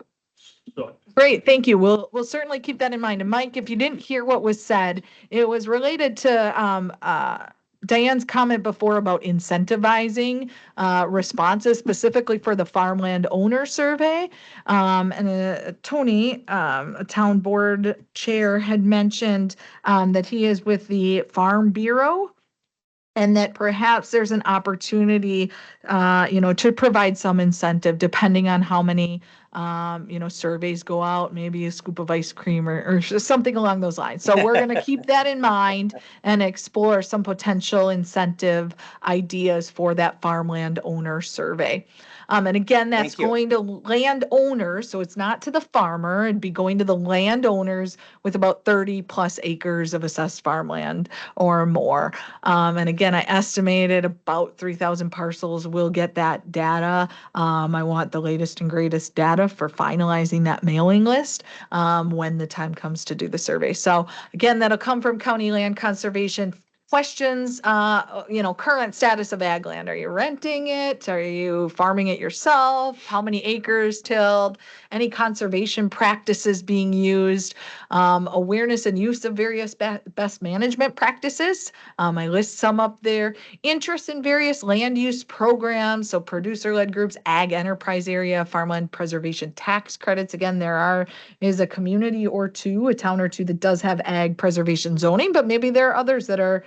[SPEAKER 7] Great, thank you. We'll certainly keep that in mind. And Mike, if you didn't hear what was said, it was related to Diane's comment before about incentivizing responses specifically for the farmland owner survey. And Tony, a town board chair, had mentioned that he is with the Farm Bureau. And that perhaps there's an opportunity, to provide some incentive depending on how many, surveys go out, maybe a scoop of ice cream or something along those lines. So we're going to keep that in mind and explore some potential incentive ideas for that farmland owner survey. And again, that's
[SPEAKER 3] Thank you.
[SPEAKER 7] going to landowners, so it's not to the farmer. It'd be going to the landowners with about 30 plus acres of assessed farmland or more. And again, I estimated about 3,000 parcels will get that data. I want the latest and greatest data for finalizing that mailing list when the time comes to do the survey. So again, that'll come from County Land Conservation. Questions, current status of ag land. Are you renting it? Are you farming it yourself? How many acres tilled? Any conservation practices being used? Awareness and use of various best management practices. I list some up there. Interest in various land use programs, so producer-led groups, ag enterprise area, farmland preservation tax credits. Again, is a community or two, a town or two that does have ag preservation zoning, but maybe there are others that are,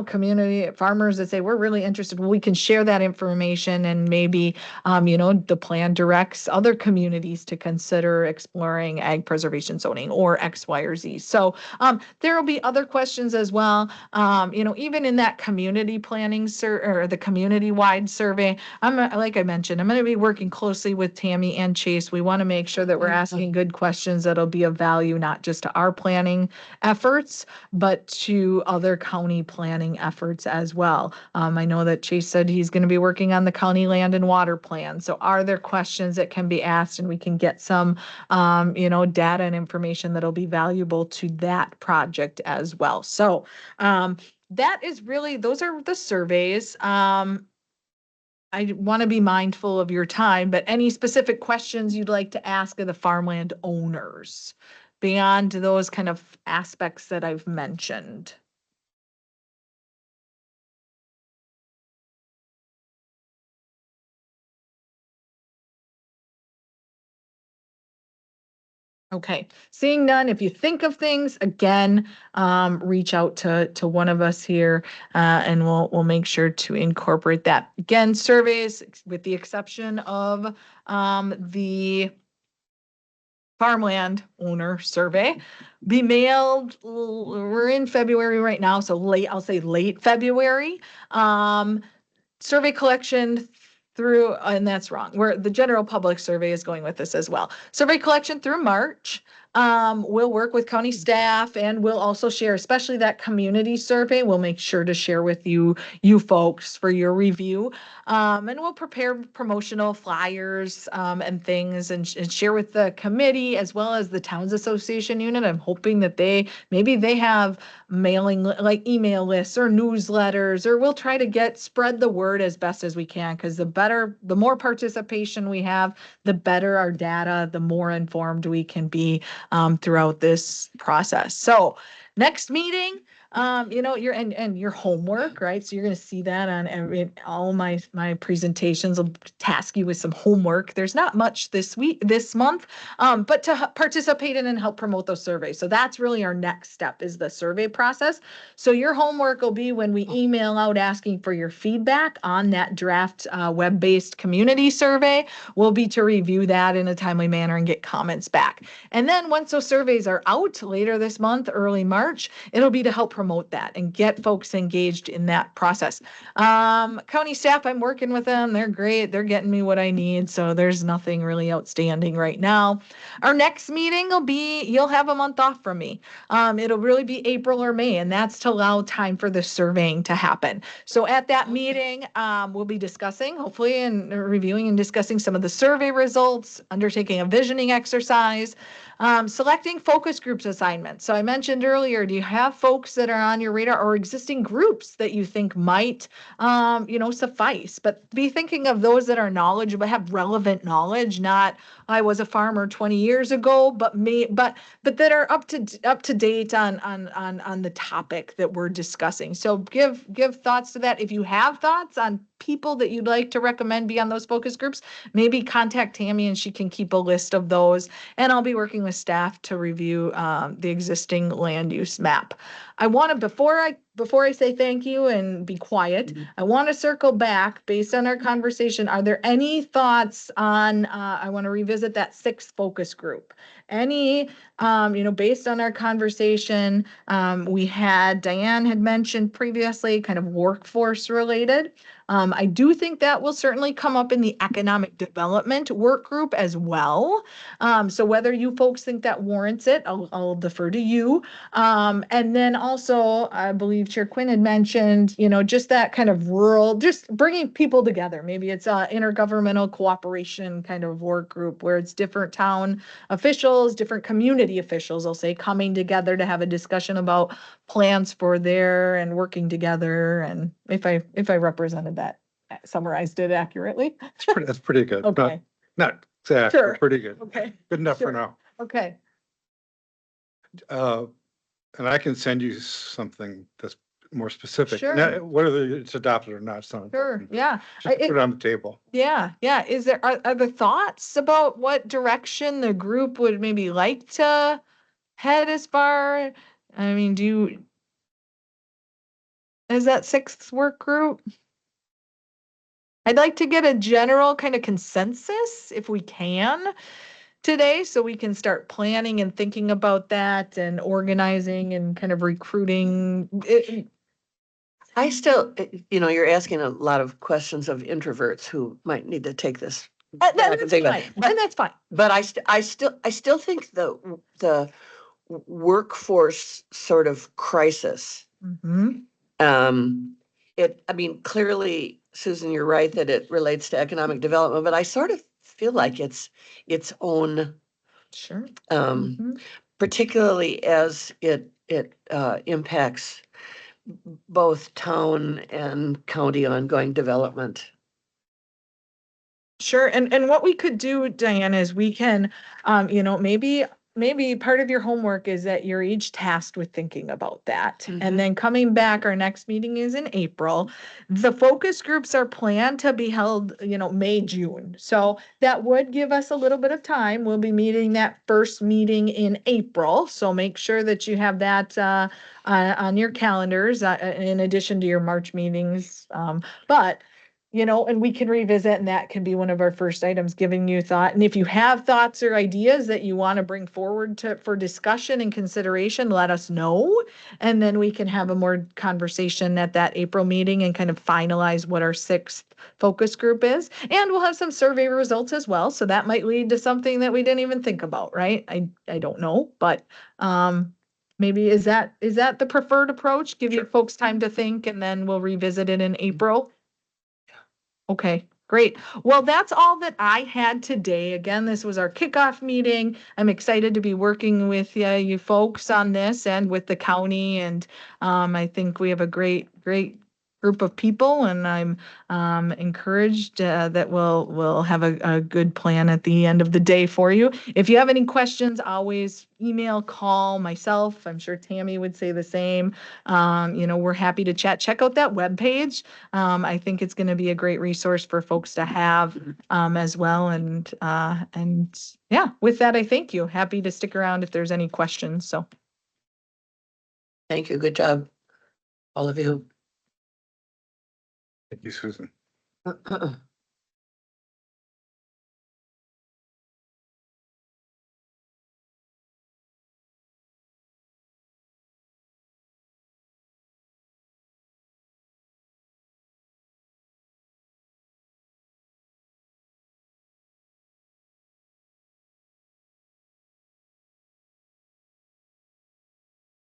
[SPEAKER 7] community farmers that say, we're really interested. Well, we can share that information and maybe, the plan directs other communities to consider exploring ag preservation zoning or X, Y, or Z. So there will be other questions as well. Even in that community planning or the community-wide survey, like I mentioned, I'm going to be working closely with Tammy and Chase. We want to make sure that we're asking good questions that'll be of value, not just to our planning efforts, but to other county planning efforts as well. I know that Chase said he's going to be working on the county land and water plan. So are there questions that can be asked and we can get some, data and information that'll be valuable to that project as well. So those are the surveys. I want to be mindful of your time, but any specific questions you'd like to ask of the farmland owners beyond those kind of aspects that I've mentioned? Okay, seeing none, if you think of things, again, reach out to one of us here, and we'll make sure to incorporate that. Again, surveys, with the exception of the farmland owner survey, be mailed, we're in February right now, so I'll say late February. Survey collection through, and that's wrong, where the general public survey is going with this as well. Survey collection through March. We'll work with county staff, and we'll also share, especially that community survey. We'll make sure to share with you folks for your review. And we'll prepare promotional flyers and things, and share with the committee as well as the Towns Association unit. I'm hoping that maybe they have mailing, like email lists or newsletters, or we'll try to spread the word as best as we can, because the more participation we have, the better our data, the more informed we can be throughout this process. So next meeting, your homework, right? So you're going to see that on all my presentations. I'll task you with some homework. There's not much this month, but to participate in and help promote those surveys. So that's really our next step, is the survey process. So your homework will be, when we email out asking for your feedback on that draft web-based community survey, will be to review that in a timely manner and get comments back. And then once those surveys are out later this month, early March, it'll be to help promote that and get folks engaged in that process. County staff, I'm working with them. They're great. They're getting me what I need. So there's nothing really outstanding right now. Our next meeting will be, you'll have a month off from me. It'll really be April or May, and that's to allow time for the surveying to happen. So at that meeting, we'll be discussing, hopefully, and reviewing and discussing some of the survey results, undertaking a visioning exercise, selecting focus groups assignments. So I mentioned earlier, do you have folks that are on your radar, or existing groups that you think might, suffice? But be thinking of those that are knowledgeable, have relevant knowledge, not I was a farmer 20 years ago, but that are up to date on the topic that we're discussing. So give thoughts to that. If you have thoughts on people that you'd like to recommend be on those focus groups, maybe contact Tammy and she can keep a list of those. And I'll be working with staff to review the existing land use map. I want to, before I say thank you and be quiet, I want to circle back based on our conversation. Are there any thoughts on, I want to revisit that 6th focus group. Any, based on our conversation, Diane had mentioned previously, kind of workforce related. I do think that will certainly come up in the economic development work group as well. So whether you folks think that warrants it, I'll defer to you. And then also, I believe Chair Quinn had mentioned, just that kind of rural, just bringing people together. Maybe it's a intergovernmental cooperation kind of work group where it's different town officials, different community officials, I'll say, coming together to have a discussion about plans for there and working together. And if I represented that, summarized it accurately.
[SPEAKER 4] That's pretty good.
[SPEAKER 7] Okay.
[SPEAKER 4] Not exact,
[SPEAKER 7] Sure.
[SPEAKER 4] but pretty good.
[SPEAKER 7] Okay.
[SPEAKER 4] Good enough
[SPEAKER 7] Sure.
[SPEAKER 4] for now.
[SPEAKER 7] Okay.
[SPEAKER 4] And I can send you something that's more specific.
[SPEAKER 7] Sure.
[SPEAKER 4] Now, whether it's adopted or not, it's not
[SPEAKER 7] Sure.
[SPEAKER 4] important.
[SPEAKER 7] Yeah.
[SPEAKER 4] Just put it on the table.
[SPEAKER 7] Yeah. Are there thoughts about what direction the group would maybe like to head as far? I mean, is that 6th work group? I'd like to get a general kind of consensus if we can today, so we can start planning and thinking about that and organizing and kind of recruiting.
[SPEAKER 5] I still, you're asking a lot of questions of introverts who might need to take this.
[SPEAKER 7] And that's fine.
[SPEAKER 5] But I still think the workforce sort of crisis.
[SPEAKER 7] Mm-hmm.
[SPEAKER 5] Clearly, Susan, you're right that it relates to economic development, but I sort of feel like it's its own.
[SPEAKER 7] Sure.
[SPEAKER 5] Particularly as it impacts both town and county ongoing development.
[SPEAKER 7] Sure. And what we could do, Diana, is we can, maybe maybe part of your homework is that you're each tasked with thinking about that.
[SPEAKER 5] Mhm.
[SPEAKER 7] And then coming back, our next meeting is in April. The focus groups are planned to be held, May, June. So that would give us a little bit of time. We'll be meeting that first meeting in April. So make sure that you have that on your calendars in addition to your March meetings. But and we can revisit, and that can be one of our first items, giving you thought. And if you have thoughts or ideas that you want to bring forward for discussion and consideration, let us know. And then we can have a more conversation at that April meeting and kind of finalize what our 6th focus group is. And we'll have some survey results as well. So that might lead to something that we didn't even think about, right? I don't know, but maybe is that the preferred approach? Give you folks time to think, and then we'll revisit it in April. Okay, great. Well, that's all that I had today. Again, this was our kickoff meeting. I'm excited to be working with you folks on this and with the county. And I think we have a great group of people, and I'm encouraged that we'll have a good plan at the end of the day for you. If you have any questions, always email, call myself. I'm sure Tammy would say the same. We're happy to chat. Check out that webpage. I think it's going to be a great resource for folks to have as well. And yeah, with that, I thank you. Happy to stick around if there's any questions. So
[SPEAKER 5] Thank you. Good job, all of you.
[SPEAKER 4] Thank you, Susan.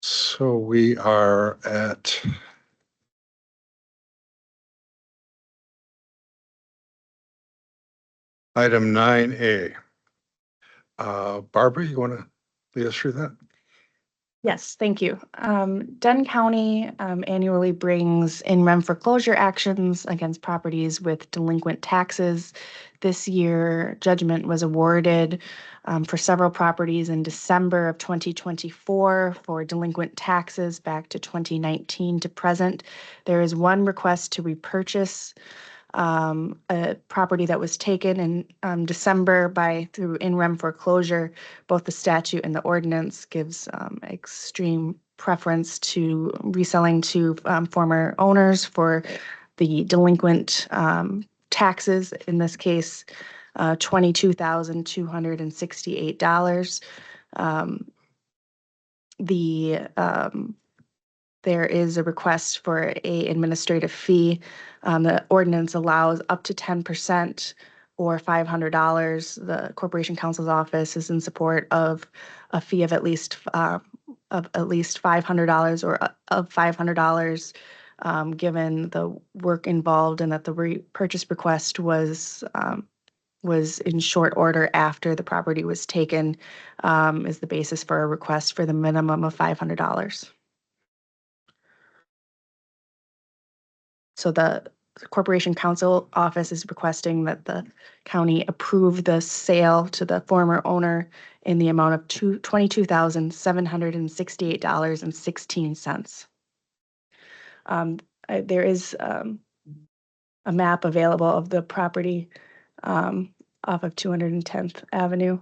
[SPEAKER 4] So we are at item 9A. Barbara, you want to lead us through that?
[SPEAKER 13] Yes, thank you. Dunn County annually brings in rem foreclosure actions against properties with delinquent taxes. This year, judgment was awarded for several properties in December of 2024 for delinquent taxes back to 2019 to present. There is one request to repurchase a property that was taken in December through in rem foreclosure. Both the statute and the ordinance gives extreme preference to reselling to former owners for the delinquent taxes. In this case, $22,268. There is a request for a administrative fee. The ordinance allows up to 10% or $500. The Corporation Counsel's Office is in support of a fee of at least $500 or of $500, given the work involved and that the purchase request was in short order after the property was taken, is the basis for a request for the minimum of $500. So the Corporation Counsel Office is requesting that the county approve the sale to the former owner in the amount of $22,768.16. There is a map available of the property off of 210th Avenue.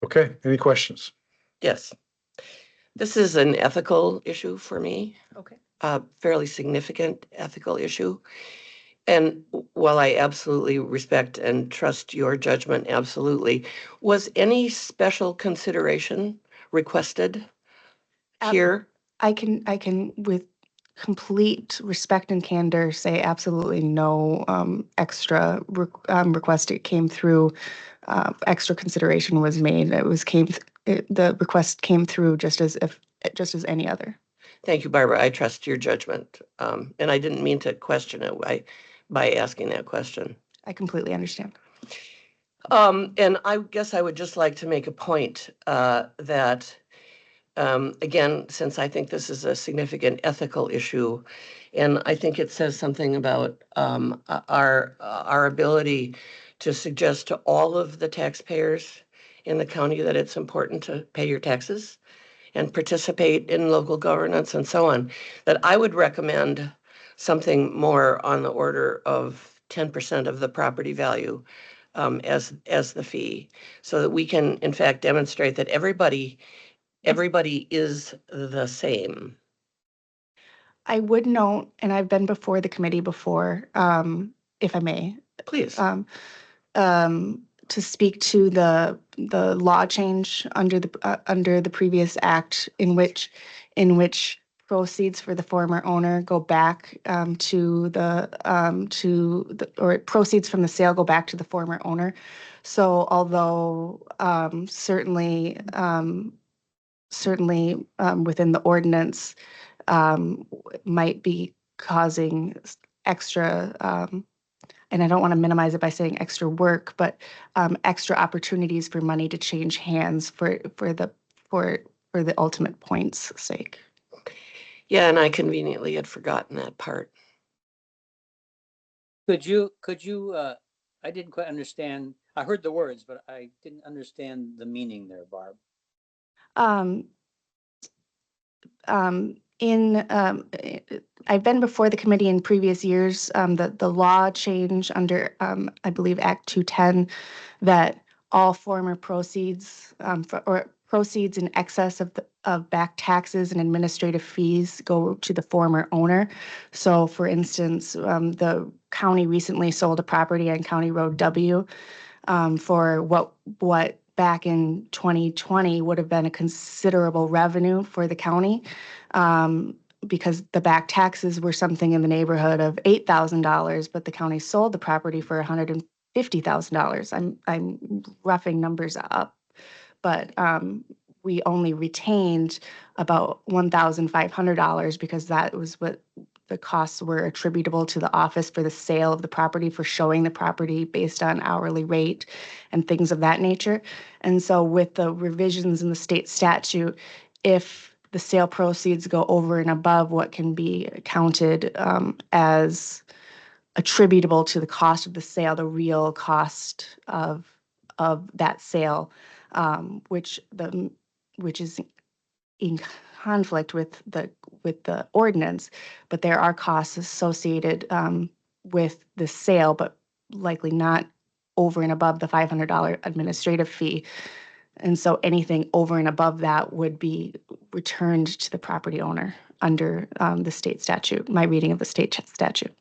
[SPEAKER 4] Okay, any questions?
[SPEAKER 5] Yes. This is an ethical issue for me,
[SPEAKER 7] okay.
[SPEAKER 5] a fairly significant ethical issue. And while I absolutely respect and trust your judgment, absolutely, was any special consideration requested here?
[SPEAKER 13] I can with complete respect and candor say absolutely no extra request. It came through, extra consideration was made. The request came through just as any other.
[SPEAKER 5] Thank you, Barbara. I trust your judgment. And I didn't mean to question it by asking that question.
[SPEAKER 13] I completely understand.
[SPEAKER 5] And I guess I would just like to make a point that Again, since I think this is a significant ethical issue, and I think it says something about our ability to suggest to all of the taxpayers in the county that it's important to pay your taxes and participate in local governance and so on, that I would recommend something more on the order of 10% of the property value as the fee, so that we can in fact demonstrate that everybody is the same.
[SPEAKER 13] I would note, and I've been before the committee before, if I may,
[SPEAKER 5] Please.
[SPEAKER 13] To speak to the law change under the previous act, in which proceeds for the former owner go back to the or proceeds from the sale go back to the former owner. So although certainly within the ordinance might be causing extra, and I don't want to minimize it by saying extra work, but extra opportunities for money to change hands for the ultimate point's sake.
[SPEAKER 5] Yeah, and I conveniently had forgotten that part.
[SPEAKER 3] Could you, I didn't quite understand. I heard the words, but I didn't understand the meaning there, Barb.
[SPEAKER 13] I've been before the committee in previous years, the law change under, I believe, Act 210, that all former proceeds or proceeds in excess of back taxes and administrative fees go to the former owner. So for instance, the county recently sold a property on County Road W for what back in 2020 would have been a considerable revenue for the county, because the back taxes were something in the neighborhood of $8,000, but the county sold the property for $150,000. I'm roughing numbers up, but we only retained about $1,500 because that was what the costs were attributable to the office for the sale of the property, for showing the property based on hourly rate and things of that nature. And so with the revisions in the state statute, if the sale proceeds go over and above what can be counted as attributable to the cost of the sale, the real cost of that sale, which is in conflict with the ordinance, but there are costs associated with the sale, but likely not over and above the $500 administrative fee. And so anything over and above that would be returned to the property owner under the state statute, my reading of the state statute.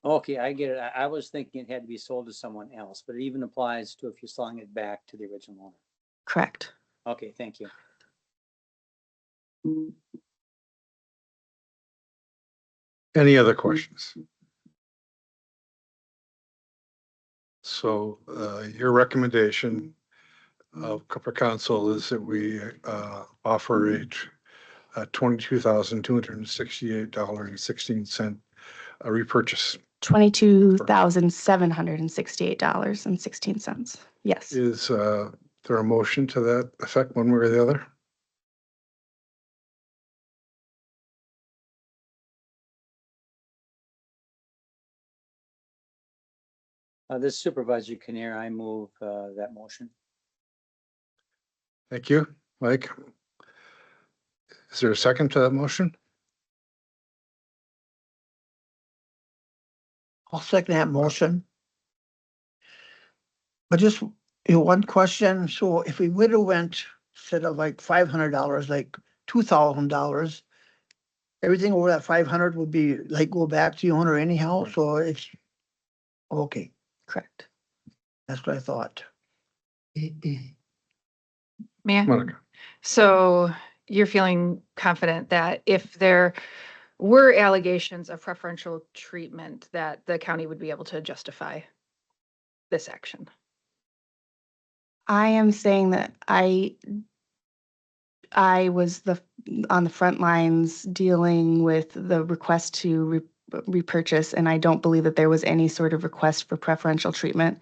[SPEAKER 3] Okay, I get it. I was thinking it had to be sold to someone else, but it even applies to if you're selling it back to the original owner.
[SPEAKER 13] Correct.
[SPEAKER 3] Okay, thank you.
[SPEAKER 4] Any other questions? So your recommendation of Cooper Council is that we offer a $22,268.16 repurchase.
[SPEAKER 13] $22,768.16. Yes.
[SPEAKER 4] Is there a motion to that effect, one way or the other?
[SPEAKER 3] This Supervisor Kinnear, I move that motion.
[SPEAKER 4] Thank you, Mike. Is there a second to that motion?
[SPEAKER 6] I'll second that motion. But just, one question. So if we would have went, instead of like $500, like $2,000, everything over that 500 would be like go back to the owner anyhow.
[SPEAKER 4] Right.
[SPEAKER 6] So it's okay.
[SPEAKER 13] Correct.
[SPEAKER 6] That's what I thought.
[SPEAKER 8] Mia?
[SPEAKER 4] Monica.
[SPEAKER 8] So you're feeling confident that if there were allegations of preferential treatment, that the county would be able to justify this action?
[SPEAKER 13] I am saying that I was on the front lines dealing with the request to repurchase, and I don't believe that there was any sort of request for preferential treatment.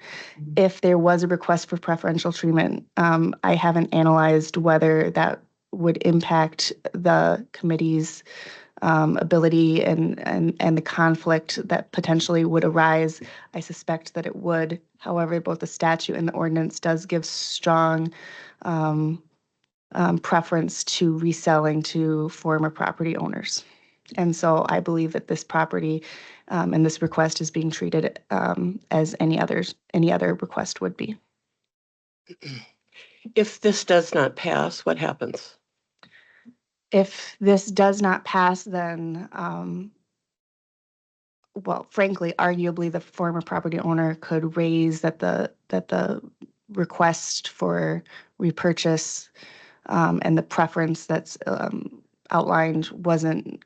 [SPEAKER 13] If there was a request for preferential treatment, I haven't analyzed whether that would impact the committee's ability and the conflict that potentially would arise. I suspect that it would. However, both the statute and the ordinance does give strong preference to reselling to former property owners. And so I believe that this property and this request is being treated as any other request would be.
[SPEAKER 5] If this does not pass, what happens?
[SPEAKER 13] If this does not pass, then, well, frankly, arguably, the former property owner could raise that the request for repurchase and the preference that's outlined wasn't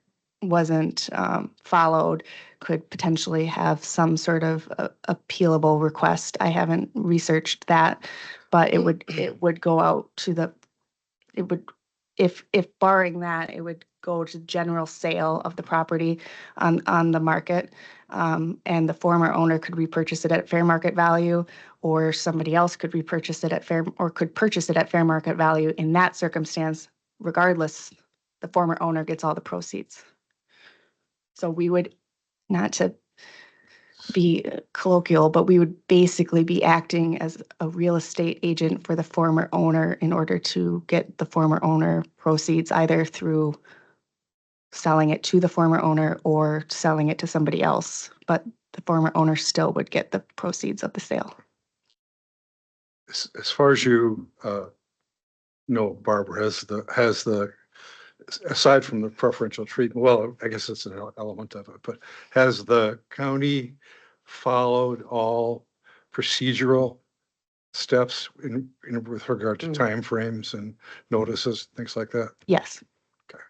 [SPEAKER 13] followed, could potentially have some sort of appealable request. I haven't researched that, but it would go out to it would, if barring that, it would go to general sale of the property on the market. And the former owner could repurchase it at fair market value, or somebody else could repurchase it could purchase it at fair market value. In that circumstance, regardless, the former owner gets all the proceeds. So we would, not to be colloquial, but we would basically be acting as a real estate agent for the former owner in order to get the former owner proceeds, either through selling it to the former owner or selling it to somebody else. But the former owner still would get the proceeds of the sale.
[SPEAKER 4] As far as you know, Barbara, has the aside from the preferential treatment, well, I guess it's an element of it, but has the county followed all procedural steps with regard to timeframes and notices, things like that?
[SPEAKER 13] Yes.
[SPEAKER 4] Okay.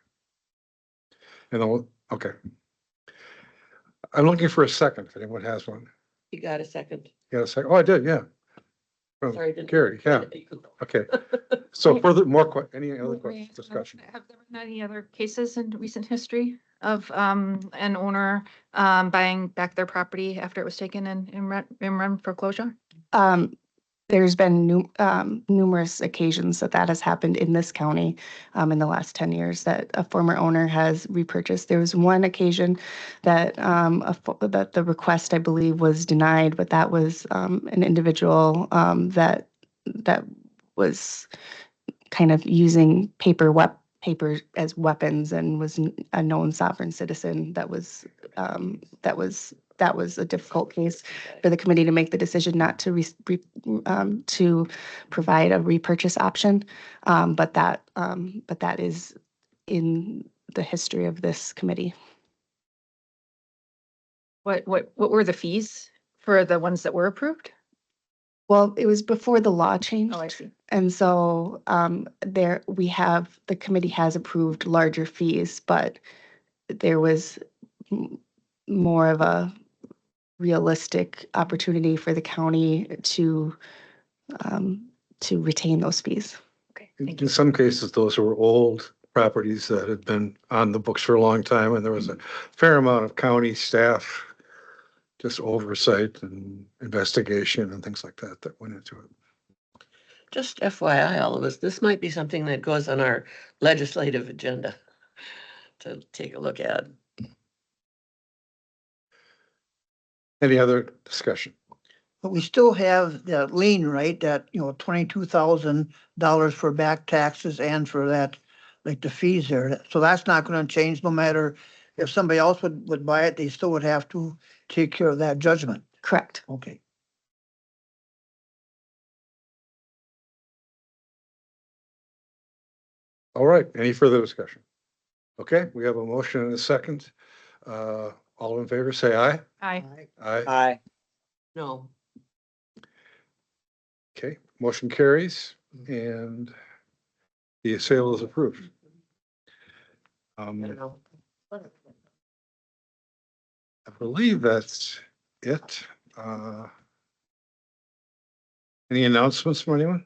[SPEAKER 4] And then, okay. I'm looking for a second, if anyone has one.
[SPEAKER 5] You got a second?
[SPEAKER 4] You got a second? Oh, I did, yeah. From
[SPEAKER 5] Sorry, didn't.
[SPEAKER 4] Gary, yeah. Okay. So any other questions, discussion?
[SPEAKER 8] Have there been any other cases in recent history of an owner buying back their property after it was taken in rent foreclosure?
[SPEAKER 13] There's been numerous occasions that has happened in this county in the last 10 years that a former owner has repurchased. There was one occasion that that the request, I believe, was denied, but that was an individual that was kind of using paper as weapons and was a known sovereign citizen. That was a difficult case for the committee to make the decision not to to provide a repurchase option. But that is in the history of this committee.
[SPEAKER 8] What were the fees for the ones that were approved?
[SPEAKER 13] Well, it was before the law changed.
[SPEAKER 8] Oh, I see.
[SPEAKER 13] And so the committee has approved larger fees, but there was more of a realistic opportunity for the county to retain those fees.
[SPEAKER 8] Okay, thank you.
[SPEAKER 4] In some cases, those were old properties that had been on the books for a long time, and there was a fair amount of county staff, just oversight and investigation and things like that went into it.
[SPEAKER 5] Just FYI, all of us, this might be something that goes on our legislative agenda to take a look at.
[SPEAKER 4] Any other discussion?
[SPEAKER 6] But we still have the lien, right, that, $22,000 for back taxes and for that, like the fees there. So that's not gonna change no matter if somebody else would buy it, they still would have to take care of that judgment.
[SPEAKER 13] Correct.
[SPEAKER 6] Okay.
[SPEAKER 4] All right, any further discussion? Okay, we have a motion and a second. All in favor, say aye.
[SPEAKER 8] Aye.
[SPEAKER 4] Aye.
[SPEAKER 3] Aye.
[SPEAKER 5] No.
[SPEAKER 4] Okay, motion carries and the sale is approved.
[SPEAKER 5] I don't know.
[SPEAKER 4] I believe that's it. Any announcements from anyone?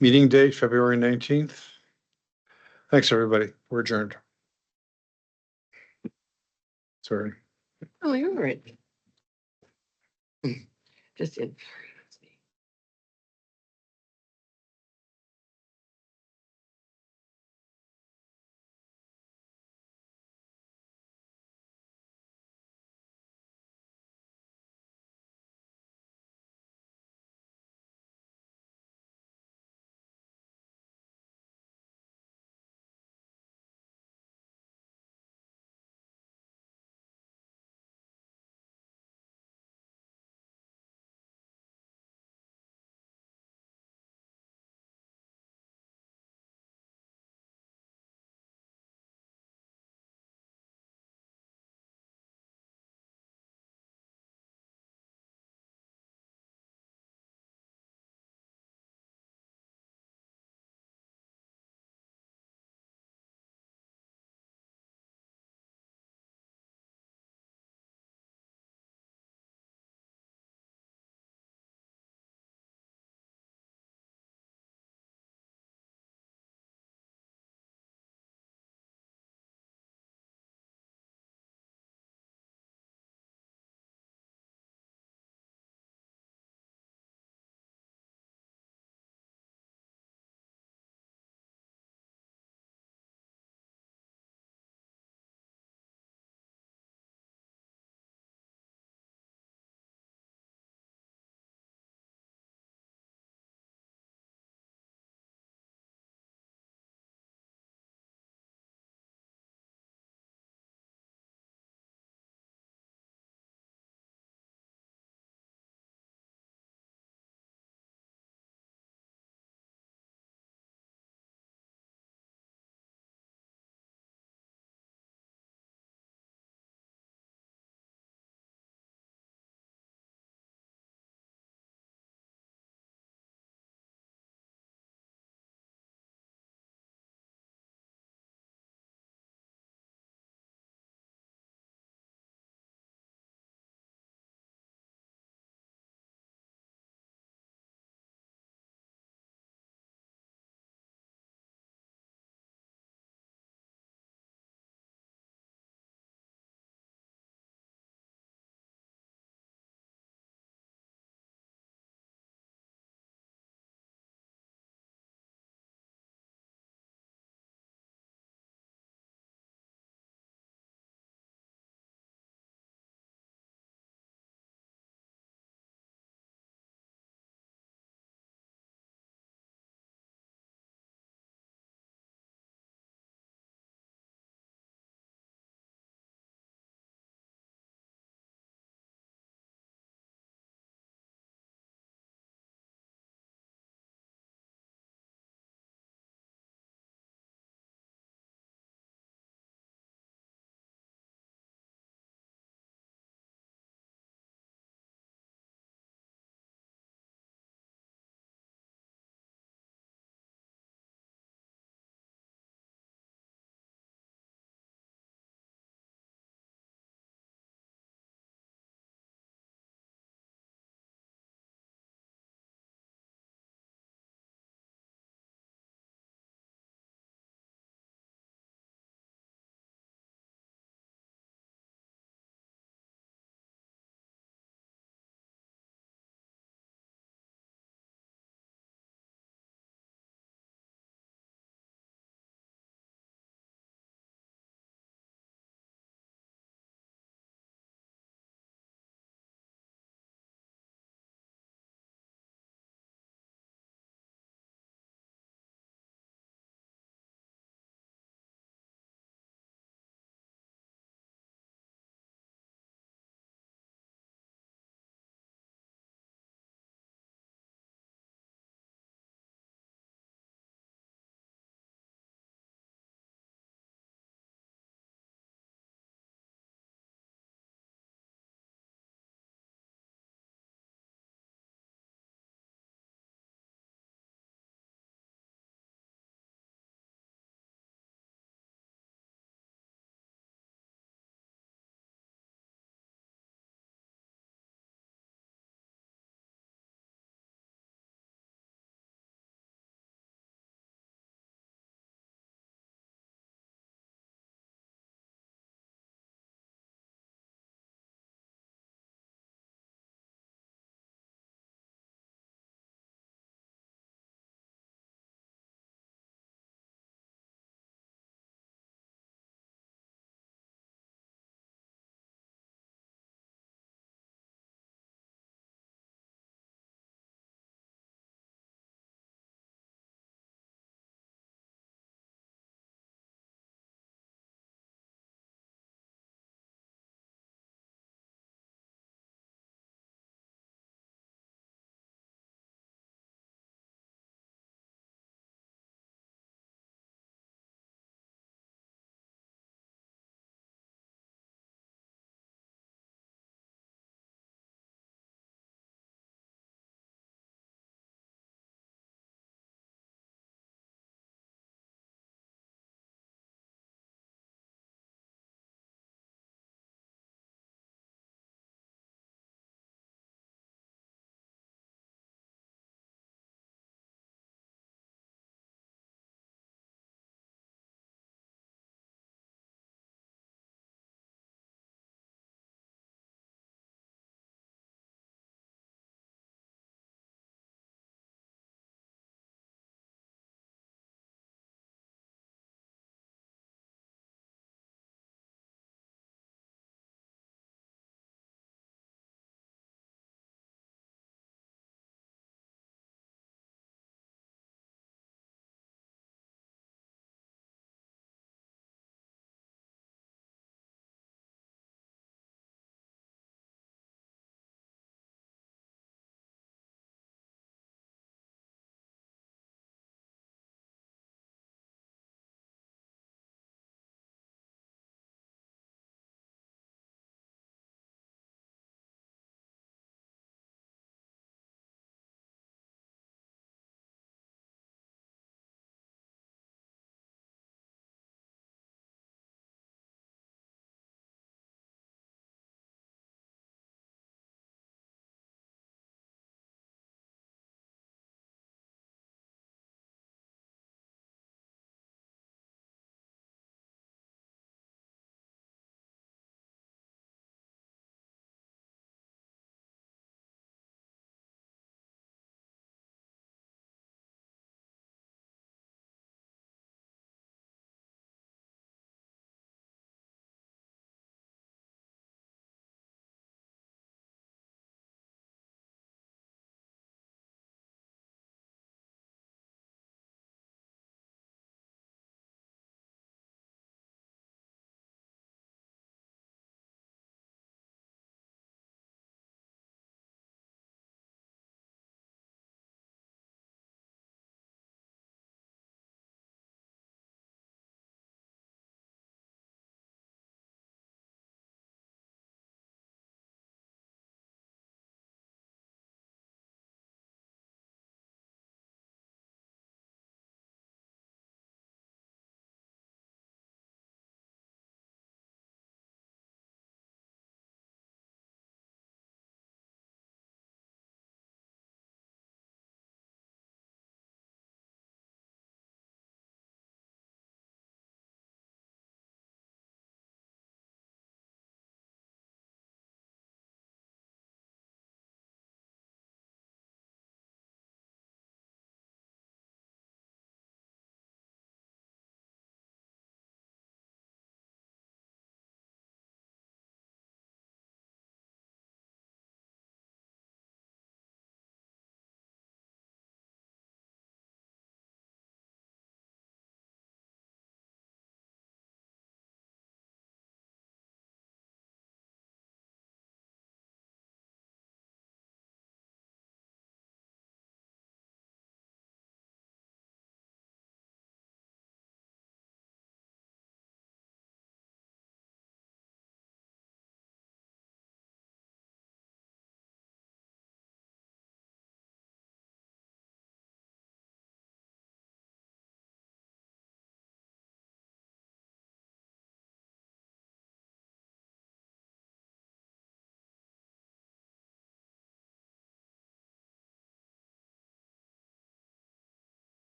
[SPEAKER 4] Meeting date, February 19th. Thanks, everybody. We're adjourned. Sorry.
[SPEAKER 5] Oh, you're right. Just in.